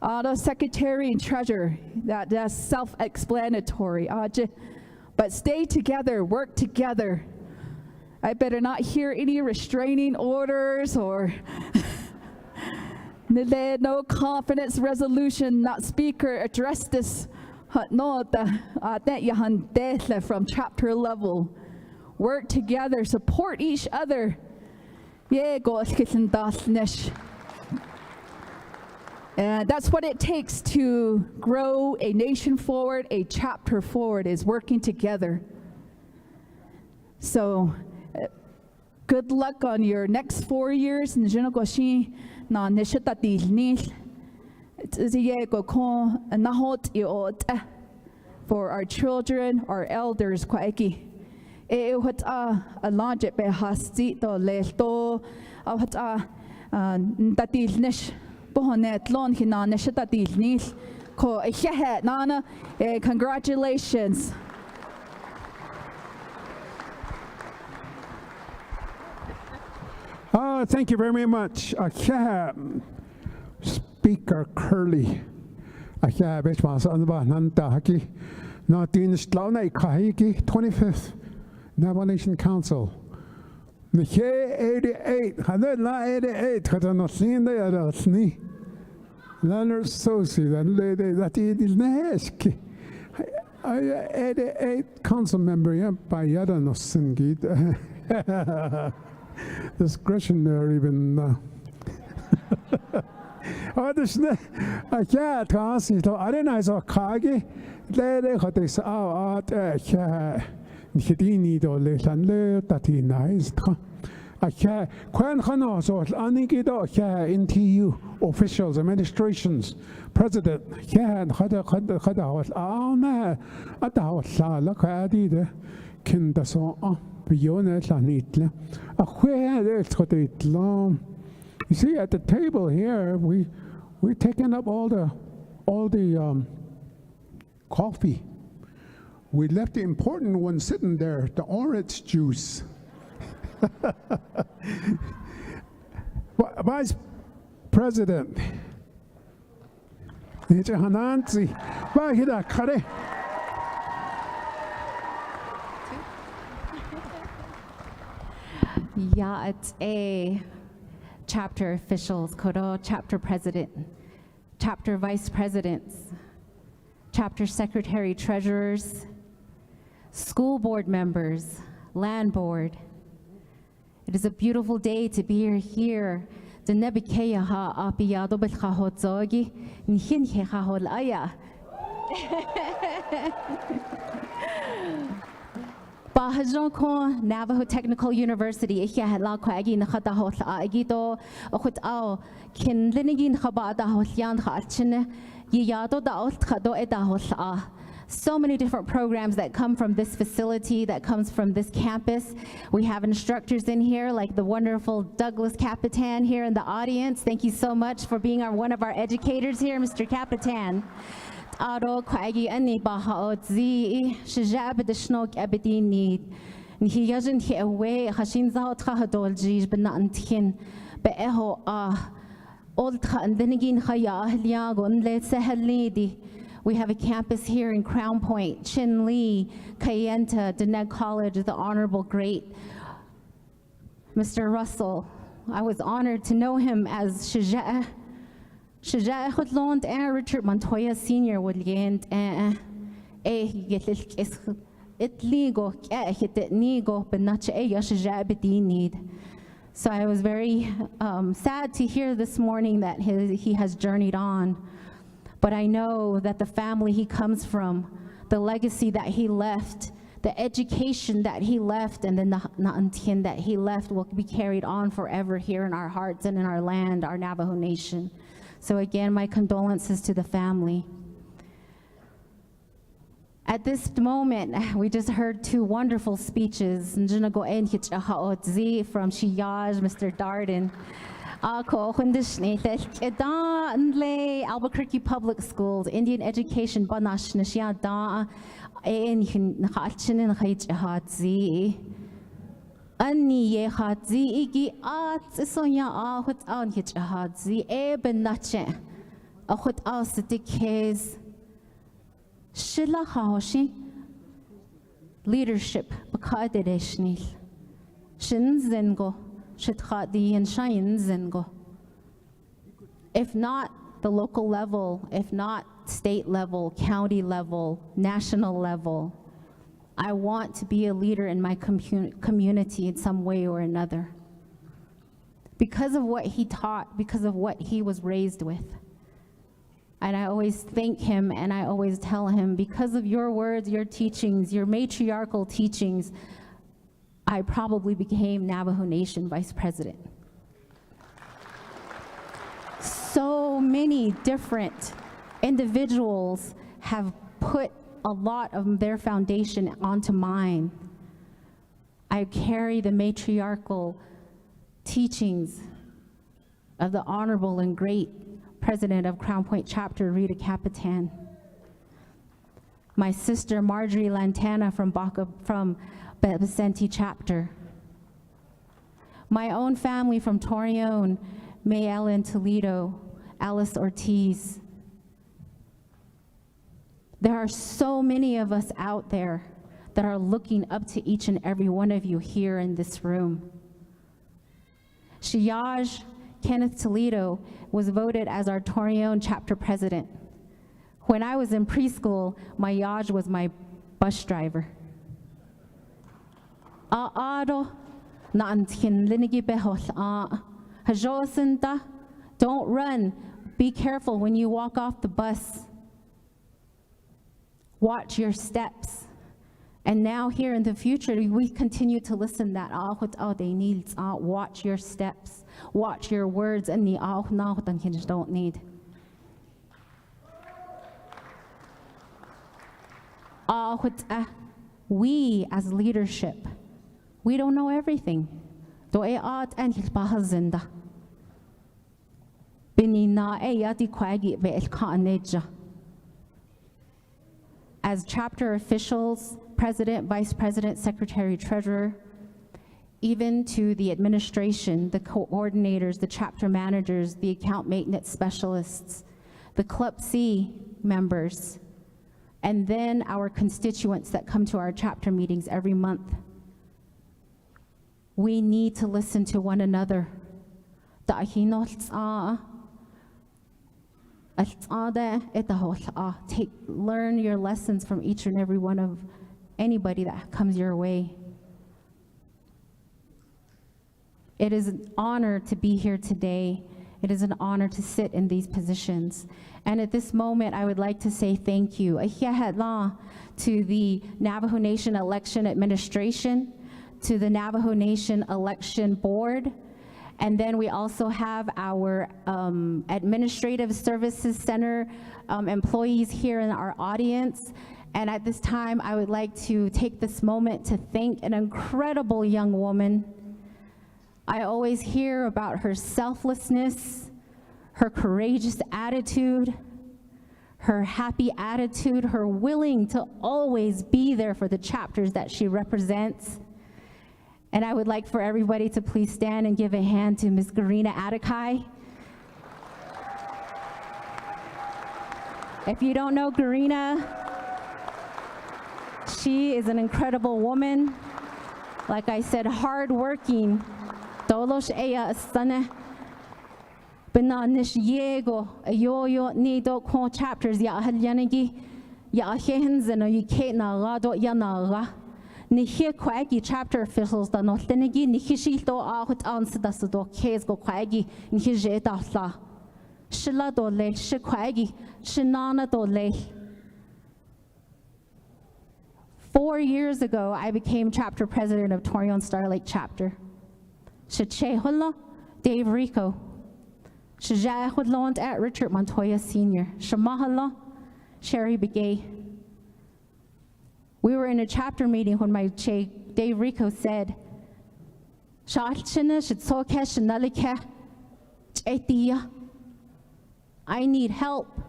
The secretary and treasurer, that's self-explanatory. But stay together, work together. I better not hear any restraining orders or no confidence resolution, not speaker address this. No, from chapter level. Work together, support each other. And that's what it takes to grow a nation forward, a chapter forward, is working together. So good luck on your next 4 years. For our children, our elders, congratulations. Thank you very much. Speaker Curley. Not 25th Navajo Nation Council. 88. Leonard Sosi, that is Neski. 88 council member, by Yadano Singit. Discretionary even. Oh, this I can't ask it. I didn't know so Kagi. They got this out. Hidini do Letanle, that he nice. I can't. Quan Hanoso, Anigido, NTU officials, administrations, president, had a house. Oh, no, at the house, look at it. Kindaso, beyond it, Lanitle. Where there's got it long. You see, at the table here, we're taking up all the coffee. We left the important one sitting there, the orange juice. Vice President. Yeah, it's a chapter officials, Kodo, chapter president, chapter vice presidents, chapter secretary treasurers, school board members, land board. It is a beautiful day to be here. The nebikeya ha apiyado betchahodzogi, nihin hehahol aya. Navajo Technical University, la kwagi nakatahot agito, okutao, kin linigin habada hosyan hachine, yado da otkado edahos. So many different programs that come from this facility, that comes from this campus. We have instructors in here like the wonderful Douglas Capitan here in the audience. Thank you so much for being one of our educators here, Mr. Capitan. Aro kwagi ani bahaot zi shajab de shnok abedini he yajin he away hashin zaot khadol jij benantkin be eho old khan denigin khaya ahliagon le sahalidi. We have a campus here in Crown Point, Chin Lee, Kayenta, Deneg College, the Honorable Great Mr. Russell. I was honored to know him as Shaja'a. Shaja'a Khudlond and Richard Montoya Sr. Woodland and Itligo, Nigo, but not Shaja'a Bedinid. So I was very sad to hear this morning that he has journeyed on. But I know that the family he comes from, the legacy that he left, the education that he left, and then the na'antien that he left will be carried on forever here in our hearts and in our land, our Navajo Nation. So again, my condolences to the family. At this moment, we just heard two wonderful speeches. From Shiyaj, Mr. Darden. Albuquerque Public Schools, Indian Education, Banash, Nashia Da, and Hachin Hadzi. Anni ye hadzi igi at Sonia ahut on hitch hadzi, eben nache. Ahut aus the case. Shilla Haoshi leadership, Bakadeshnil. Shin Zengo, Shithadi and Shayin Zengo. If not the local level, if not state level, county level, national level, I want to be a leader in my community in some way or another. Because of what he taught, because of what he was raised with. And I always thank him and I always tell him, because of your words, your teachings, your matriarchal teachings, I probably became Navajo Nation Vice President. So many different individuals have put a lot of their foundation onto mine. I carry the matriarchal teachings of the honorable and great President of Crown Point Chapter, Rita Capitan. My sister Marjorie Lantana from Vicente Chapter. My own family from Torreon, May Ellen Toledo, Alice Ortiz. There are so many of us out there that are looking up to each and every one of you here in this room. Shiyaj Kenneth Toledo was voted as our Torreon chapter president. When I was in preschool, my Yaj was my bus driver. Don't run. Be careful when you walk off the bus. Watch your steps. And now here in the future, we continue to listen that watch your steps, watch your words, and the don't need. We as leadership, we don't know everything. As chapter officials, president, vice president, secretary, treasurer, even to the administration, the coordinators, the chapter managers, the account maintenance specialists, the Club C members, and then our constituents that come to our chapter meetings every month. We need to listen to one another. Learn your lessons from each and every one of anybody that comes your way. It is an honor to be here today. It is an honor to sit in these positions. And at this moment, I would like to say thank you to the Navajo Nation Election Administration, to the Navajo Nation Election Board, and then we also have our Administrative Services Center employees here in our audience. And at this time, I would like to take this moment to thank an incredible young woman. I always hear about her selflessness, her courageous attitude, her happy attitude, her willing to always be there for the chapters that she represents. And I would like for everybody to please stand and give a hand to Ms. Garina Atakai. If you don't know Garina, she is an incredible woman. Like I said, hardworking, Dolos ea stane. Benanish yego a yo nido ko chapters ya halyanigi ya hens and you can't na rado yana. Ni here quaggy chapter officials da not lenigi ni hishito out answer das do case go quaggy in his la. Shilla do le shi quaggy shinana do le. 4 years ago, I became chapter president of Torion Star Lake chapter. Shechehola Dave Rico. Shejahudlond at Richard Montoya Sr. Shamahala Sherry Begay. We were in a chapter meeting when my Che Dave Rico said, I need help.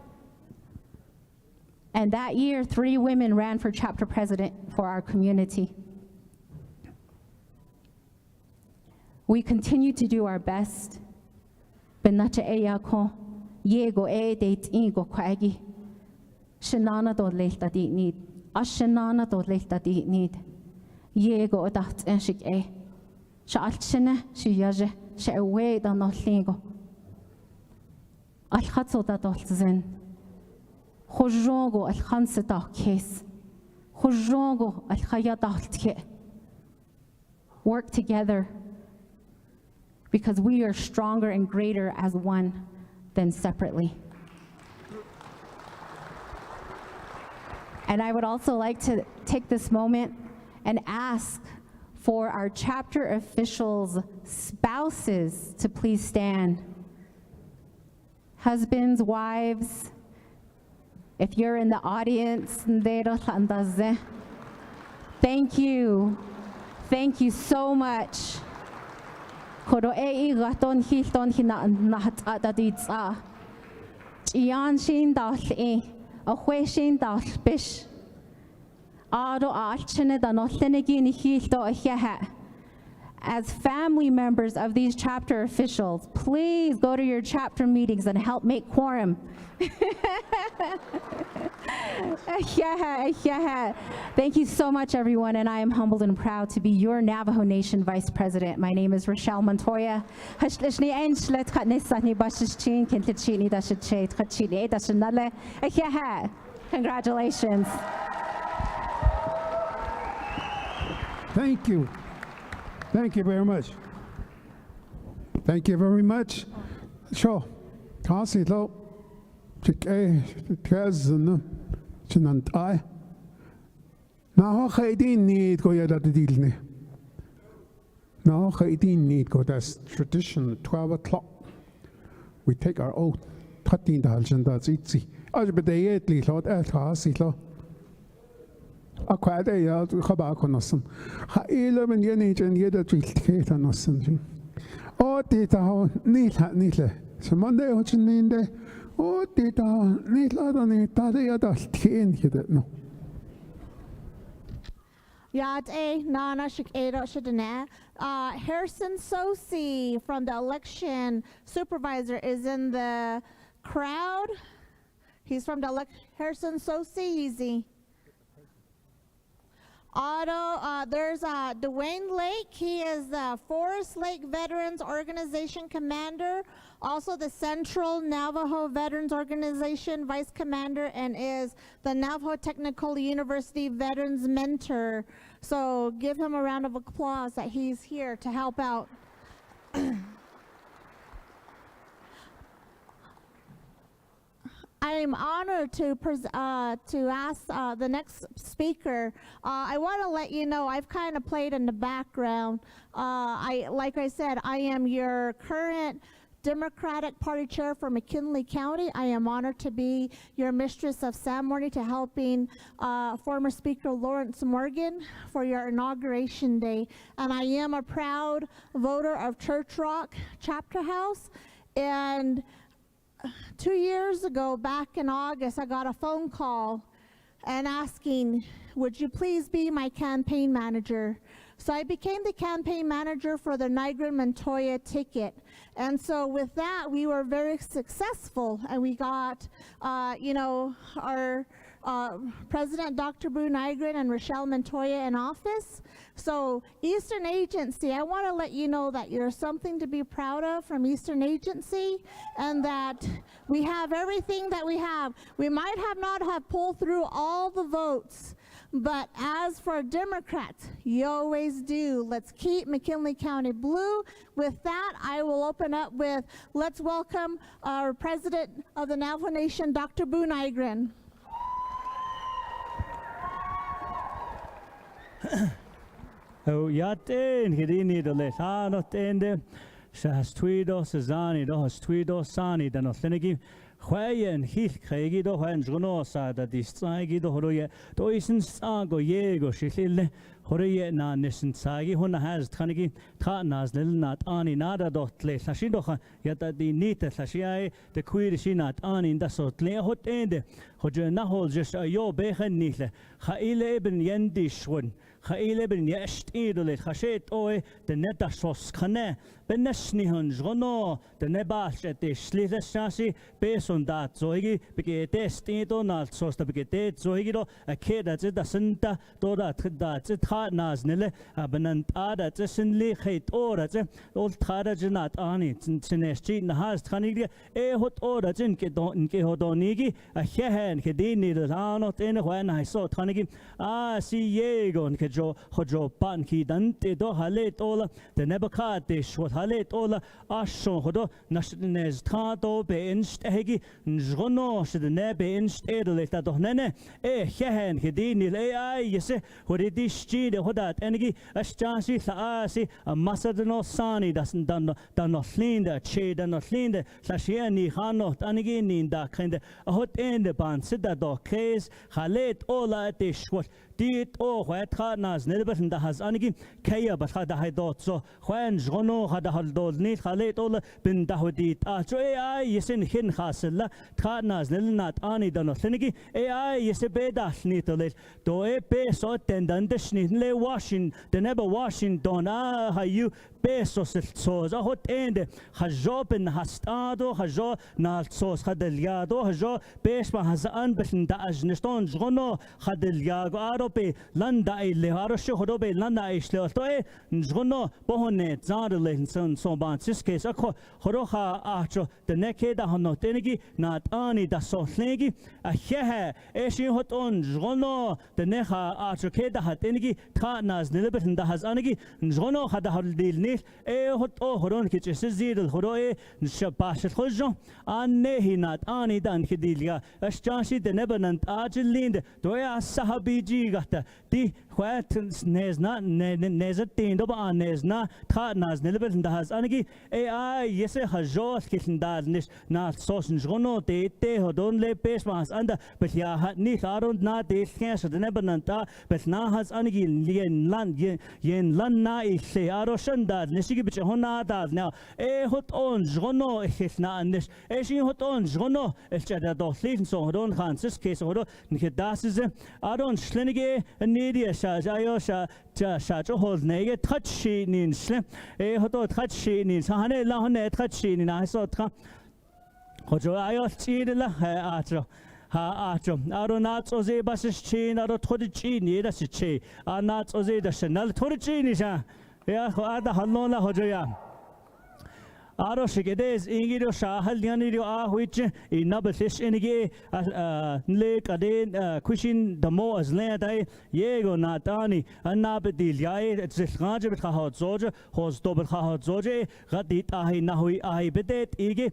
And that year, 3 women ran for chapter president for our community. We continue to do our best. Benacha eyako, yego e date ingo kwagi. Shanana do leta di need. Ashanana do leta di need. Yego odat enshik e. Shaalchene, shiyaje, she away da no lingo. Alhatso da dolzen. Khojongo al khanse da case. Khojongo al khaya daltke. Work together because we are stronger and greater as one than separately. And I would also like to take this moment and ask for our chapter officials' spouses to please stand. Husbands, wives, if you're in the audience, thank you. Thank you so much. As family members of these chapter officials, please go to your chapter meetings and help make quorum. Thank you so much, everyone, and I am humbled and proud to be your Navajo Nation Vice President. My name is Rochelle Montoya. Congratulations. Thank you. Thank you very much. Thank you very much. Sure. Kasi lo chike kazna chinant I. Now khaydi need go yada dilne. Now khaydi need go, that's tradition 12 o'clock. We take our oath. 13 daljan that's itzi. Aj bedayetli lot el kasi lo. Aquade ya khabako nosan. Ha ilo men yenich and yeda trilketa nosan. O tita nile. So Monday ochinde. O tita nila dani tada yada tin hida no. Yad Nana Shikado Shadana. Harrison Sosi from the election supervisor is in the crowd. He's from the Harrison Sosi, easy. There's Dwayne Lake. He is the Forest Lake Veterans Organization Commander, also the Central Navajo Veterans Organization Vice Commander, and is the Navajo Technical University Veterans Mentor. So give him a round of applause that he's here to help out. I am honored to ask the next speaker. I want to let you know I've kind of played in the background. Like I said, I am your current Democratic Party Chair for McKinley County. I am honored to be your Mistress of Ceremony to helping former Speaker Lawrence Morgan for your Inauguration Day. And I am a proud voter of Church Rock Chapter House. And 2 years ago, back in August, I got a phone call and asking, would you please be my campaign manager? So I became the campaign manager for the Nigrin Montoya ticket. And so with that, we were very successful, and we got, our President Dr. Boo Nygren and Rochelle Montoya in office. So Eastern Agency, I want to let you know that you're something to be proud of from Eastern Agency, and that we have everything that we have. We might not have pulled through all the votes, but as for Democrats, you always do. Let's keep McKinley County blue. With that, I will open up with, let's welcome our President of the Navajo Nation, Dr. Boo Nygren. Oh, yatin hidini do le thano tende shas twido sezani do has twido sani da no thenegi khwayen hil khegi do hwan juno sa da distsagi do horoye do isen sago yego shilile horoye na nisen sagi hona has thanegi tha nas lil nat ani nada do tle sashi do yata di nita sashi ai de queer shinat ani da so tle hot ende hoje na hol just ayo begen nile khaile ibn yendi shwon khaile ibn yasht idole khashet oe de neta sos khane beneshni hun jono de nebash te shlile shasi beson dat zoigi bege testi do na sos da bege te zoigi do a keda ze da senta do da ze tha nas nile benant ada ze sinli khait ora ze ol thara jinat ani tsinesti na has thanigi e hot ora jin ke do inke hodonigi a hehen ke dini de anot in when I saw thanigi si yegon ke jo hojo pan ki dante do halet ola de nebakat de shot halet ola ashon hodo nasnes tha do be instegi njono shde ne be instedele ta do nene e hehen ke dini le ai yese hodi dishi de hodat enigi ashjansi sa asi a masadno sani dasen dan no slinde che dan no slinde sasheni hano tanigi ninda kende hot ende ban sida do kes halet ola te shwat dit o khwat khanas nelbas nda has anigi kaya bas khada haydot so khwan jgono khada haldol ni khalet ol bin dahudit a cho ai yesin hin khasla khanas nelnat ani dano senigi ai yesebeda ni tole do e pe so tendant shni le washin de neba washington a hayu peso so za hot ende khajob in hastado khajo nal sos khadeliado khajo pes ma hazan bin da ajniston jgono khadeliago aro pe landa ile arosho hodobe landa isle to e njono bohone zadele son so ban siske sakho horoha acho de neke da hono tenigi nat ani da so legi a hehe eshi hot on njono de neha acho ke da tenigi tha nas nilbet da has anigi njono hada haldil ni e hot o horon ke chesizil horo e nshabash khojo anne hinat ani dan khidilga ashjanshi de nebanant ajlind do ya sahabiji gata di khwat nezna nezat do ba nezna tha nas nilbet da has anigi e ai yese hajos kitndal nis na sos njono te hodon le pes mas anda bet ya hat ni arund na de khas de nebananta bet na has anigi yen lan na ise aroshanda nishigi bich hona da now e hot on jono khna nis e shi hot on jono el chada do lesen so hodon khansis kes hodo nikhe das is aron shlenige nidia sha ayo sha sha jo hol nege touchi nin shle e hodo touchi nin hane la hane touchi nin I saw tra hojo ayo chidla ha atro ha atro aronat oze basis chin aro thodichi ni da siche anat oze da shnal thodichi ni sha ya ada halona hojoya aro shigedes ingiro shahal yaniro a which inabasis inige le kaden kushin damo as le dai yego natani anabdil yae zilgaje bit khahot zoje hos dobel khahot zoje gadit ahi nahui ahi bedet ige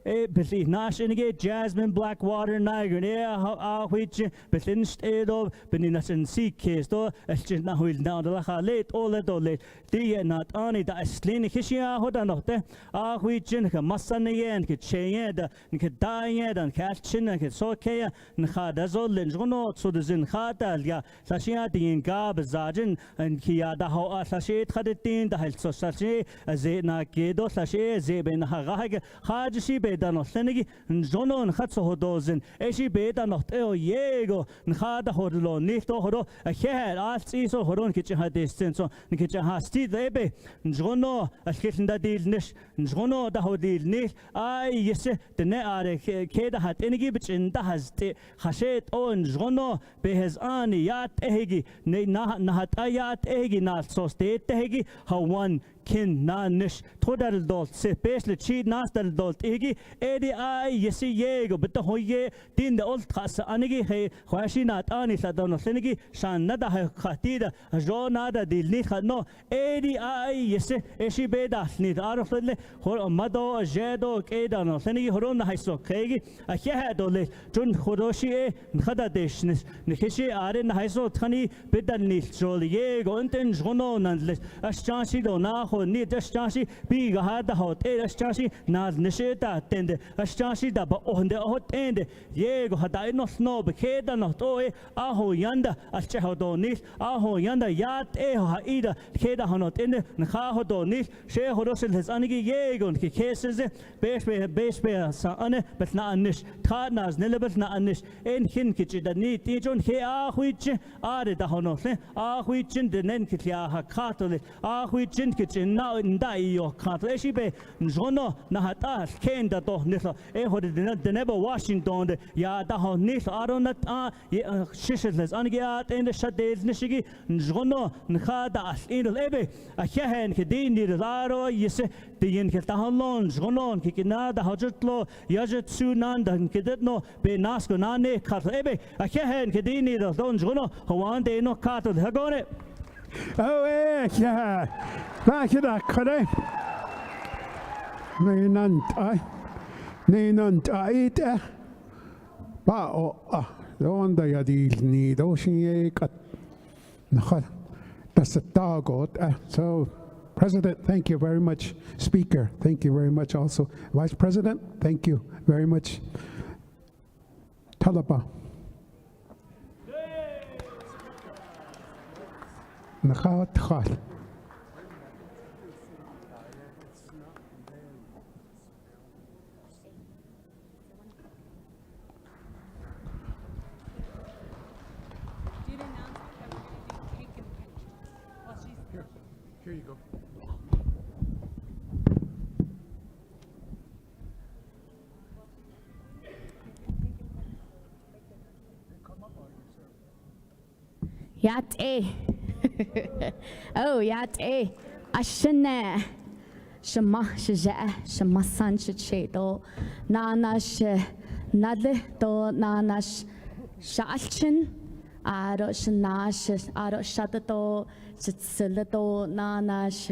bisi nash inige jasmine black water niger a which bisin stedo beninasin sikes do elchin nahui down the khalet ole dole di natani da slin khishia hodanote a whichin ka masanayen ke cheyed ke dayen and catchin ke sokeya nkhada zolin jono so de zin khata ya sashia din gab zajin and kia da ho sashit khadetin da hel so sashi ze na ke do sashi ze ben hagag haji be da no senigi jono khatso hodozin eshi be da no teo yego nkhada hodlo nito hodo a her alsi so hodon ke hades so ke hasti debe jono a kitnda dil nish نجونو ده هوديل نيل أي يسه تنأري كده هات إنجي بتشين ده هزت خشيت أو نجونو بهز آني يات إهجي نهات آيات إهجي نال سوستيت إهجي هوان كن نانش تودر الدولت سبيش لتشيد ناس در الدولت إيجي إيدي آي يسي ييغو بتهوية دين دا قلت خاصة أنيجي هي خواشي نات آني سادونو سنجي شان ندا هي خاتيدا جو نادا ديلني خانو إيدي آي يسي إشي بيدا نيد عارف للي خور مدو جيدو كيدا نو سنجي هرون هاي سوك خيجي أخيه دولي جون خروشي إيه نخدا ديش نخشي آرين هاي سوك تخني بدل نيل جولي ييغو انتن جونو نندلس أشجانشي دو ناخو ني دشجانشي بيغا هادا هوت إيه دشجانشي ناز نشيتا تند أشجانشي دا بأوهند أهوت تند ييغو هدا إنو سنو بكيدا نو تو إيه أهو يندا أشجهو دو نيل أهو يندا يات إيه هايدا كيدا هنو تند نخاهو دو نيل شيخو روسل هزانيجي ييغو نكي كيسز بيش بي سانه بتنا أنش تخاد ناز نلبتنا أنش إن خين كيجي دا ني تيجون خي آخويتش آره دا هنو سن آخويتشن دنن كتياها كاتولي آخويتشن كتين نا ندايو كاتولي إشي بي نجونو نهاتا كين دا دو نيسو إيه هو دنبا واشنطن يا دا هو نيسو آرونت شيشلز أنجي آت إن شديز نشيجي نجونو نخادا أسئلة إبي أخيهن كدين نيرزارو يسي دين كتاهلون جونون كينا دا هجتلو يجتسو نان دا كدتنو بناسكو ناني كاتولي إبي أخيهن كدين نيرزون جونو هوان دينو كاتولي هغوري إيه يا ما كده كده نينانت آيت باو لون دا يديل نيدوشي كت نخل تستاغوت so President, thank you very much. Speaker, thank you very much also. Vice President, thank you very much. Talaba. نخاوت خال. Here you go. Yat eh. Oh, yat eh. Ashana. Shama shaja, shama san shachedo. Nanash nadle do nanash shalchin. Aro shanash, aro shadato, shitsilido, nanash,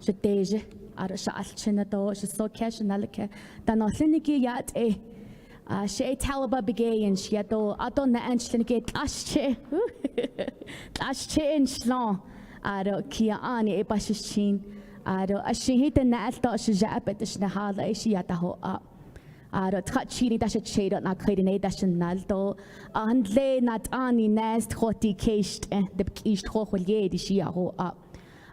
shadeje, aro shalchinato, shasokesh, nalike. Danosiniki yat eh. She talaba begayin, she ato, ato na anchlinike, ashche, ashche in shlon, aro kia ani e bashishin, aro ashihita na alto shajapet ishnahala, ishiataho up. Aro tchini dash chedot na kredine dash naldo andle nat ani nest khoti keist de keist khokhulye di shiaho up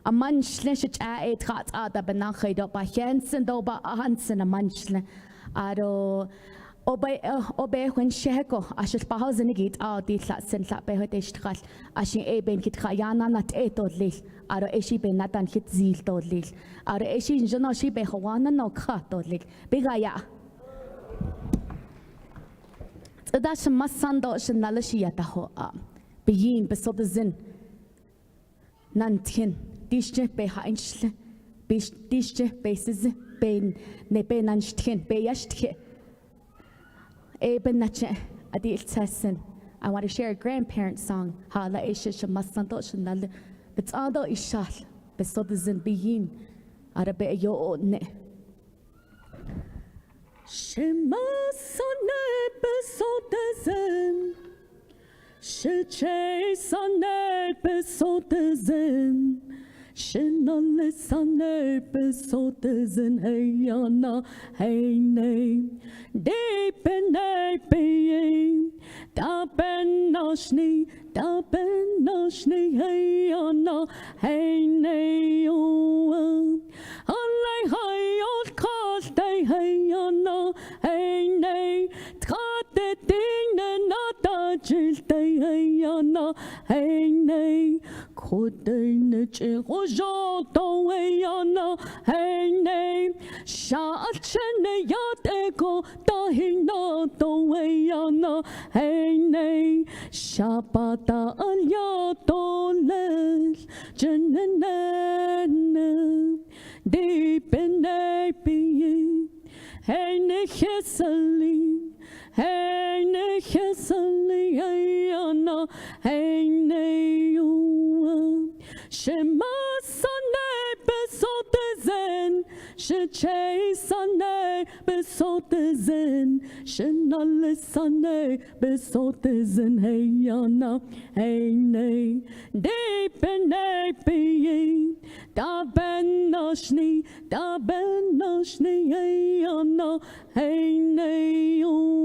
a manchle shach a trat ada benachedot ba jensen do ba hansen a manchle aro obe when sheko ashil pahazen git a di tlatsen tlat be hodest khal ashin e ben kit khayana nat etodlil aro eshi ben natan hit zil todlil aro eshi jona shi be khwana no khatodlil bigaya That's a masando shanalashiyataho being besodazin nantin dishje behainchle dishje bases ben nebenanchtin beyashtke eben nache adil tessin. I want to share a grandparent song. Hala isha masando shanal but ado ishal besodazin being arabe yo ne Shema sonne besotezen, sheche sonne besotezen, shenole sonne besotezen, heyana heyne, deepene being, da ben noshni, heyana heyne yo, allay hayot koste heyana heyne, tkate ding na nata jilte heyana heyne, Kudin Chirojo Doyana, Hene, Shachene Yateko, Dahina Doyana, Hene, Shabata Alyatoles, Jenene, deep in Napi, Hene Hesali. Hey, ne chesali, hey, ana, hey, ne you. Shema sane besote zen, she sane besote zen, she nale sane besote zen, hey, ana, hey, ne. Deep in a being, da ben noshni, hey, ana, hey, ne you.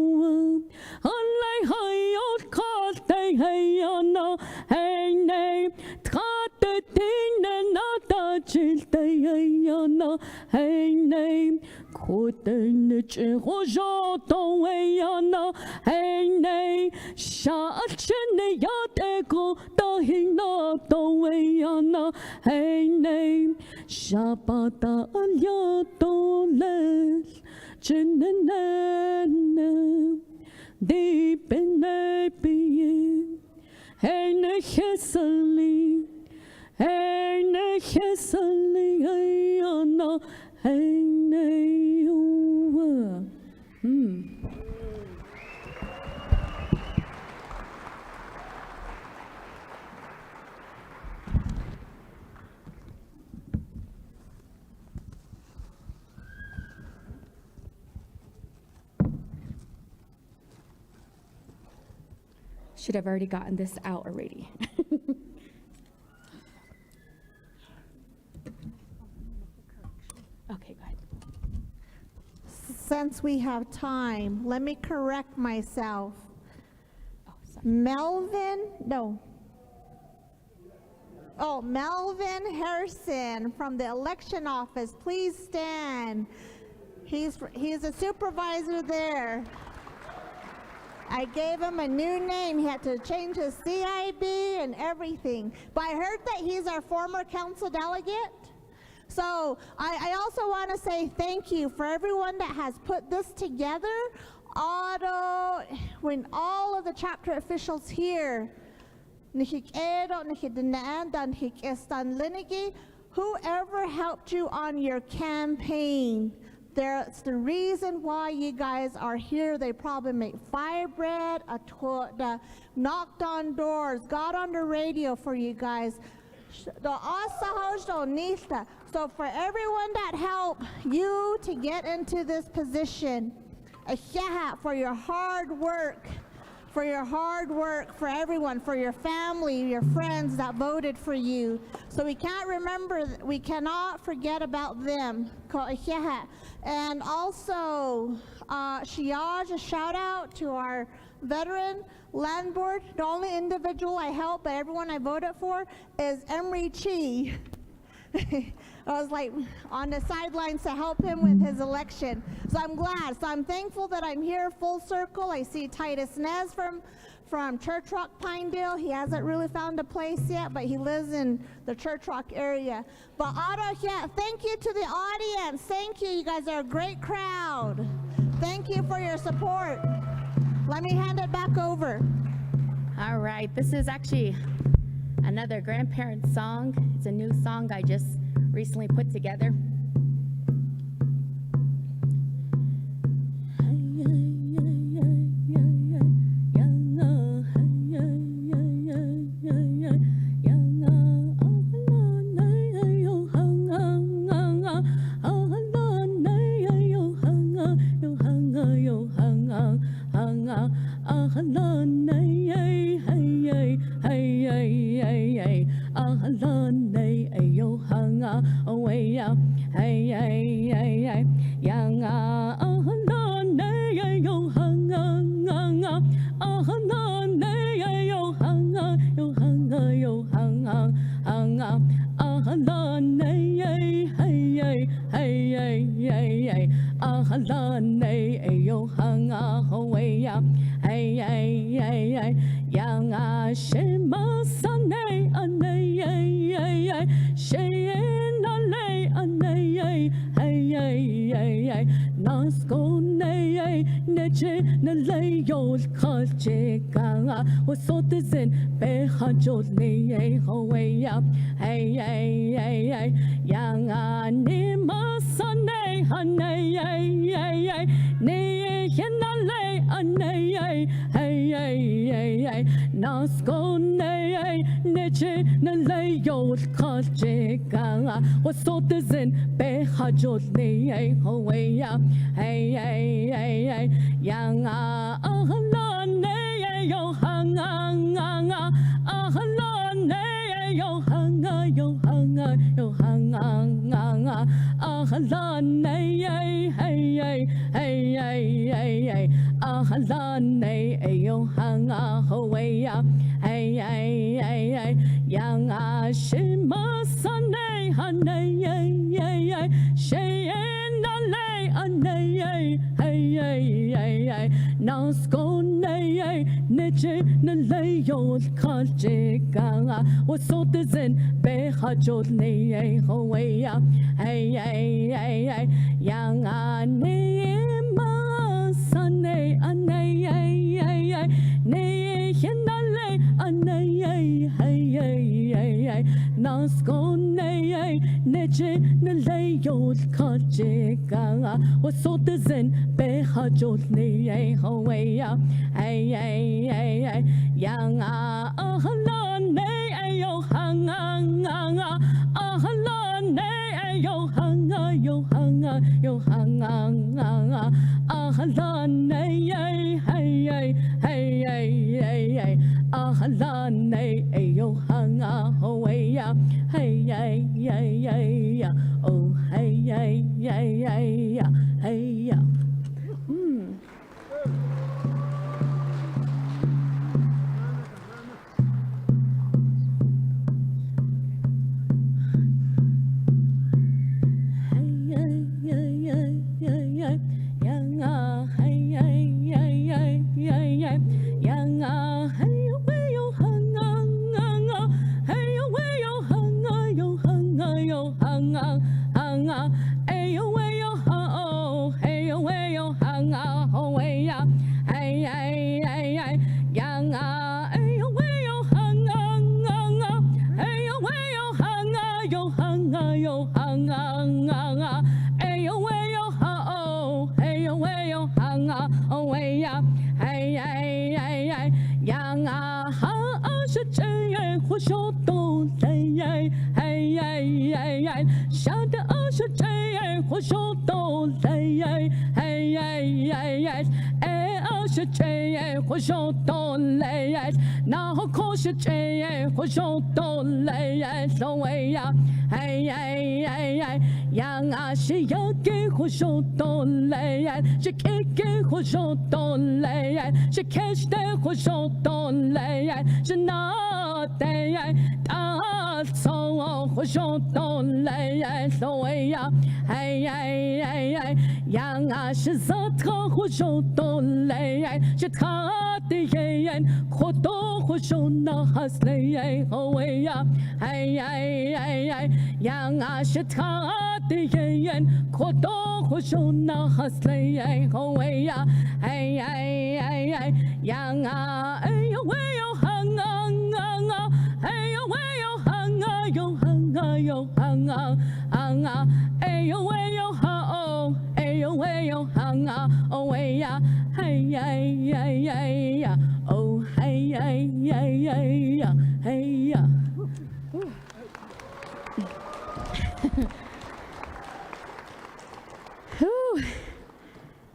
Allay hayot kalte hayana hey ne tkate tine nata chilte hayana hey ne koten chirojo to hayana hey ne shachene yateko tahina to hayana hey ne shabata alyato les Chinene, deep in the being, hey, ne chesali, hey, ne chesali, hey, ana, hey, ne you. Should have already gotten this out already. Okay, go ahead. Since we have time, let me correct myself. Oh, sorry. Melvin Harrison from the election office, please stand. He's a supervisor there. I gave him a new name. He had to change his CIB and everything. But I heard that he's our former council delegate. So I also want to say thank you for everyone that has put this together. Otto, when all of the chapter officials here, whoever helped you on your campaign, that's the reason why you guys are here. They probably made fire bread, knocked on doors, got on the radio for you guys. So for everyone that helped you to get into this position, for your hard work, for everyone, for your family, your friends that voted for you. So we cannot forget about them. And also, a shout out to our veteran land board. The only individual I helped, but everyone I voted for, is Emery Chi. I was like on the sidelines to help him with his election. So I'm glad. So I'm thankful that I'm here full circle. I see Titus Nez from Church Rock, Pinedale. He hasn't really found a place yet, but he lives in the Church Rock area. But Otto, thank you to the audience. Thank you. You guys are a great crowd. Thank you for your support. Let me hand it back over. All right, this is actually another grandparent song. It's a new song I just recently put together. نجي نليو الخلجيكا وصوتزن بحجولني هويا هي هي هي يانغاني ماساني هني هي هي ني ينالي أني هي هي هي ناسكوني نجي نليو الخلجيكا وصوتزن بحجولني هويا هي هي هي يانغا أهلاني يوهانغا أهلاني يوهانغا يوهانغا يوهانغا أهلاني هي هي هي هي أهلاني يوهانغا هويا هي هي هي يانغا شماساني هني هي هي شينالي أني هي هي هي ناسكوني نجي نليو الخلجيكا وصوتزن بحجولني هويا هي هي هي يانغاني ماساني أني هي هي ني ينالي أني هي هي هي ناسكوني نجي نليو الخلجيكا وصوتزن بحجولني هويا هي هي هي يانغا أهلاني يوهانغا أهلاني يوهانغا يوهانغا يوهانغا أهلاني هي هي هي هي أهلاني يوهانغا هويا هي هي هي oh هي هي هي هي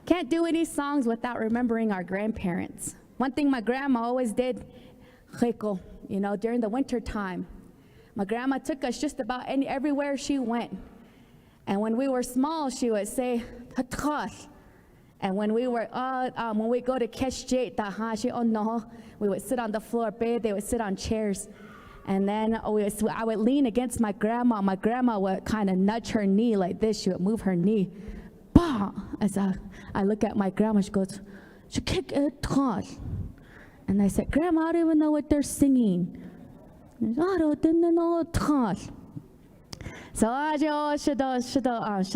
Can't do any songs without remembering our grandparents. One thing my grandma always did, you know, during the winter time, my grandma took us just about everywhere she went. And when we were small, she would say, and when we go to Keshjate, we would sit on the floor, bathe, they would sit on chairs. And then I would lean against my grandma. My grandma would kind of nudge her knee like this. She would move her knee. Bah! As I look at my grandma, she goes, and I said, Grandma, I don't even know what they're singing. So是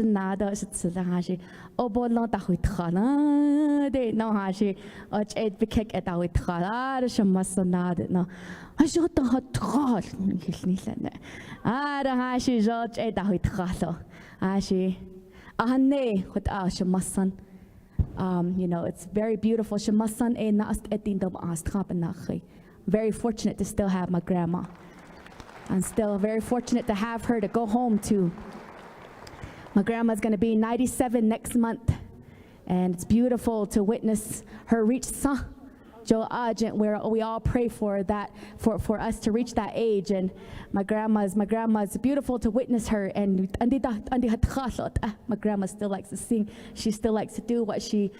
拿的是吃的还是不能打回头呢？对，那还是不看打回头啦，这什么是拿的呢？还是打回头，你说呢？这还是说打回头了，还是呢？或什么是？You know, it's very beautiful. Shemasan e naast etindom astrapenachi. Very fortunate to still have my grandma. I'm still very fortunate to have her to go home to. My grandma's going to be 97 next month, and it's beautiful to witness her reach Joe Agent, where we all pray for that, for us to reach that age. And my grandma's beautiful to witness her. And my grandma still likes to sing. She still likes to do what she,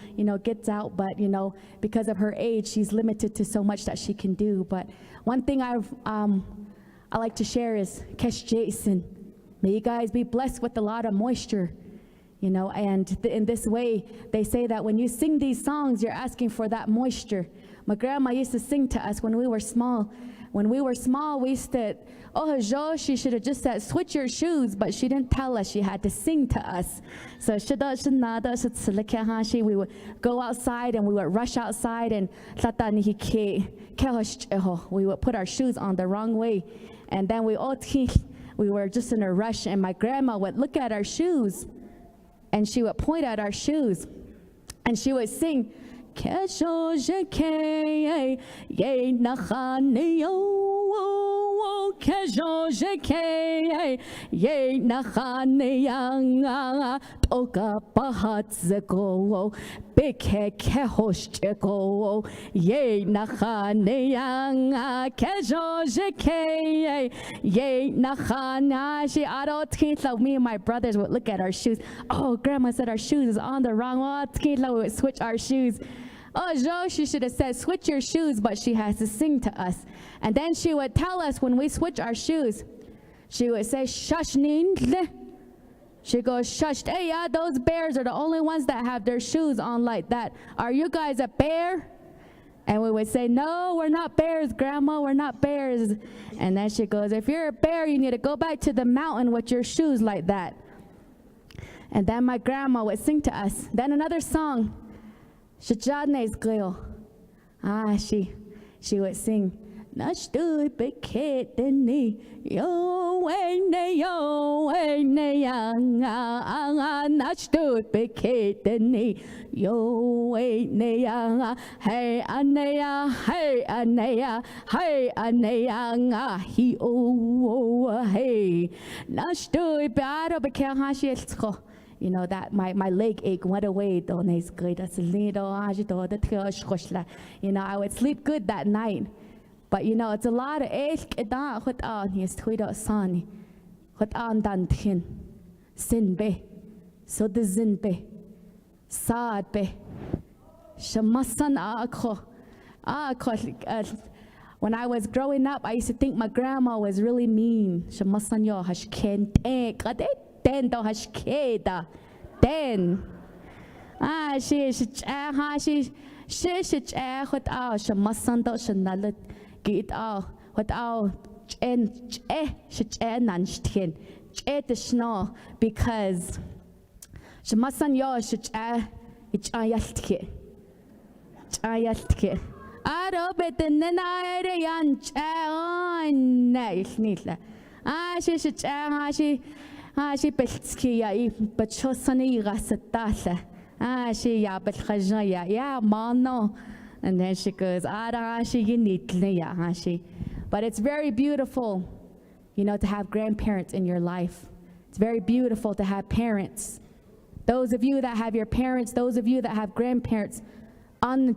gets out. But, because of her age, she's limited to so much that she can do. But one thing I like to share is Kesh Jason. May you guys be blessed with a lot of moisture. And in this way, they say that when you sing these songs, you're asking for that moisture. My grandma used to sing to us when we were small. When we were small, we said, she should have just said, switch your shoes, but she didn't tell us. She had to sing to us. So we would go outside and we would rush outside and we would put our shoes on the wrong way. And then we were just in a rush, and my grandma would look at our shoes and she would point at our shoes and she would sing, me and my brothers would look at our shoes. Oh, grandma said our shoes is on the wrong one. We would switch our shoes. She should have said, switch your shoes, but she has to sing to us. And then she would tell us when we switch our shoes, she would say, shush, she goes, shush, hey, yeah, those bears are the only ones that have their shoes on like that. Are you guys a bear? And we would say, no, we're not bears, Grandma, we're not bears. And then she goes, if you're a bear, you need to go back to the mountain with your shoes like that. And then my grandma would sing to us. Then another song, she would sing, Nashtu beket ni yo ne yang nashtu beket ni yo ne yang hey anaya he oh hey nashtu baro beket hashitsko. That my leg ache went away. I would sleep good that night. But it's a lot of ache. Sin be, so the zin be, sad be, shamasan when I was growing up, I used to think my grandma was really mean. Shamasan yo hashken ten do hashkeda ten. She shamasan do shanalet. Get out without the snow because she mustn't use it. I don't bet the Navajo she Belskia, but Chosani Rasatala. She Yabet yeah, Mano. And then she goes, but it's very beautiful, to have grandparents in your life. It's very beautiful to have parents. Those of you that have your parents, those of you that have grandparents, they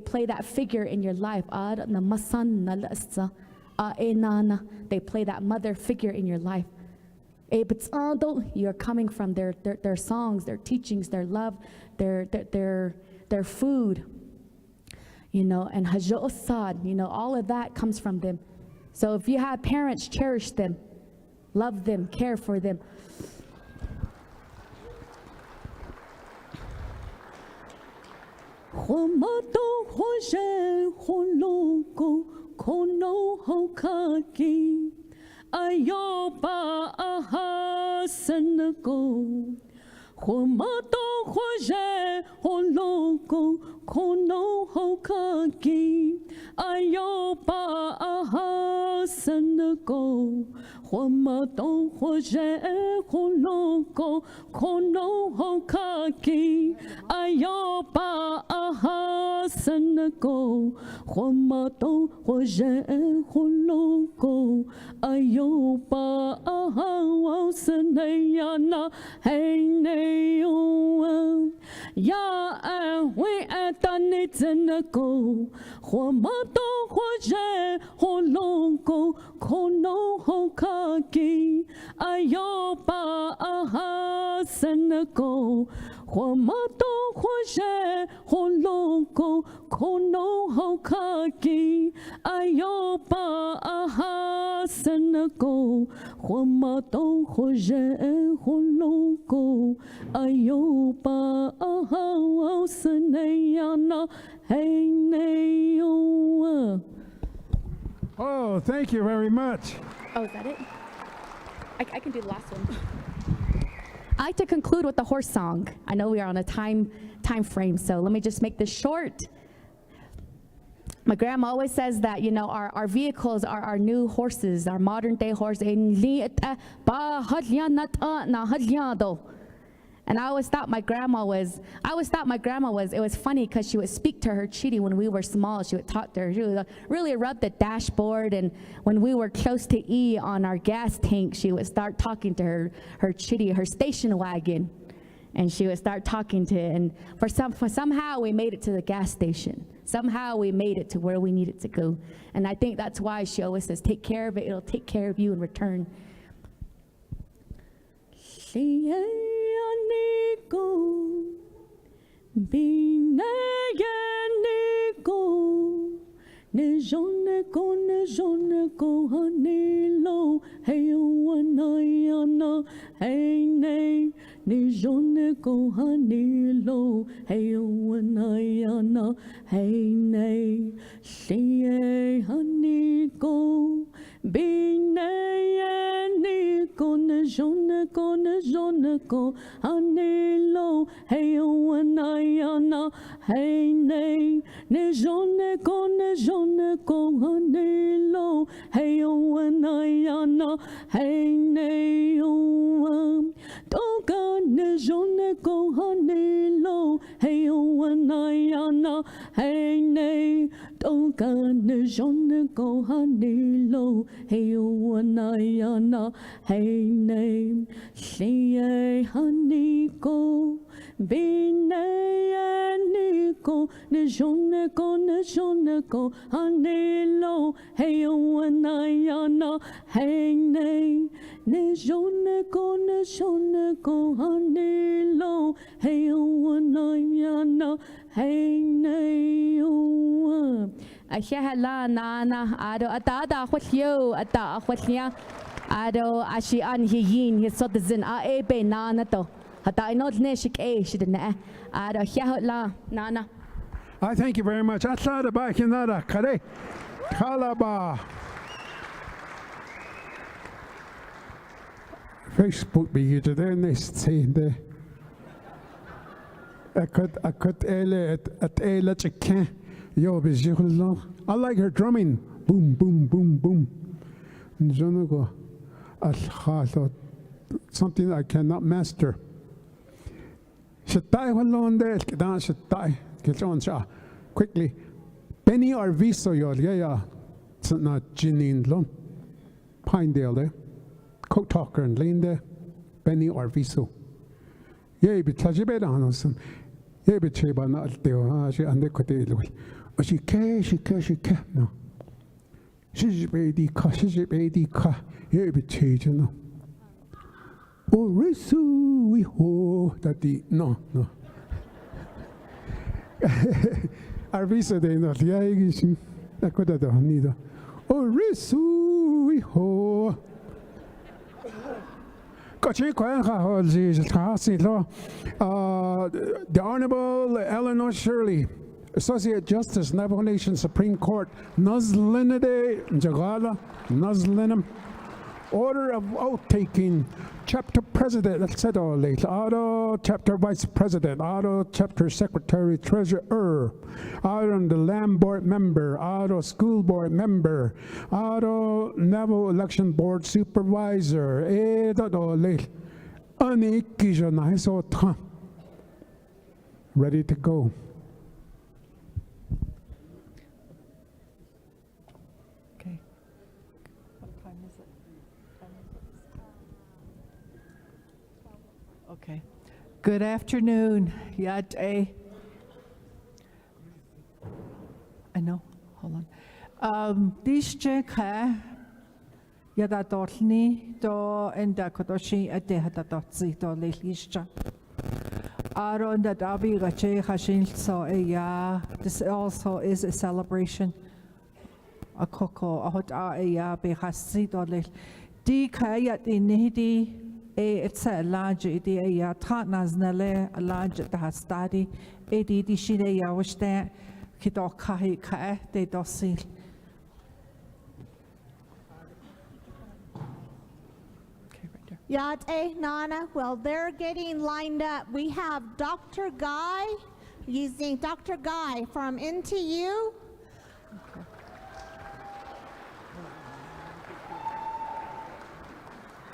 play that figure in your life. They play that mother figure in your life. You're coming from their songs, their teachings, their love, their food, and hajosad, all of that comes from them. So if you have parents, cherish them, love them, care for them. kono hokaki ayoba aha senako Homato hoje holoko kono hokaki ayoba aha senako Homato hoje holoko kono hokaki ayoba aha senako Homato hoje holoko ayoba aha senayana hey ya we atani tenako Homato hoje holoko kono hokaki ayoba aha senako Homato hoje holoko kono hokaki ayoba aha senako Homato hoje holoko ayoba aha senayana hey neo. Oh, thank you very much. Oh, is that it? I can do the last one. I like to conclude with the horse song. I know we are on a time frame, so let me just make this short. My grandma always says that, you know, our vehicles are our new horses, our modern day horses. And I always thought my grandma was, it was funny because she would speak to her chitty when we were small. She would talk to her. She would really rub the dashboard. And when we were close to E on our gas tank, she would start talking to her chitty, her station wagon. And she would start talking to it. And somehow we made it to the gas station. Somehow we made it to where we needed to go. And I think that's why she always says, take care of it. It'll take care of you in return. Ne jone ko hanilo hey wanayana hey ne jone ko hanilo hey wanayana hey ne siye haniko bine niko ne jone ko hanilo hey wanayana hey ne jone ko hanilo hey wanayana hey ne toga ne jone ko hanilo hey wanayana hey ne toga ne jone ko hanilo hey wanayana hey ne siye haniko bine niko ne jone ko hanilo hey wanayana hey ne jone ko hanilo hey wanayana hey ne Ahehala nana ado atada khwlyo ata khwlya ado ashi an yin hisot zin a ebe nana to hata inod neshik shidna ado ahehala nana. I thank you very much. Atlada bakinada kare kalaba. Facebook be today next saying I could ele at ele chicken. Yo, I like her drumming. Boom, boom, boom, boom. Something I cannot master. Quickly. Benny Arviso, yeah. It's not Janine Lum. Pinedale there. Coat Talker and Lane there. Benny Arviso. Yeah, but Tajibet Anderson. Yeah, but Cheba not there. She undercoated. She care. No. She's ready, ka. Yeah, but change, no. Oh, Risu, we ho, that the, no. Arvisa de not, yeah, I could have done neither. Oh, Risu, we ho. The Honorable Eleanor Shirley, Associate Justice, Navajo Nation Supreme Court, Nuzlinade Jagala, Nuzlinum. Order of oath-taking, Chapter President, Aro Chapter Vice President, Aro Chapter Secretary Treasurer, Aro the Land Board Member, Aro School Board Member, Aro Navajo Election Board Supervisor, ready to go. Okay. Good afternoon. I know. Hold on. This check yada dortni do enda kodoshi ade hada dotzi do lelisha. Aron that abi gache hashin so ya. This also is a celebration. A koko ahot ya be hasi do lel. Di kayat inihidi. It's a large idea, Tatnaznale, a large hastadi, Edi Shide Yawashte, Kidokahi Kae, de Dosil. Yate Nana, well, they're getting lined up. We have Dr. Guy, using Dr. Guy from NTU.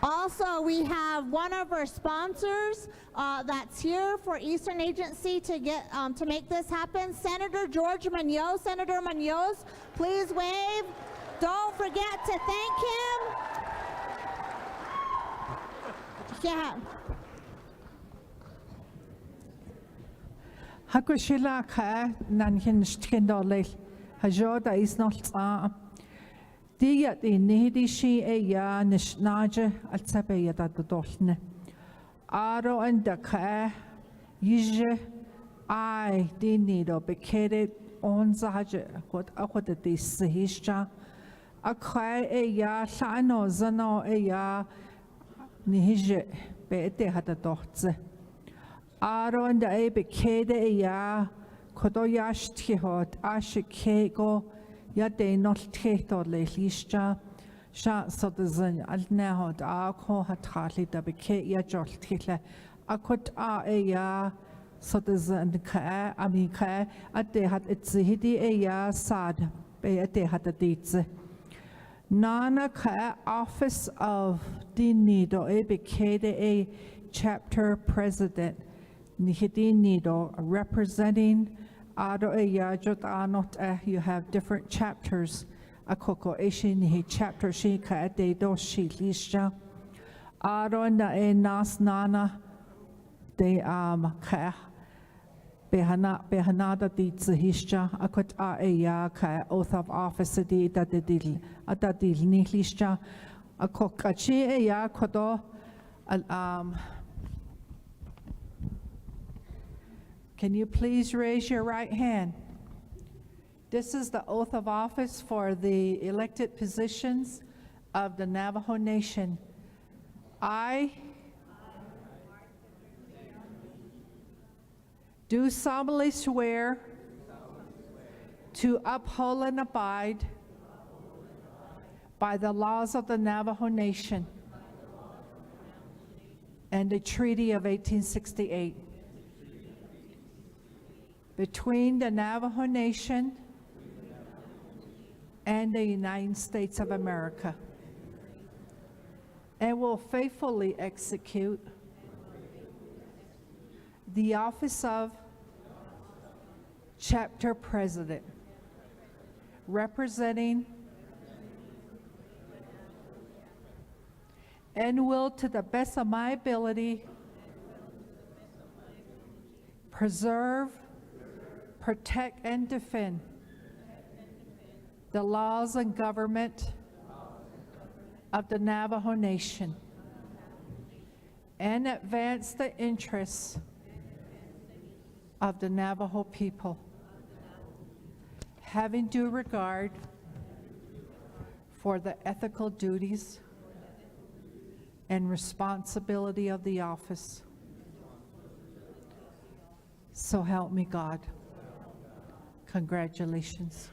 Also, we have one of our sponsors that's here for Eastern Agency to get to make this happen, Senator George Munoz. Senator Munoz, please wave. Don't forget to thank him. Yeah. Hakushila ka nanhin stkendole. Hajoda is not Diyat inihidi shi ya nishnaja al sabeya da dolne. Aro and the ka yije I dinido bekede on zaje what akota dis hischa. A ka ya sano zano ya nihije bete hata dohtze. Aro and the bekede ya kodoyash tihot ashikego. Ja, de not teto le lisha, sha so the zin al nehod a ko hatali da beke ya joltile, a kut a ya so the zin ka amika at de hat it zihidi ya sad be at de hat a ditze. Nana ka office of dinido e bekede a chapter president, nihidi nido representing. You have different chapters. Akoko eshin chapter shika de doshi lisha. Aronda e nas nana de ka behanada di zhisha akot ya ka oath of office di dadil adadil ni lisha akokachi ya kodo Can you please raise your right hand? This is the oath of office for the elected positions of the Navajo Nation. I do solemnly swear to uphold and abide by the laws of the Navajo Nation and the Treaty of 1868. Between the Navajo Nation and the United States of America, and will faithfully execute the office of Chapter President, representing and will, to the best of my ability, preserve, protect, and defend the laws and government of the Navajo Nation and advance the interests of the Navajo people, having due regard for the ethical duties and responsibility of the office. So help me God. Congratulations.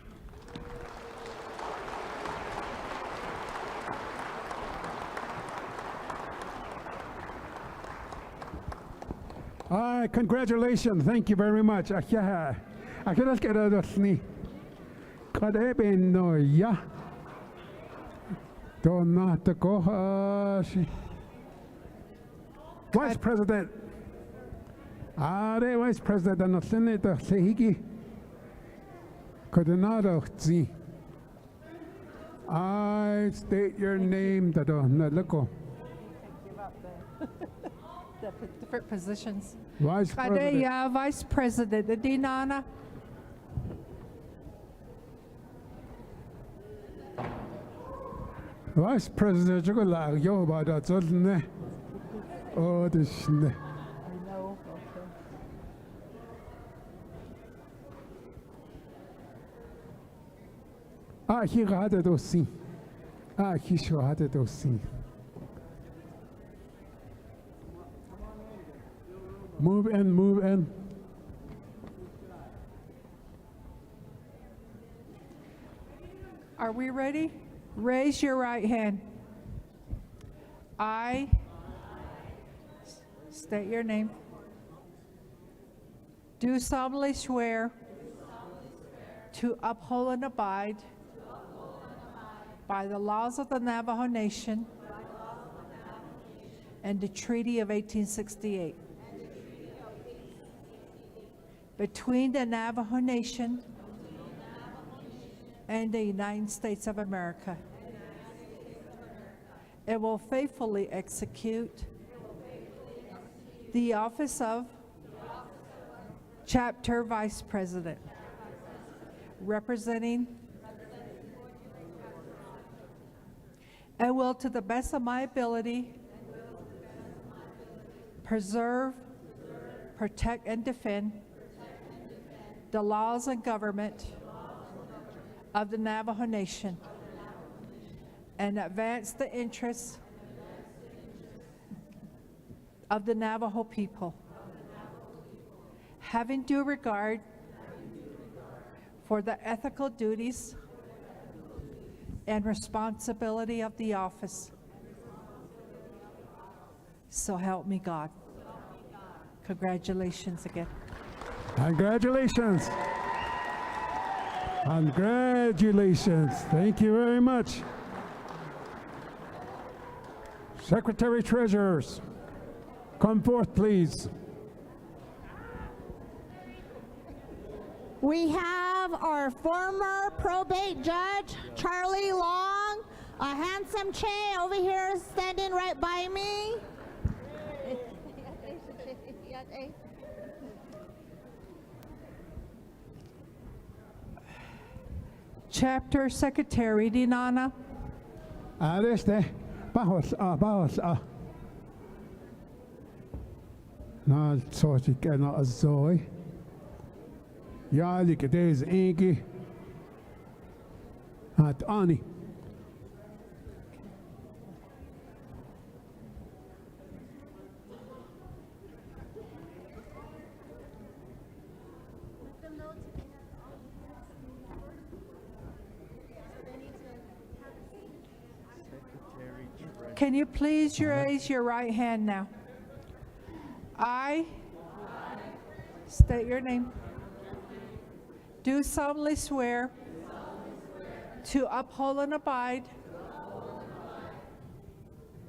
All right, congratulations. Thank you very much. I can get out of me. Kadebenoya. Donatakohashi. Vice President. Vice President of Senator Sehiki. Coordinator Z. I state your name, Dadonalako. The different positions. Vice President. Vice President Dinana. Vice President, you like yo about that, doesn't it? Oh, this. I know. Okay. He had it aussi. He sure had it aussi. Move in, move in. Are we ready? Raise your right hand. I state your name. Do solemnly swear to uphold and abide by the laws of the Navajo Nation and the Treaty of 1868 between the Navajo Nation and the United States of America. It will faithfully execute the office of Chapter Vice President, representing, and will, to the best of my ability, preserve, protect, and defend the laws and government of the Navajo Nation and advance the interests of the Navajo people, having due regard for the ethical duties and responsibility of the office. So help me God. Congratulations again. Congratulations. Congratulations. Thank you very much. Secretary Treasurers, come forth, please. We have our former probate judge, Charlie Long, a handsome Che over here standing right by me. Chapter Secretary Dinana. Areste. Bahos. Na sorti kana azoi. Yali kedez ingi. At ani. Can you please raise your right hand now? I state your name. Do solemnly swear to uphold and abide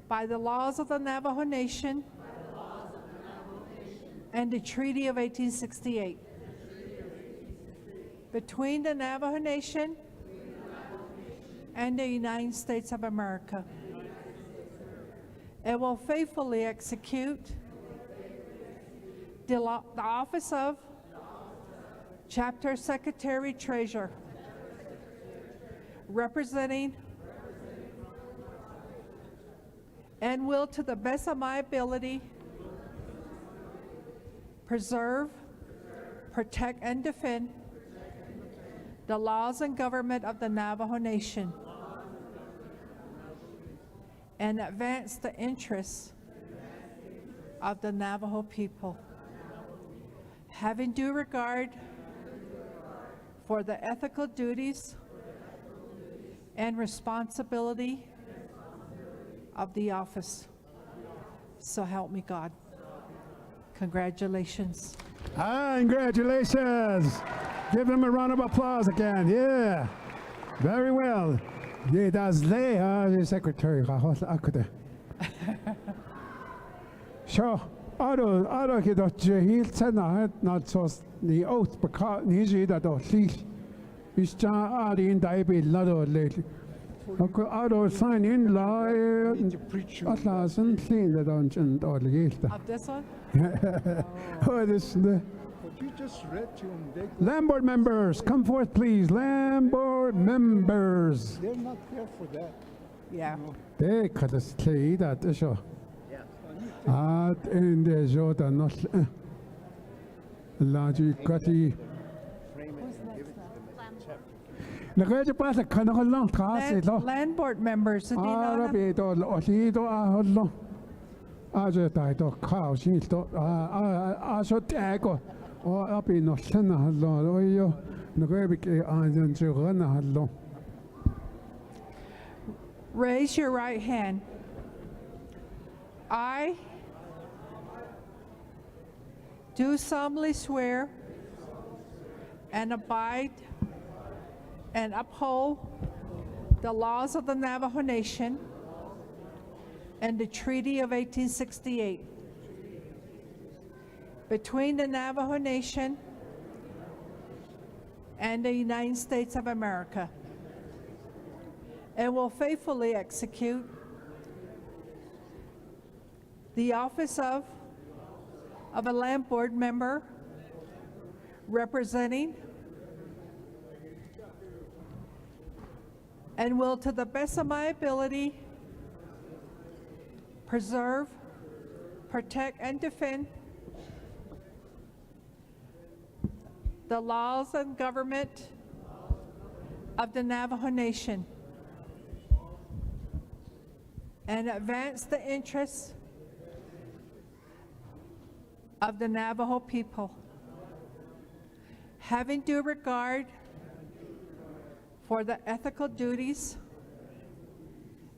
by the laws of the Navajo Nation and the Treaty of 1868 between the Navajo Nation and the United States of America. It will faithfully execute the office of Chapter Secretary Treasurer, representing, and will, to the best of my ability, preserve, protect, and defend the laws and government of the Navajo Nation and advance the interests of the Navajo people, having due regard for the ethical duties and responsibility of the office. So help me God. Congratulations. Congratulations. Give him a round of applause again. Yeah. Very well. Yeah, that's the secretary. So, I get that he said not so the oath because he's that is in David Lado lately. I sign in law Atlas and clean the dungeon or the Of this one? Oh, this the You just read to them. Landboard members, come forth, please. Landboard members. They're not there for that. Yeah. They could say that, sure. In the Jordan, not large cutty. Landboard members, hindi na raise your right hand. I do solemnly swear and abide and uphold the laws of the Navajo Nation and the Treaty of 1868 between the Navajo Nation and the United States of America, and will faithfully execute the office of a land board member representing, and will, to the best of my ability, preserve, protect, and defend the laws and government of the Navajo Nation, and advance the interests of the Navajo people, having due regard for the ethical duties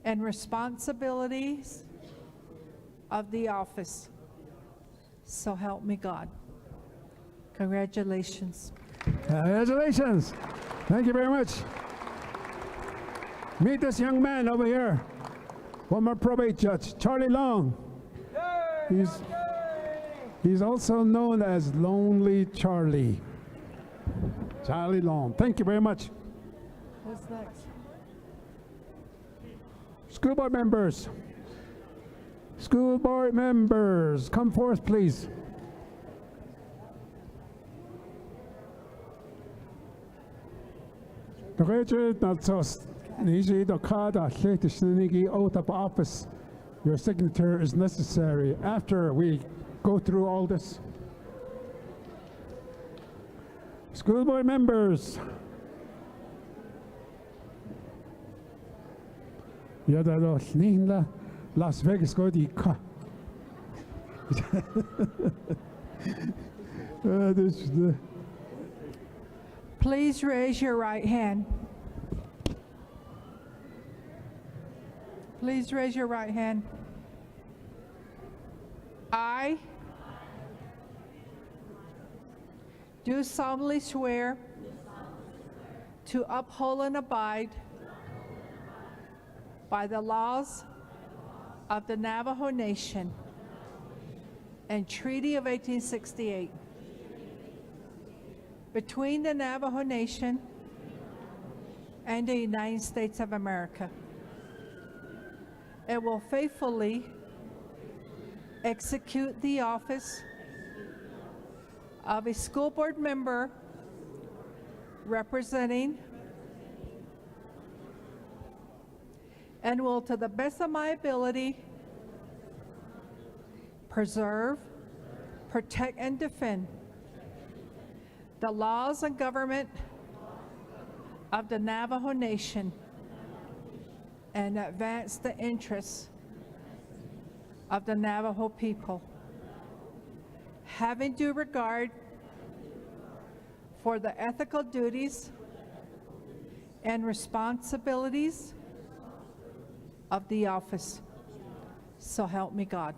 and responsibilities of the office. So help me God. Congratulations. Congratulations. Thank you very much. Meet this young man over here, former probate judge, Charlie Long. He's also known as Lonely Charlie. Charlie Long. Thank you very much. Who's next? School board members. School board members, come forth, please. The graduate not so easy to card a oath of office. Your signature is necessary after we go through all this. School board members. Las Vegas go di ka. Please raise your right hand. Please raise your right hand. I do solemnly swear to uphold and abide by the laws of the Navajo Nation and Treaty of 1868 between the Navajo Nation and the United States of America. It will faithfully execute the office of a school board member representing, and will, to the best of my ability, preserve, protect, and defend the laws and government of the Navajo Nation, and advance the interests of the Navajo people, having due regard for the ethical duties and responsibilities of the office. So help me God.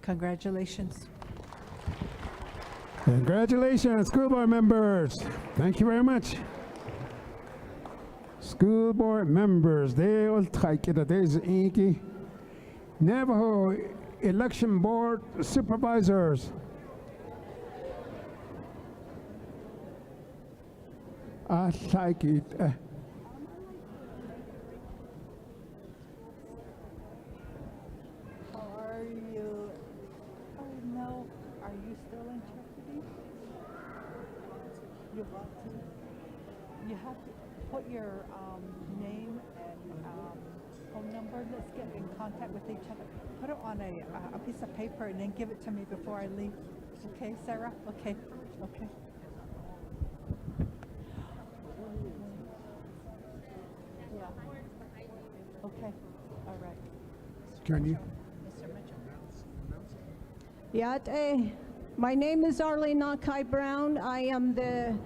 Congratulations. Congratulations, school board members. Thank you very much. School board members, they will take it. There's Inky. Navajo Election Board Supervisors. I like it. How are you? Oh no, are you still interpreting? You want to? You have to put your name and phone number. Let's get in contact with each other. Put it on a piece of paper and then give it to me before I leave. Okay, Sarah? Okay, okay. Yeah. Okay, all right. Can you? Yate, my name is Arlene Nakai Brown. I am the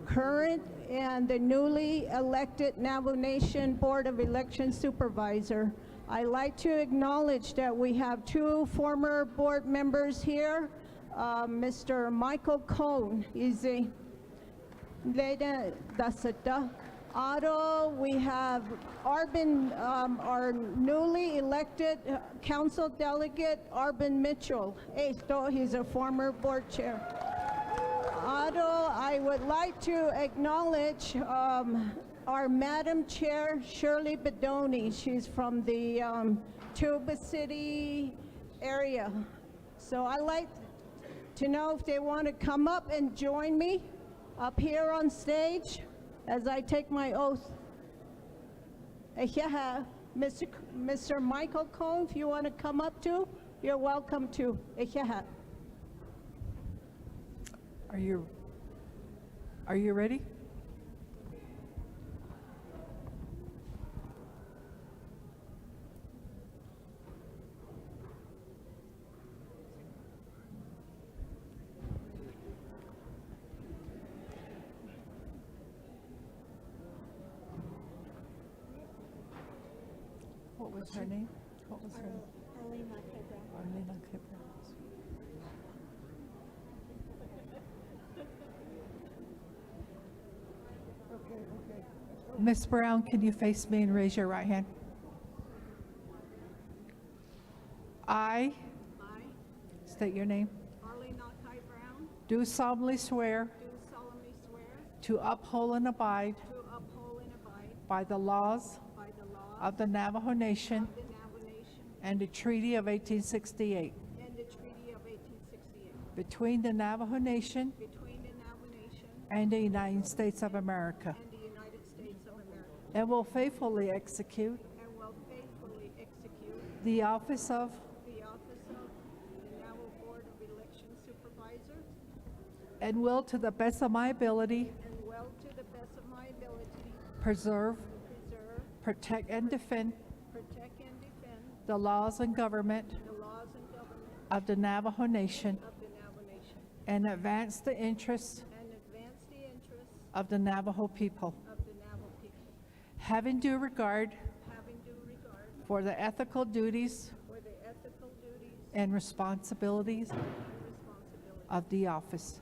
current and the newly elected Navajo Nation Board of Election Supervisor. I'd like to acknowledge that we have two former board members here. Mr. Michael Cohn is a Leda Dasata. Otto, we have Arbin, our newly elected council delegate, Arbin Mitchell. He's a former board chair. Otto, I would like to acknowledge our Madam Chair, Shirley Bedoni. She's from the Tuba City area. So I'd like to know if they want to come up and join me up here on stage as I take my oath. Mr. Michael Cohn, if you want to come up too, you're welcome to. Are you ready? What was her name? What was her name? Arlene Nakai Brown. Miss Brown, can you face me and raise your right hand? I state your name. Arlene Nakai Brown. Do solemnly swear to uphold and abide by the laws of the Navajo Nation and the Treaty of 1868 between the Navajo Nation and the United States of America, and will faithfully execute the office of the Navajo Board of Election Supervisor, and will to the best of my ability preserve, protect, and defend the laws and government of the Navajo Nation and advance the interests of the Navajo people. Having due regard for the ethical duties and responsibilities of the office.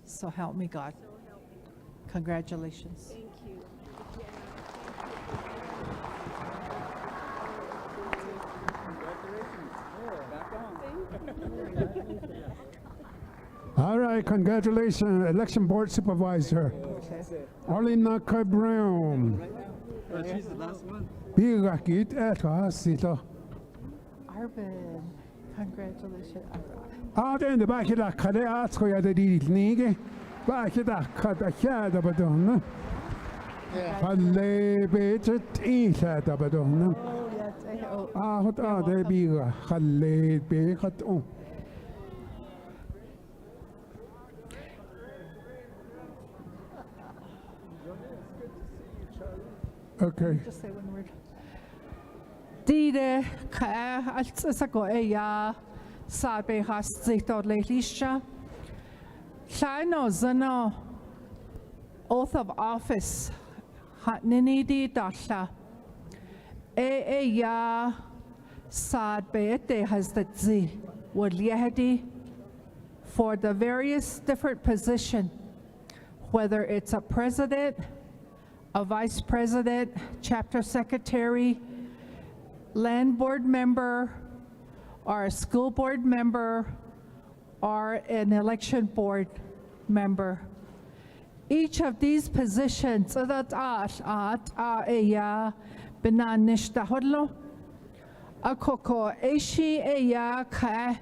So help me God. Congratulations. Thank you. All right, congratulations, Election Board Supervisor. Arlene Nakai Brown. She's the last one. Birakit etasito. Arvin, congratulations. Den de back da kade atsko ya de nige. Back da kada khada badon. Halle betet isa da badon. Hot de biga halle be khat on. Okay. Just say one word. Dide ka altsako ya sabe has zito lelisha. Llano zano oath of office hatnini di dalla ya sad beete has the zi would yehdi for the various different position, whether it's a president, a vice president, chapter secretary, land board member, or a school board member, or an election board member. Each of these positions, akoko eshi eya ka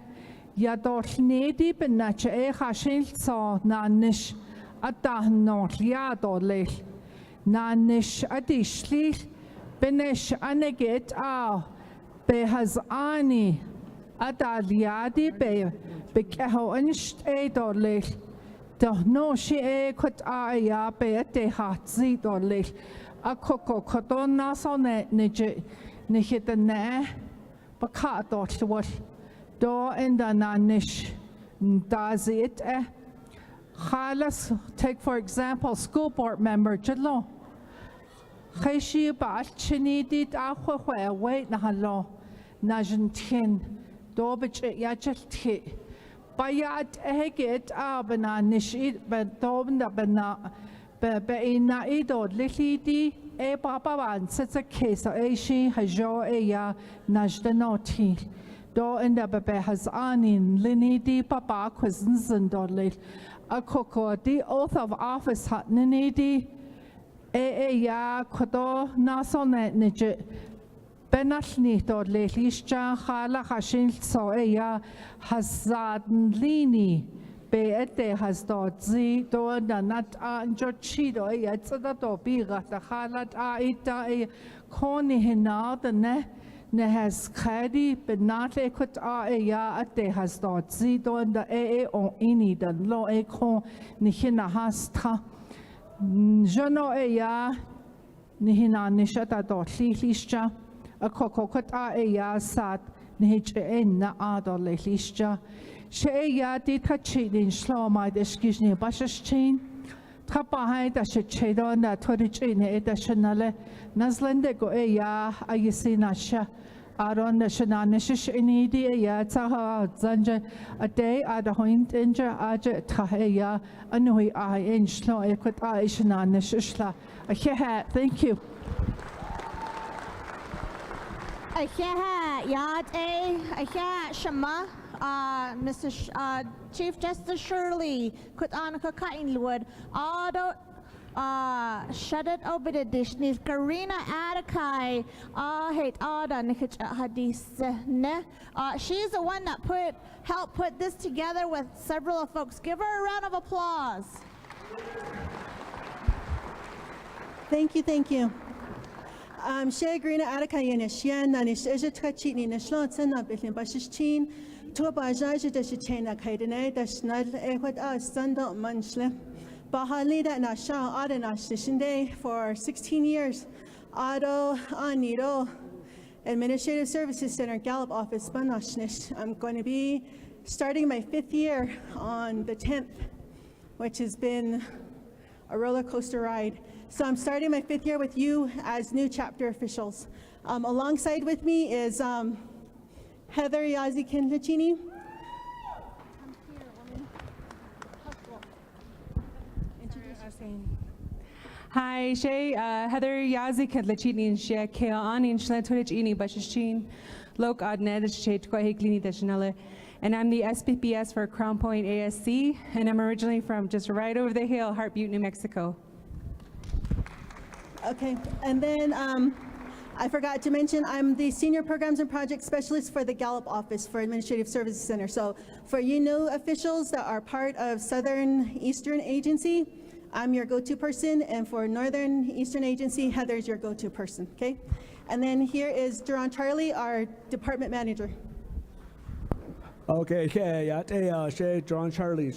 ya dornedi benache e khashil so nanish atahno ya dolel nanish adishli benesh aneget behazani adaliadi be keho anst e dolel no shi e kot ya be te hatzi dolel akoko kodona so ne nihitane bakato what do in the nanish does it Let's take for example school board member jalo Kheshi ba chini dit ahwe wait na halo najantin do bich ya chti bayat eget abana nish but dobna bana be ina ido lihidi e papa van sets a case e she hajo e ya najdanoti do in the bebe has anin linidi papa quizzens and dodley a coco the oath of office hat ninidi ya kodo nasonet nije benashni dodley lisha hala hashin so ya hazad lini Beete has dot zi do na nat jochido yatsada to biga ta halat ita koni hina the ne has kadi benate kut ya ate has dot zi do the on ini the lo kon ni hina hasta jono ya ni hina nishata dot lisha a kokokut ya sat ni na adol lisha Sheya did Hachid in Shloma, the Skishni Bashash chain. Trapahay da Shechedon, that Torichin, Edashanale, Nazlande go eya, Ayasinasha, Aron the Shananish in Idia, Taha, Zanja, a day at the Hoint Inja, Aja Tahaya, Anui I in Shlo, Ekut Aishananishla. Thank you. Shama. Mr. Chief Justice Shirley, could Anaka Kainwood, Auto shut it over the dish, Karina Atakai, hate Ada Nikich Hadis. She's the one that helped put this together with several folks. Give her a round of applause. Thank you, thank you. She Karina Atakai Nishian, Nanish Ejatachini, Nishlot, and Nabin Bashichin. Tubajaja de China Kaidene, the Schneider Equid Sandal Munchle. Bahalida Nasha Adanash Shinde for 16 years. Ado Anido Administrative Services Center, Gallup Office, Banashnish. I'm going to be starting my 5th year on the 10th, which has been a roller coaster ride. So I'm starting my 5th year with you as new chapter officials. Alongside with me is Heather Yazi Kindlachini. Hi, Shay, Heather Yazi Kindlachini and Shay Kean in Shletorich Bashishin, Lok Adned Shay Twahiklini Dashanella. And I'm the SPPS for Crown Point ASC, and I'm originally from just right over the hill, Heart Butte, New Mexico. Okay, and then I forgot to mention, I'm the Senior Programs and Project Specialist for the Gallup Office for Administrative Services Center. So for you new officials that are part of Southern Eastern Agency, I'm your go-to person, and for Northern Eastern Agency, Heather's your go-to person, okay? And then here is Duran Charlie, our Department Manager. Okay, Shay, Duran Charlie,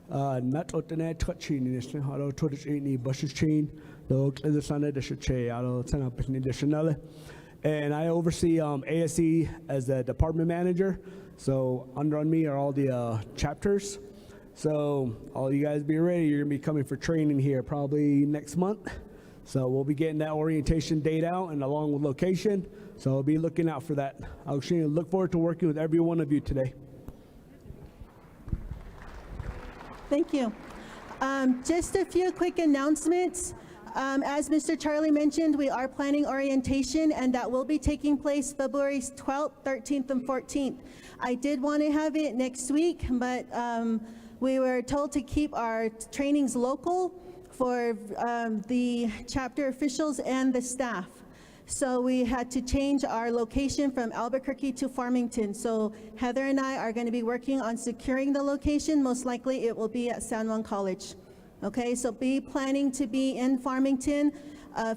Nat Otene Twachin, Hello, Twitchini, Bushichin. And I oversee ASE as the department manager. So under me are all the chapters. So all you guys be ready. You're gonna be coming for training here probably next month. So we'll be getting that orientation date out and along with location. So be looking out for that. I'll look forward to working with every one of you today. Thank you. Just a few quick announcements. As Mr. Charlie mentioned, we are planning orientation, and that will be taking place February 12th, 13th, and 14th. I did want to have it next week, but we were told to keep our trainings local for the chapter officials and the staff. So we had to change our location from Albuquerque to Farmington. So Heather and I are going to be working on securing the location. Most likely it will be at San Juan College. Okay, so be planning to be in Farmington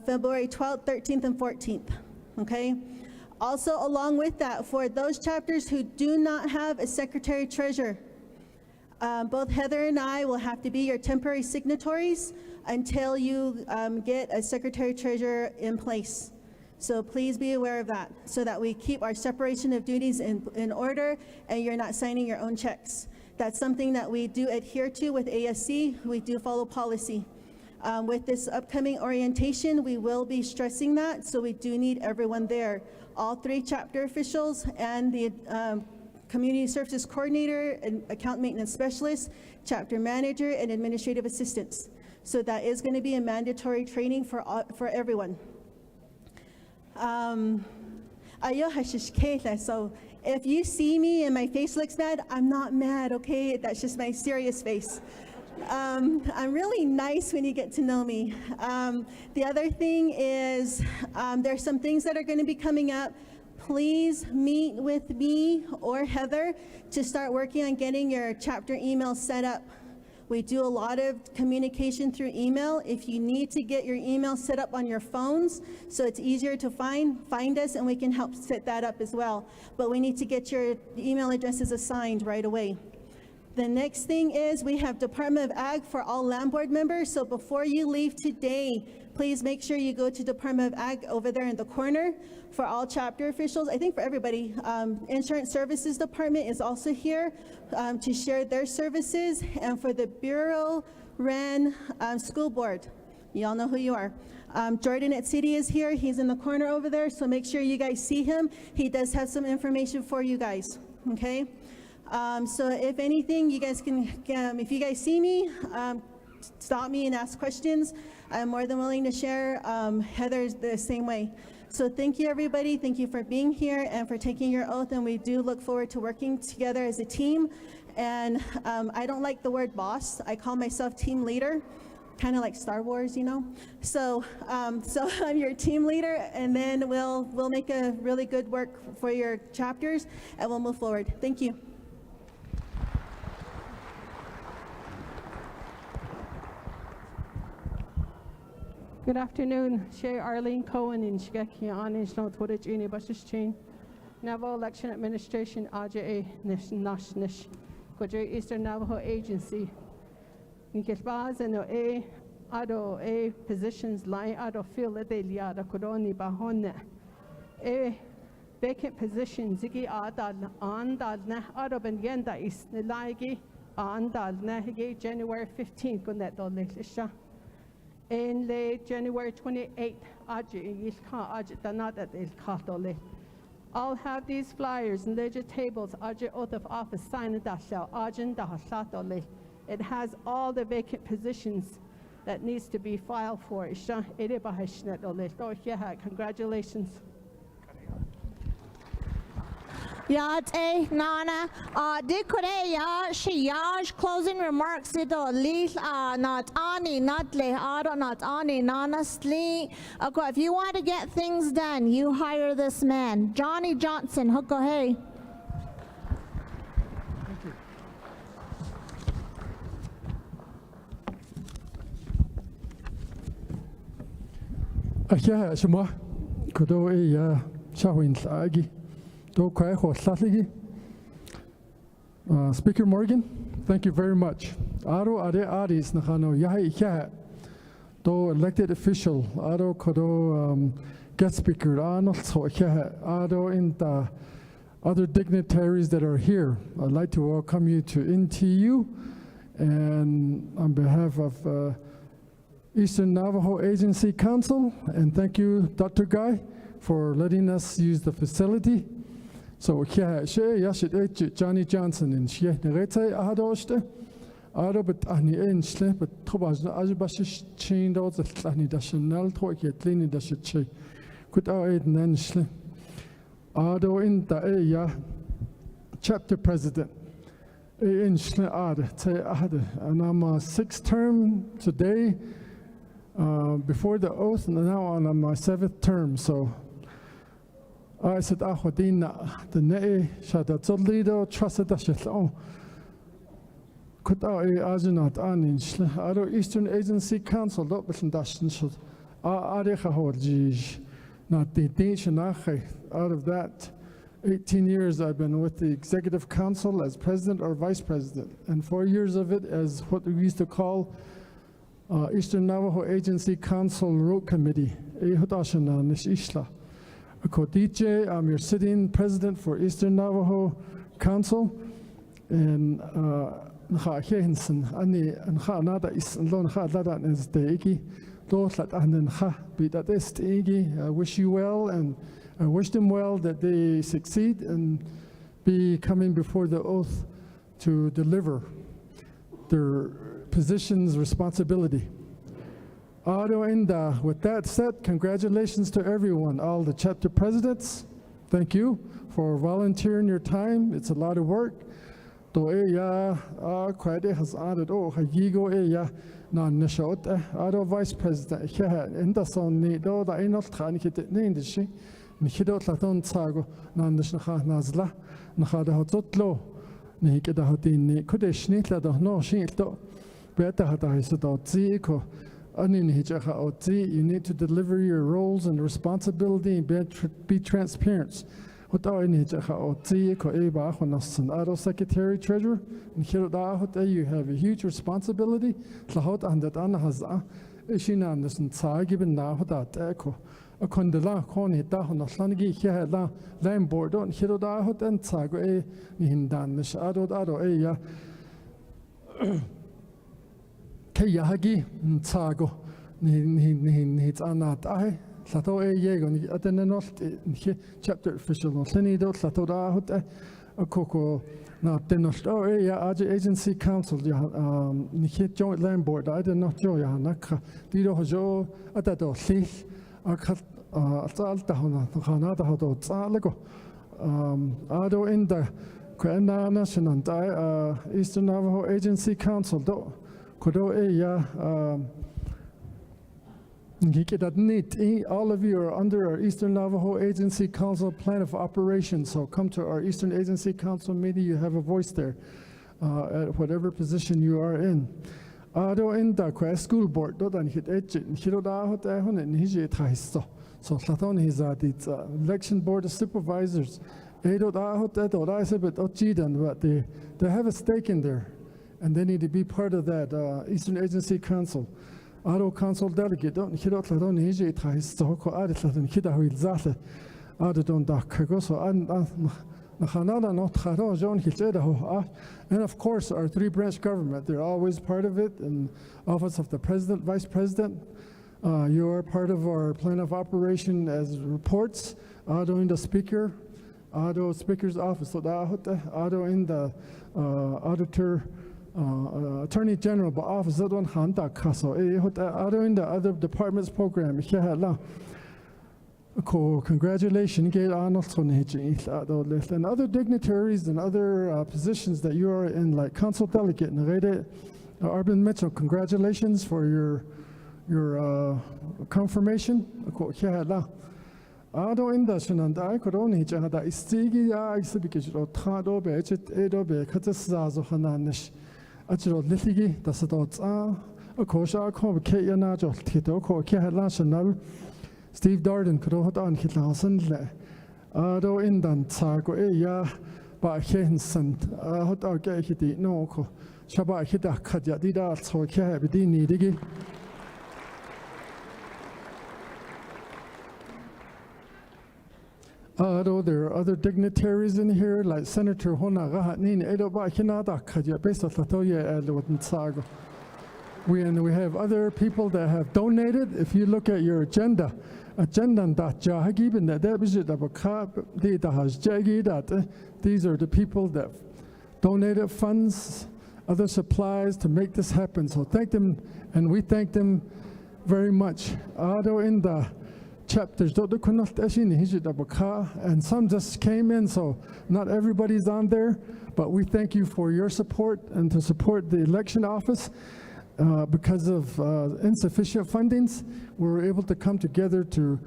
February 12th, 13th, and 14th. Okay. Also, along with that, for those chapters who do not have a secretary-treasurer, both Heather and I will have to be your temporary signatories until you get a secretary-treasurer in place. So please be aware of that, so that we keep our separation of duties in order and you're not signing your own checks. That's something that we do adhere to with ASC. We do follow policy. With this upcoming orientation, we will be stressing that, so we do need everyone there. All 3 chapter officials and the community services coordinator and account maintenance specialist, chapter manager, and administrative assistants. So that is going to be a mandatory training for everyone. So if you see me and my face looks mad, I'm not mad, okay? That's just my serious face. I'm really nice when you get to know me. The other thing is there's some things that are going to be coming up. Please meet with me or Heather to start working on getting your chapter email set up. We do a lot of communication through email. If you need to get your email set up on your phones so it's easier to find us, and we can help set that up as well. But we need to get your email addresses assigned right away. The next thing is we have Department of Ag for all land board members. So before you leave today, please make sure you go to Department of Ag over there in the corner for all chapter officials. I think for everybody. Insurance Services Department is also here to share their services. And for the Bureau Ran School Board, y'all know who you are. Jordan at City is here. He's in the corner over there, so make sure you guys see him. He does have some information for you guys, okay? So if anything, you guys can, if you guys see me, stop me and ask questions. I'm more than willing to share. Heather's the same way. So thank you, everybody. Thank you for being here and for taking your oath, and we do look forward to working together as a team. And I don't like the word boss. I call myself team leader, kind of like Star Wars, you know? So, so I'm your team leader, and then we'll make a really good work for your chapters, and we'll move forward. Thank you. Good afternoon. She Arlene Cohen in Shigeki Anish no Torich Uni Bashichin. Navajo Election Administration AJA Nash Kwadre Eastern Navajo Agency. Nkesbaz and ado positions lie ado feel that they liada kodoni bahone. Vacant positions zigi adal andal na ado benyenda is nilagi andal na January 15th kunet dolisha. In late January 28th, I'll have these flyers and ledger tables, oath of office, signed it has all the vacant positions that needs to be filed for. Congratulations. Yate Nana Dikure Shiyaj closing remarks not ani not leado not ani Nana Slee. Okay, if you want to get things done, you hire this man. Johnny Johnson, Huko hey. Akia Shama Kodo e Shawin Sagi. Speaker Morgan, thank you very much. Aro ade adis nakano yahi ikha do elected official aro kodo guest speaker ano so ikha aro in the other dignitaries that are here. I'd like to welcome you to NTU and on behalf of Eastern Navajo Agency Council, and thank you, Dr. Guy, for letting us use the facility. So here, Johnny Johnson in Shia Nerete Ahadoste, Arabet Ani Enschle, but Tobas Ajabash chained out the Tlani Dational Torque, Tlini Dashache, could our aid Nenschle. Ado in the Aya, chapter president. Enschle Ad, Te Ad, and I'm a 6th term today. Before the oath, and now on my 7th term. So I said, Ahodina, the Ne, Shadatzolido, trusted Ashel. Could I Ajanat Aninch, Ado Eastern Agency Council, Lopin Dashin should Arehahorji, not the Dinshanach. Out of that 18 years, I've been with the Executive Council as president or vice president, and 4 years of it as what we used to call Eastern Navajo Agency Council Road Committee. I'm your sitting president for Eastern Navajo Council, and I wish you well, and I wish them well that they succeed and be coming before the oath to deliver their position's responsibility. With that said, congratulations to everyone, all the chapter presidents. Thank you for volunteering your time. It's a lot of work. Vice President, you need to deliver your roles and responsibility and be transparent. Secretary Treasurer, you have a huge responsibility. Akondela koni dahon aslangi here la land board on hiroda hot and sago e nihindan nish ado ya kayahagi sago ni anat ai sato e yegon atenenot chapter official no senido sato da hot akoko na tenost ya agency council ya ni joint land board I did not jo ya nakha diro hojo atato sis Ado in the Eastern Navajo Agency Council, all of you are under our Eastern Navajo Agency Council plan of operations, so come to our Eastern Agency Council meeting, you have a voice there at whatever position you are in. Ado in the school board, so the election board of supervisors, but they have a stake in there, and they need to be part of that Eastern Agency Council. Ado council delegate, so and of course, our 3-branch government, they're always part of it, and Office of the President, Vice President, you are part of our plan of operation as reports, Ado in the Speaker, Ado Speaker's Office, Ado in the Auditor, Attorney General Office, Ado in the other departments program, congratulations, and other dignitaries and other positions that you are in, like council delegate, Arvin Mitchell, congratulations for your confirmation. Ado indashin and I could only jahada istigi exhibition or tado be edo be katasazo hananish. Achiro litigi, dasadots a kosha ko kayanajo tito ko kahalashanal. Steve Darden could hold on Hitlasen le. Ado indan tago ya ba hensen hot our gay hiti no ko. Shaba hita kadya dida so kahabidi digi. Although there are other dignitaries in here, like Senator Hona Gahatnin, Edo Ba Hinada Kaja, based on Latoya Elwood Sago. We have other people that have donated. If you look at your agenda these are the people that donated funds, other supplies to make this happen. So thank them, and we thank them very much. Ado in the chapters, and some just came in, so not everybody's on there, but we thank you for your support and to support the election office. Because of insufficient fundings, we were able to come together to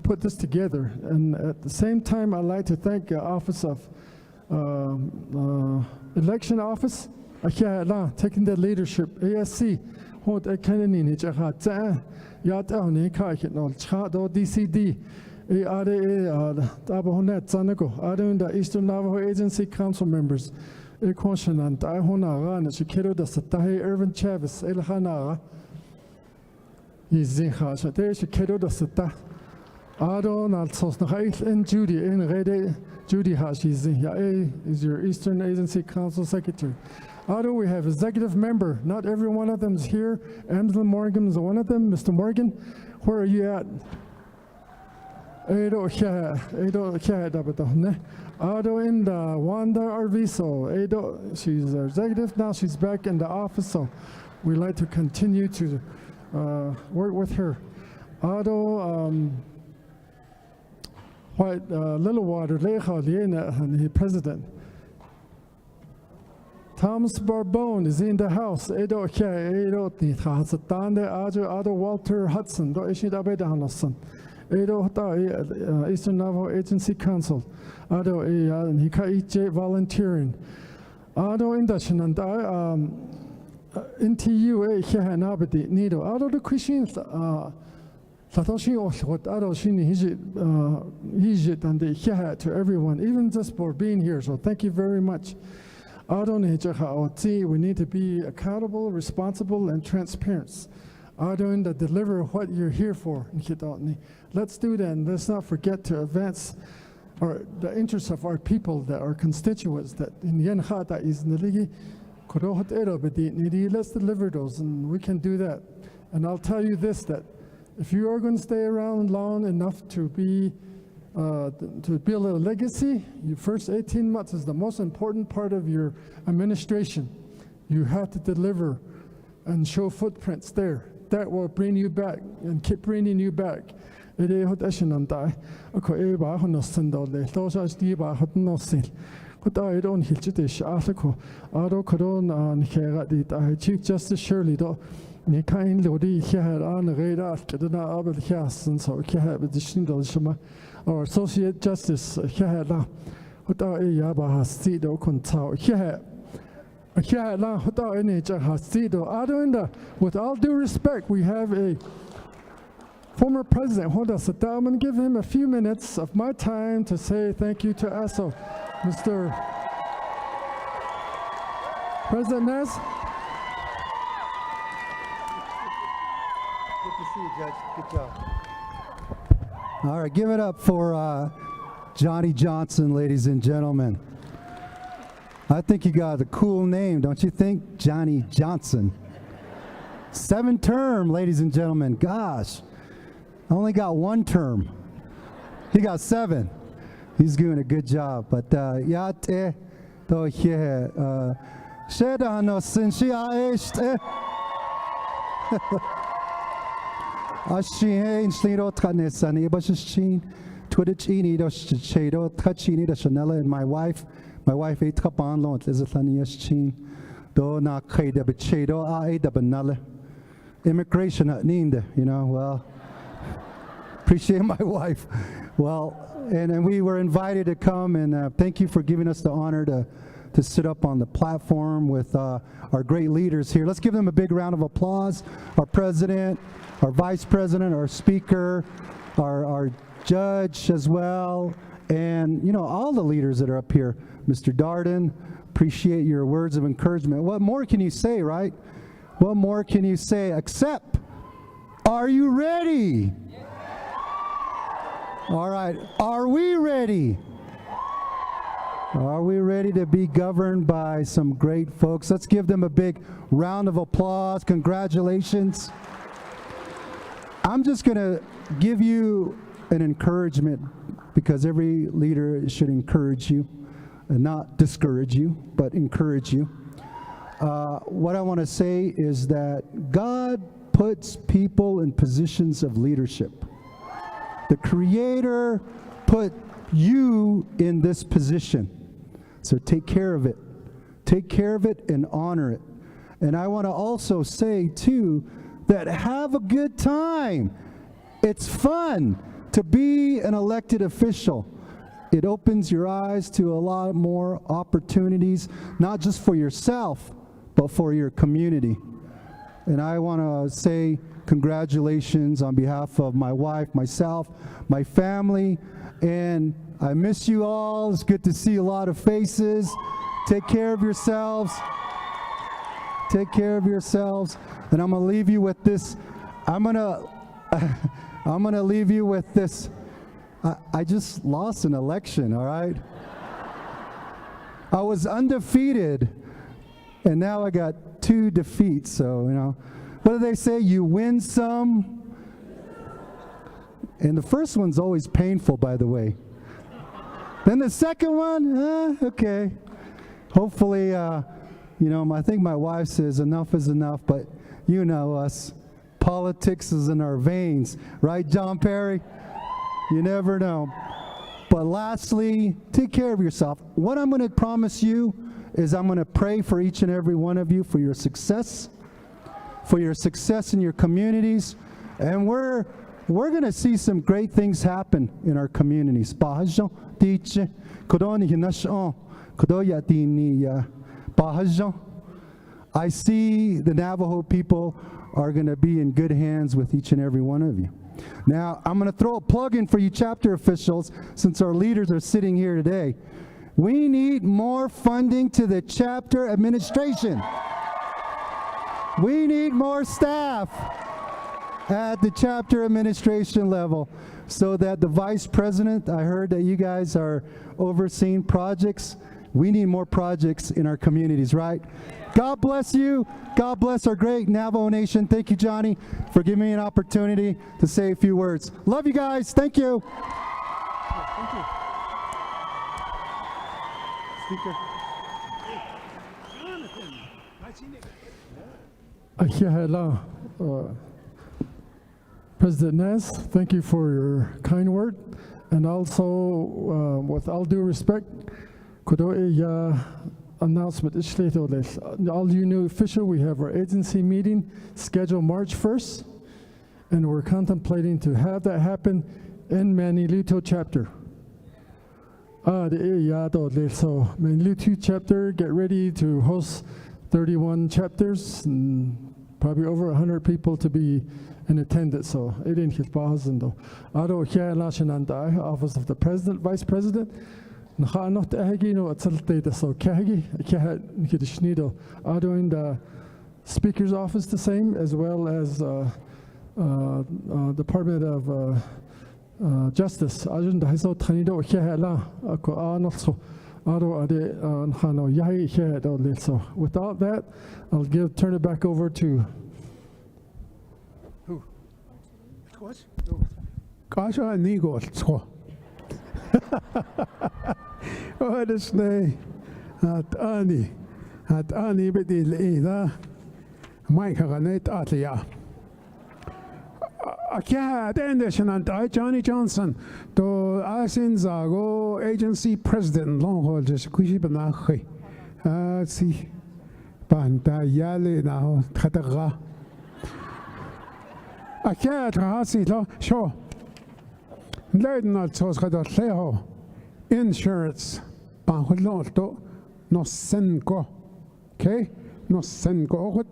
put this together. And at the same time, I'd like to thank the Office of Election Office, taking the leadership, ASC, DCD, the Eastern Navajo Agency Council members, Irvin Chavez, Elhana, Adon and Judy, Judy is your Eastern Agency Council Secretary. Ado, we have executive member, not every one of them is here. Angela Morgan is one of them. Mr. Morgan, where are you at? Ado in the Wanda Arviso. She's our executive now. She's back in the office, so we like to continue to work with her. Ado White Littlewater Lecha Liena, and the president. Thomas Barbone is in the house. Ado Walter Hudson. Eastern Navajo Agency Council. Ado Hika volunteering. Ado Indashan and NTU Hanabadi Nido. Ado the Christians Satoshi what Ado Shini Hijit and the Hiha to everyone, even just for being here. So thank you very much. Ado Nijaha, we need to be accountable, responsible, and transparent. Ado to deliver what you're here for. Let's do that, and let's not forget to advance the interests of our people, that our constituents, that in Yenhata is Naligi, let's deliver those, and we can do that. And I'll tell you this, that if you are going to stay around long enough to build a legacy, your first 18 months is the most important part of your administration. You have to deliver and show footprints there. That will bring you back and keep bringing you back. It is what I Chief Justice Shirley, or Associate Justice, with all due respect, we have a former president. I'm going to give him a few minutes of my time to say thank you to ASO. Mr. President Nez. Good to see you, Judge. Good job. All right, give it up for Johnny Johnson, ladies and gentlemen. I think you got a cool name, don't you think? Johnny Johnson. 7 term, ladies and gentlemen. Gosh, I only got 1 term. He got 7. He's doing a good job. But yate to here, sheda no sinshi aishte. Ashin sliro tkanesani bashin twitchini do chedo tachini the Chanela and my wife. My wife ate kapan lot is a thanias chin. Do na kaida bechedo a da banale. Immigration at Ninde, you know, well, appreciate my wife. Well, and we were invited to come, and thank you for giving us the honor to sit up on the platform with our great leaders here. Let's give them a big round of applause. Our president, our vice president, our speaker, our judge as well, and, you know, all the leaders that are up here. Mr. Darden, appreciate your words of encouragement. What more can you say, right? What more can you say except, are you ready? Yeah. All right, are we ready? Are we ready to be governed by some great folks? Let's give them a big round of applause. Congratulations. I'm just going to give you an encouragement, because every leader should encourage you, and not discourage you, but encourage you. What I want to say is that God puts people in positions of leadership. The Creator put you in this position. So take care of it. Take care of it and honor it. And I want to also say, too, that have a good time. It's fun to be an elected official. It opens your eyes to a lot more opportunities, not just for yourself, but for your community. And I want to say congratulations on behalf of my wife, myself, my family, and I miss you all. It's good to see a lot of faces. Take care of yourselves. Take care of yourselves. And I'm going to leave you with this. I'm going to leave you with this. I just lost an election, all right? I was undefeated, and now I got 2 defeats. So, you know, what do they say? You win some. And the first one's always painful, by the way. Then the second one, okay. Hopefully, you know, I think my wife says enough is enough, but you know us. Politics is in our veins, right, John Perry? You never know. But lastly, take care of yourself. What I'm going to promise you is I'm going to pray for each and every one of you for your success in your communities, and we're going to see some great things happen in our communities. I see the Navajo people are going to be in good hands with each and every one of you. Now, I'm going to throw a plug in for you chapter officials, since our leaders are sitting here today. We need more funding to the chapter administration. We need more staff at the chapter administration level, so that the vice president, I heard that you guys are overseeing projects. We need more projects in our communities, right? God bless you. God bless our great Navajo Nation. Thank you, Johnny, for giving me an opportunity to say a few words. Love you guys. Thank you. Thank you. Speaker. President Nez, thank you for your kind word. And also, with all due respect, announcement. All you new official, we have our agency meeting scheduled March 1st, and we're contemplating to have that happen in Manilito chapter. So Manilito chapter, get ready to host 31 chapters, and probably over 100 people to be in attendance. So it ain't his Office of the President, Vice President. In the Speaker's office the same, as well as Department of Justice. So with all that, I'll turn it back over to who? Kasha Nigo. Oh, this day at Ani Bedil Ida Mike Haganet Atlia. Akia Anderson and I, Johnny Johnson, to Asin Zago Agency President Longhold just Kushibanachi. See Banta Yale now Kataga. Akia Trahasi, sure. Not so Leo insurance. Banholto no senko. Okay? No senko.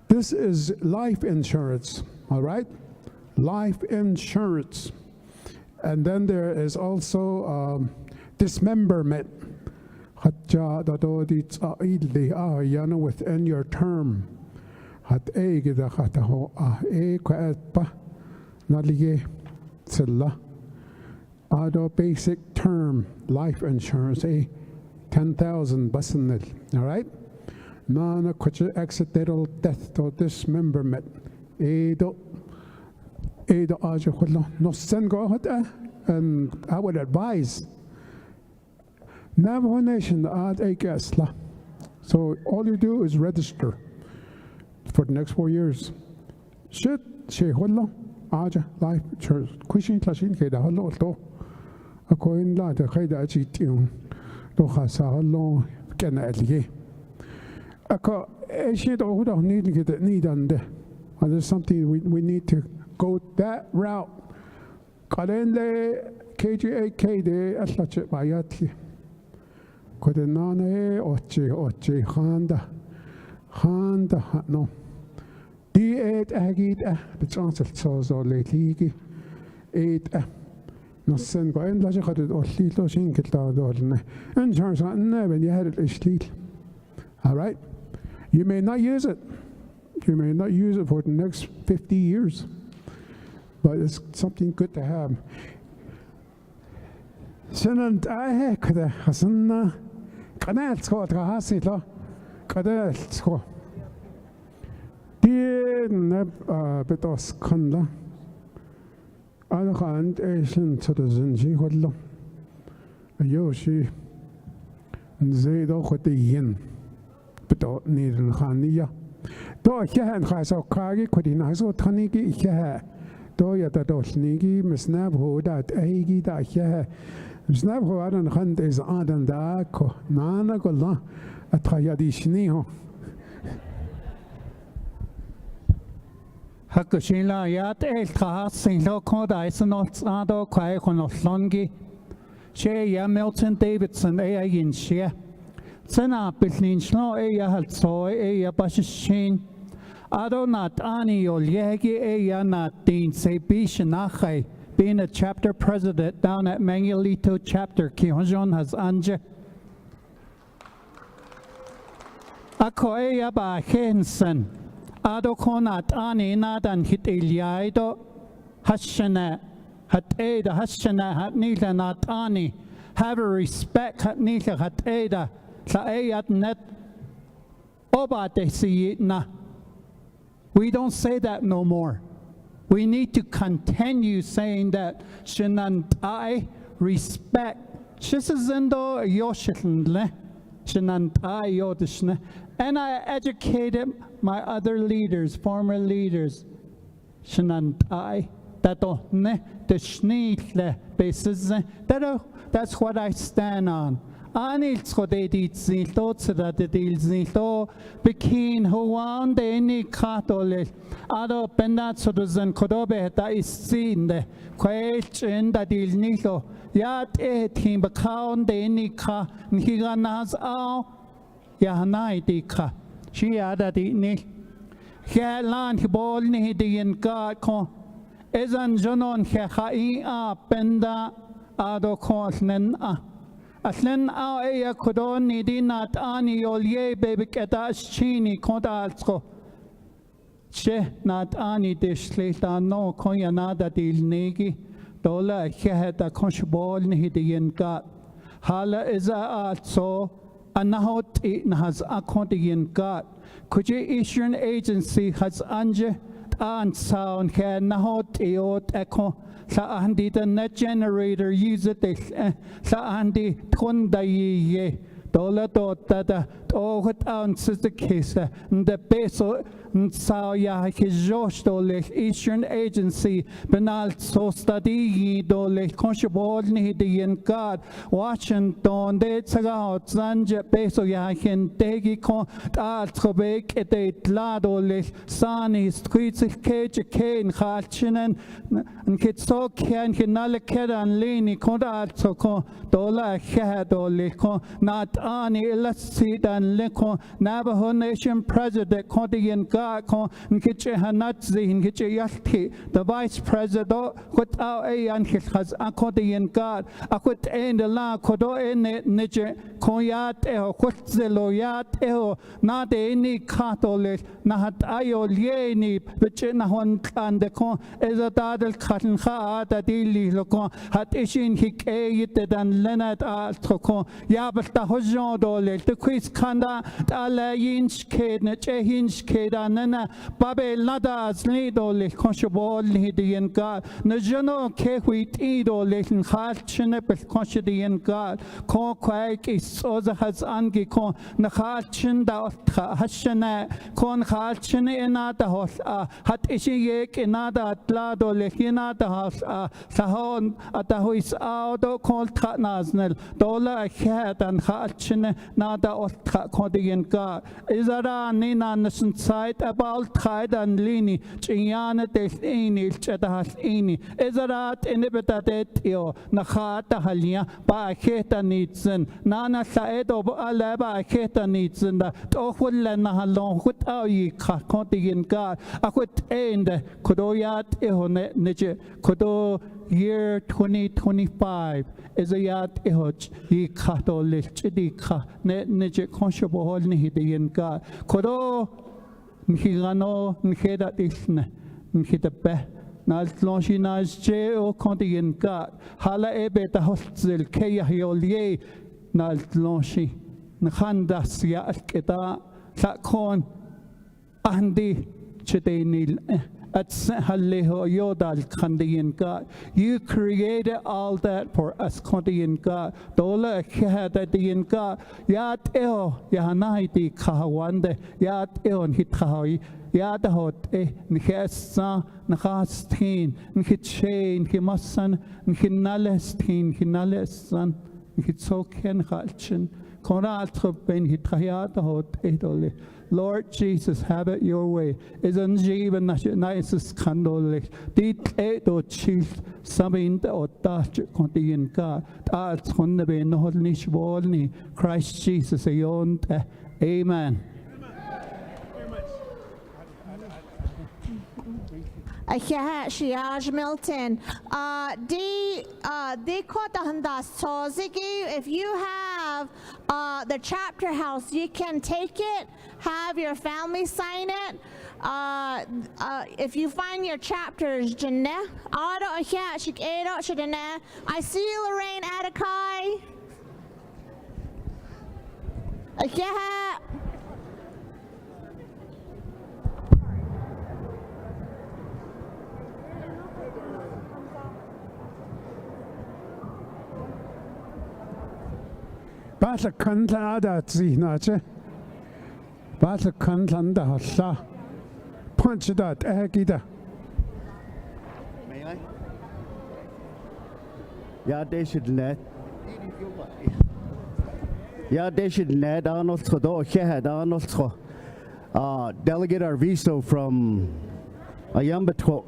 This is life insurance. All right? Life insurance. And then there is also dismemberment. Within your term. Ado basic term life insurance, 10,000 basanil, all right? Nana kucha accidental death to dismemberment, Edo aja khullo, no sen go hata, and I would advise Navajo Nation ad ekasla. So all you do is register for the next 4 years. Shit, she khullo, aja life insurance, kushin klashin keda hallo to. Akoin la de khaida achitiun do khasa hallo kana alge. Ako eshit ohuda need ande. There's something we need to go that route. Kalende KGAK de aslache bayatli. Kodenane oche khanda no. D8 agid betransel so lately 8 no sen go en la je khadet ollilo shinkelta dolne. En chance when you had it ishlil. All right? You may not use it. You may not use it for the next 50 years, but it's something good to have. Senant I kada hasanna kanal sko trahasilo kada sko. Die betos kanda. Alle gaan eisen tot de zin zien godlo. Yoshi zei do goed yin. Betot niet een gania. Do je hen gaat zo kage kodina zo tanigi je. Do je dat dos nigi misnab ho dat eigi dat je. Misnab ho adan hand is adan da ko nana golla atrayadishni ho. Hakushila yat el khas sin lo koda isnot ado kwai khonoslongi she ya Milton Davidson e yin she sana pilnin shno e ya halso e ya bashin ado nat ani ol yegi e ya nat din se bishnachai being a chapter president down at Mangalito chapter Kihonjon has anje ako e ya ba hensen Ado konat ani nadan hit ilyaido hashana hat eda hashana hat nila nat ani have a respect hat nila hat eda sa ayat net obate siyitna. We don't say that no more. We need to continue saying that shinant I respect shisazendo yoshitnle shinant I yodishne. And I educated my other leaders, former leaders. Shanantai, that's what I stand on. Anil skodedit zilto tsadadil zilto bikin huan de ni katole ado pendat soduzan kodobe ta isinde kwelch in da dil nilo yat etim bakaun de ni ka niganas au Yahanai dika, she ada di ni. Helan hibol ni diin ka ko. Ezan jonon hehai a penda ado kosnen a. Aslen a eya kodon ni di nat ani olye bebik etas chini kodalsko. She nat ani dishlita no koyanada dil negi. Dola heheta konshbol ni diin ka. Hala eza so. Anahot has accounting God. Could you Eastern Agency has anje and sound here nahot eot echo sa andi the net generator use it sa andi tunda ye dola dota oh it answers the case the peso sa ya hijosh dole Eastern Agency benal so study dole conshbol ni the God Washington de tsaga zanje peso ya hin tegi ko al trobek et ladole sani streets cage kein khalchinen and kit so can hinale kedan leni koda so ko dola kha dole ko not ani let's see dan leko Navajo Nation president kodian God, Nkiche Hanatzi, Nkiche Yalti, the Vice President, what our and his has according God, I could end the la Kodo in it, Niger, Koyat, what the loyat, not any Catholic, Nahat Ayo Lieni, which in a one and the con is a dadel cotton ha that illy locon, had ishin hic aided and Leonard Altocon, Yabata Hojon dole, the quiz kanda, Ala Yinch Kade, Nechehinch Kade, and Nana, Babe Ladas, Lidole, Conshable, Hidian God, Najano Kewit Idole, and Hart Chinepet, Conshadian God, Con Quake is Oza has Angi Con, Nahatchin da Hashana, Con Hatchin Enata Hos, Hat Ishiyek Enada Atlado, Lehinata House, Sahon, Atahuis Auto, called Tatnaznel, Dola Cat and Hatchin, Nada Otka Kodian God. Izara Nina Nasan side about Tide and Lini, Chiana Tesini, Chedahas Ini, Izarat Inibitatetio, Nahata Halia, Baketa Nitzen, Nana Saed of Alaba Keta Nitzen, the Tohulan Halon, what are ye Kodian God? I could end Kodoyat Ehone Nije, Kodo year 2025 is a yat ehoch, ye Catholic, Chidika, Nije Conshabo Nihidian God. Kodo Nhigano, Nheda Isne, Nhitabe. Nas Longinas Jeo Condian God, Hala Ebe the Hostel, Kaya Yolie, Nas Longi, Nhandas Yaketa, Sakon, Andi, Chedenil, at Haleho Yodal Condian God. You created all that for us, Condian God. Dola Kahadian God, Yat Eo, Yahanaiti Kahawande, Yat Eon Hitahi. Yadahot Nkesa, Nkastin, Nkitchain, Nkimasan, Nkinalestin, Nkinalesan, Nkitsoken Halchin, Konaltrop Ben Hitrayadahot Edole. Lord Jesus, have it your way. Isn't even nicest candle, Dit Edo Chief, Sabin or Dutch Condian God, that's on the Ben Hodnish Volney, Christ Jesus, Amen. Shiaj Milton. If you have the chapter house, you can take it, have your family sign it. If you find your chapters, I see you, Lorraine Atakai. Bata Kanta Ada Zinache Bata Kantanda Hasa Punch that Agida. May I? Ja, they should net. Ja, they should net Arnold Skodo, Head Arnold Sko. Delegate Arviso from Ayambatwo.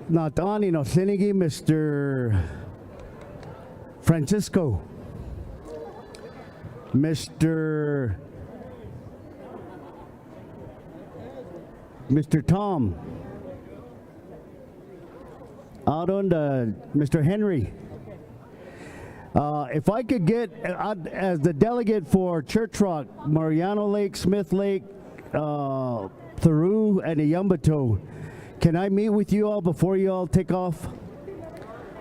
Not Ani no Senigi, Mr. Francisco, Mr. Tom, out on the Mr. Henry. If I could get as the delegate for Church Rock, Mariano Lake, Smith Lake, Thoreau, and Ayambato, can I meet with you all before you all take off?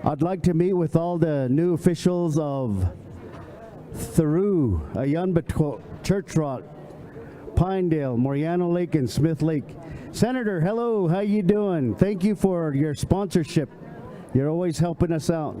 I'd like to meet with all the new officials of Thoreau, Ayambato, Church Rock, Pinedale, Mariano Lake, and Smith Lake. Senator, hello, how you doing? Thank you for your sponsorship. You're always helping us out.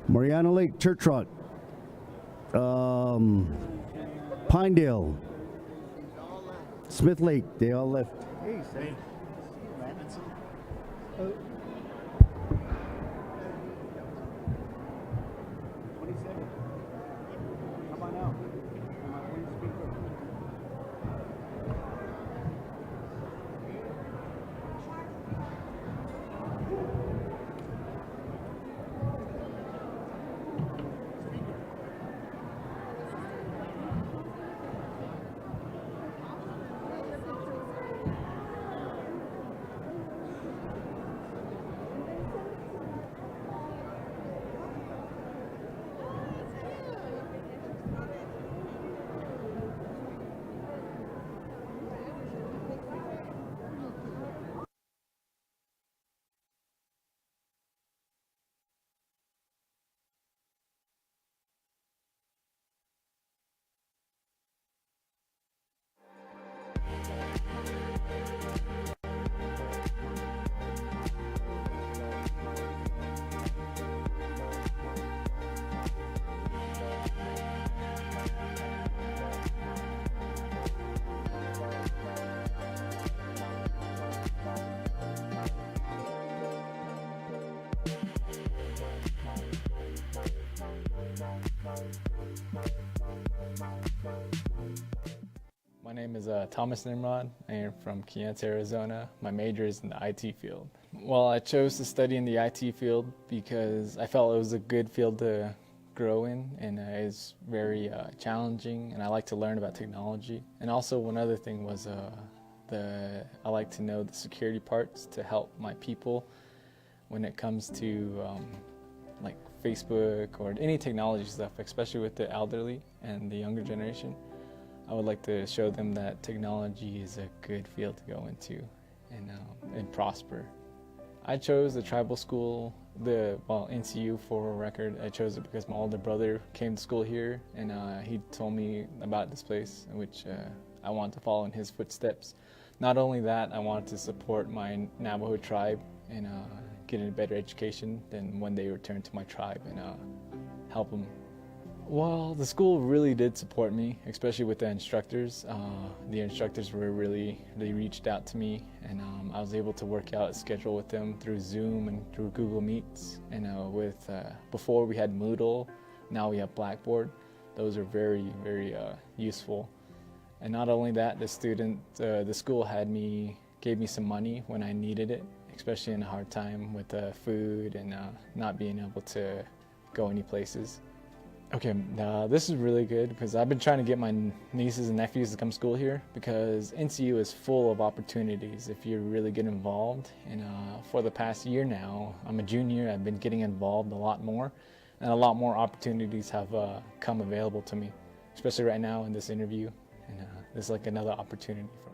Mariano Lake Church Rock, Pinedale, Smith Lake, they all left. Hey, Sam. My name is Thomas Nimrod. I am from Keynote, Arizona. My major is in the IT field. Well, I chose to study in the IT field because I felt it was a good field to grow in, and it's very challenging, and I like to learn about technology. And also one other thing was I like to know the security parts to help my people when it comes to like Facebook or any technology stuff, especially with the elderly and the younger generation. I would like to show them that technology is a good field to go into and prosper. I chose the tribal school, NCU for a record. I chose it because my older brother came to school here, and he told me about this place, which I want to follow in his footsteps. Not only that, I wanted to support my Navajo tribe and get a better education than when they return to my tribe and help them. Well, the school really did support me, especially with the instructors. The instructors they reached out to me, and I was able to work out a schedule with them through Zoom and through Google Meets. And before we had Moodle, now we have Blackboard. Those are very, very useful. And not only that, the school gave me some money when I needed it, especially in a hard time with food and not being able to go any places. Okay, this is really good because I've been trying to get my nieces and nephews to come to school here because NCU is full of opportunities if you really get involved. And for the past year now, I'm a junior, I've been getting involved a lot more, and a lot more opportunities have come available to me, especially right now in this interview. And this is like another opportunity for me.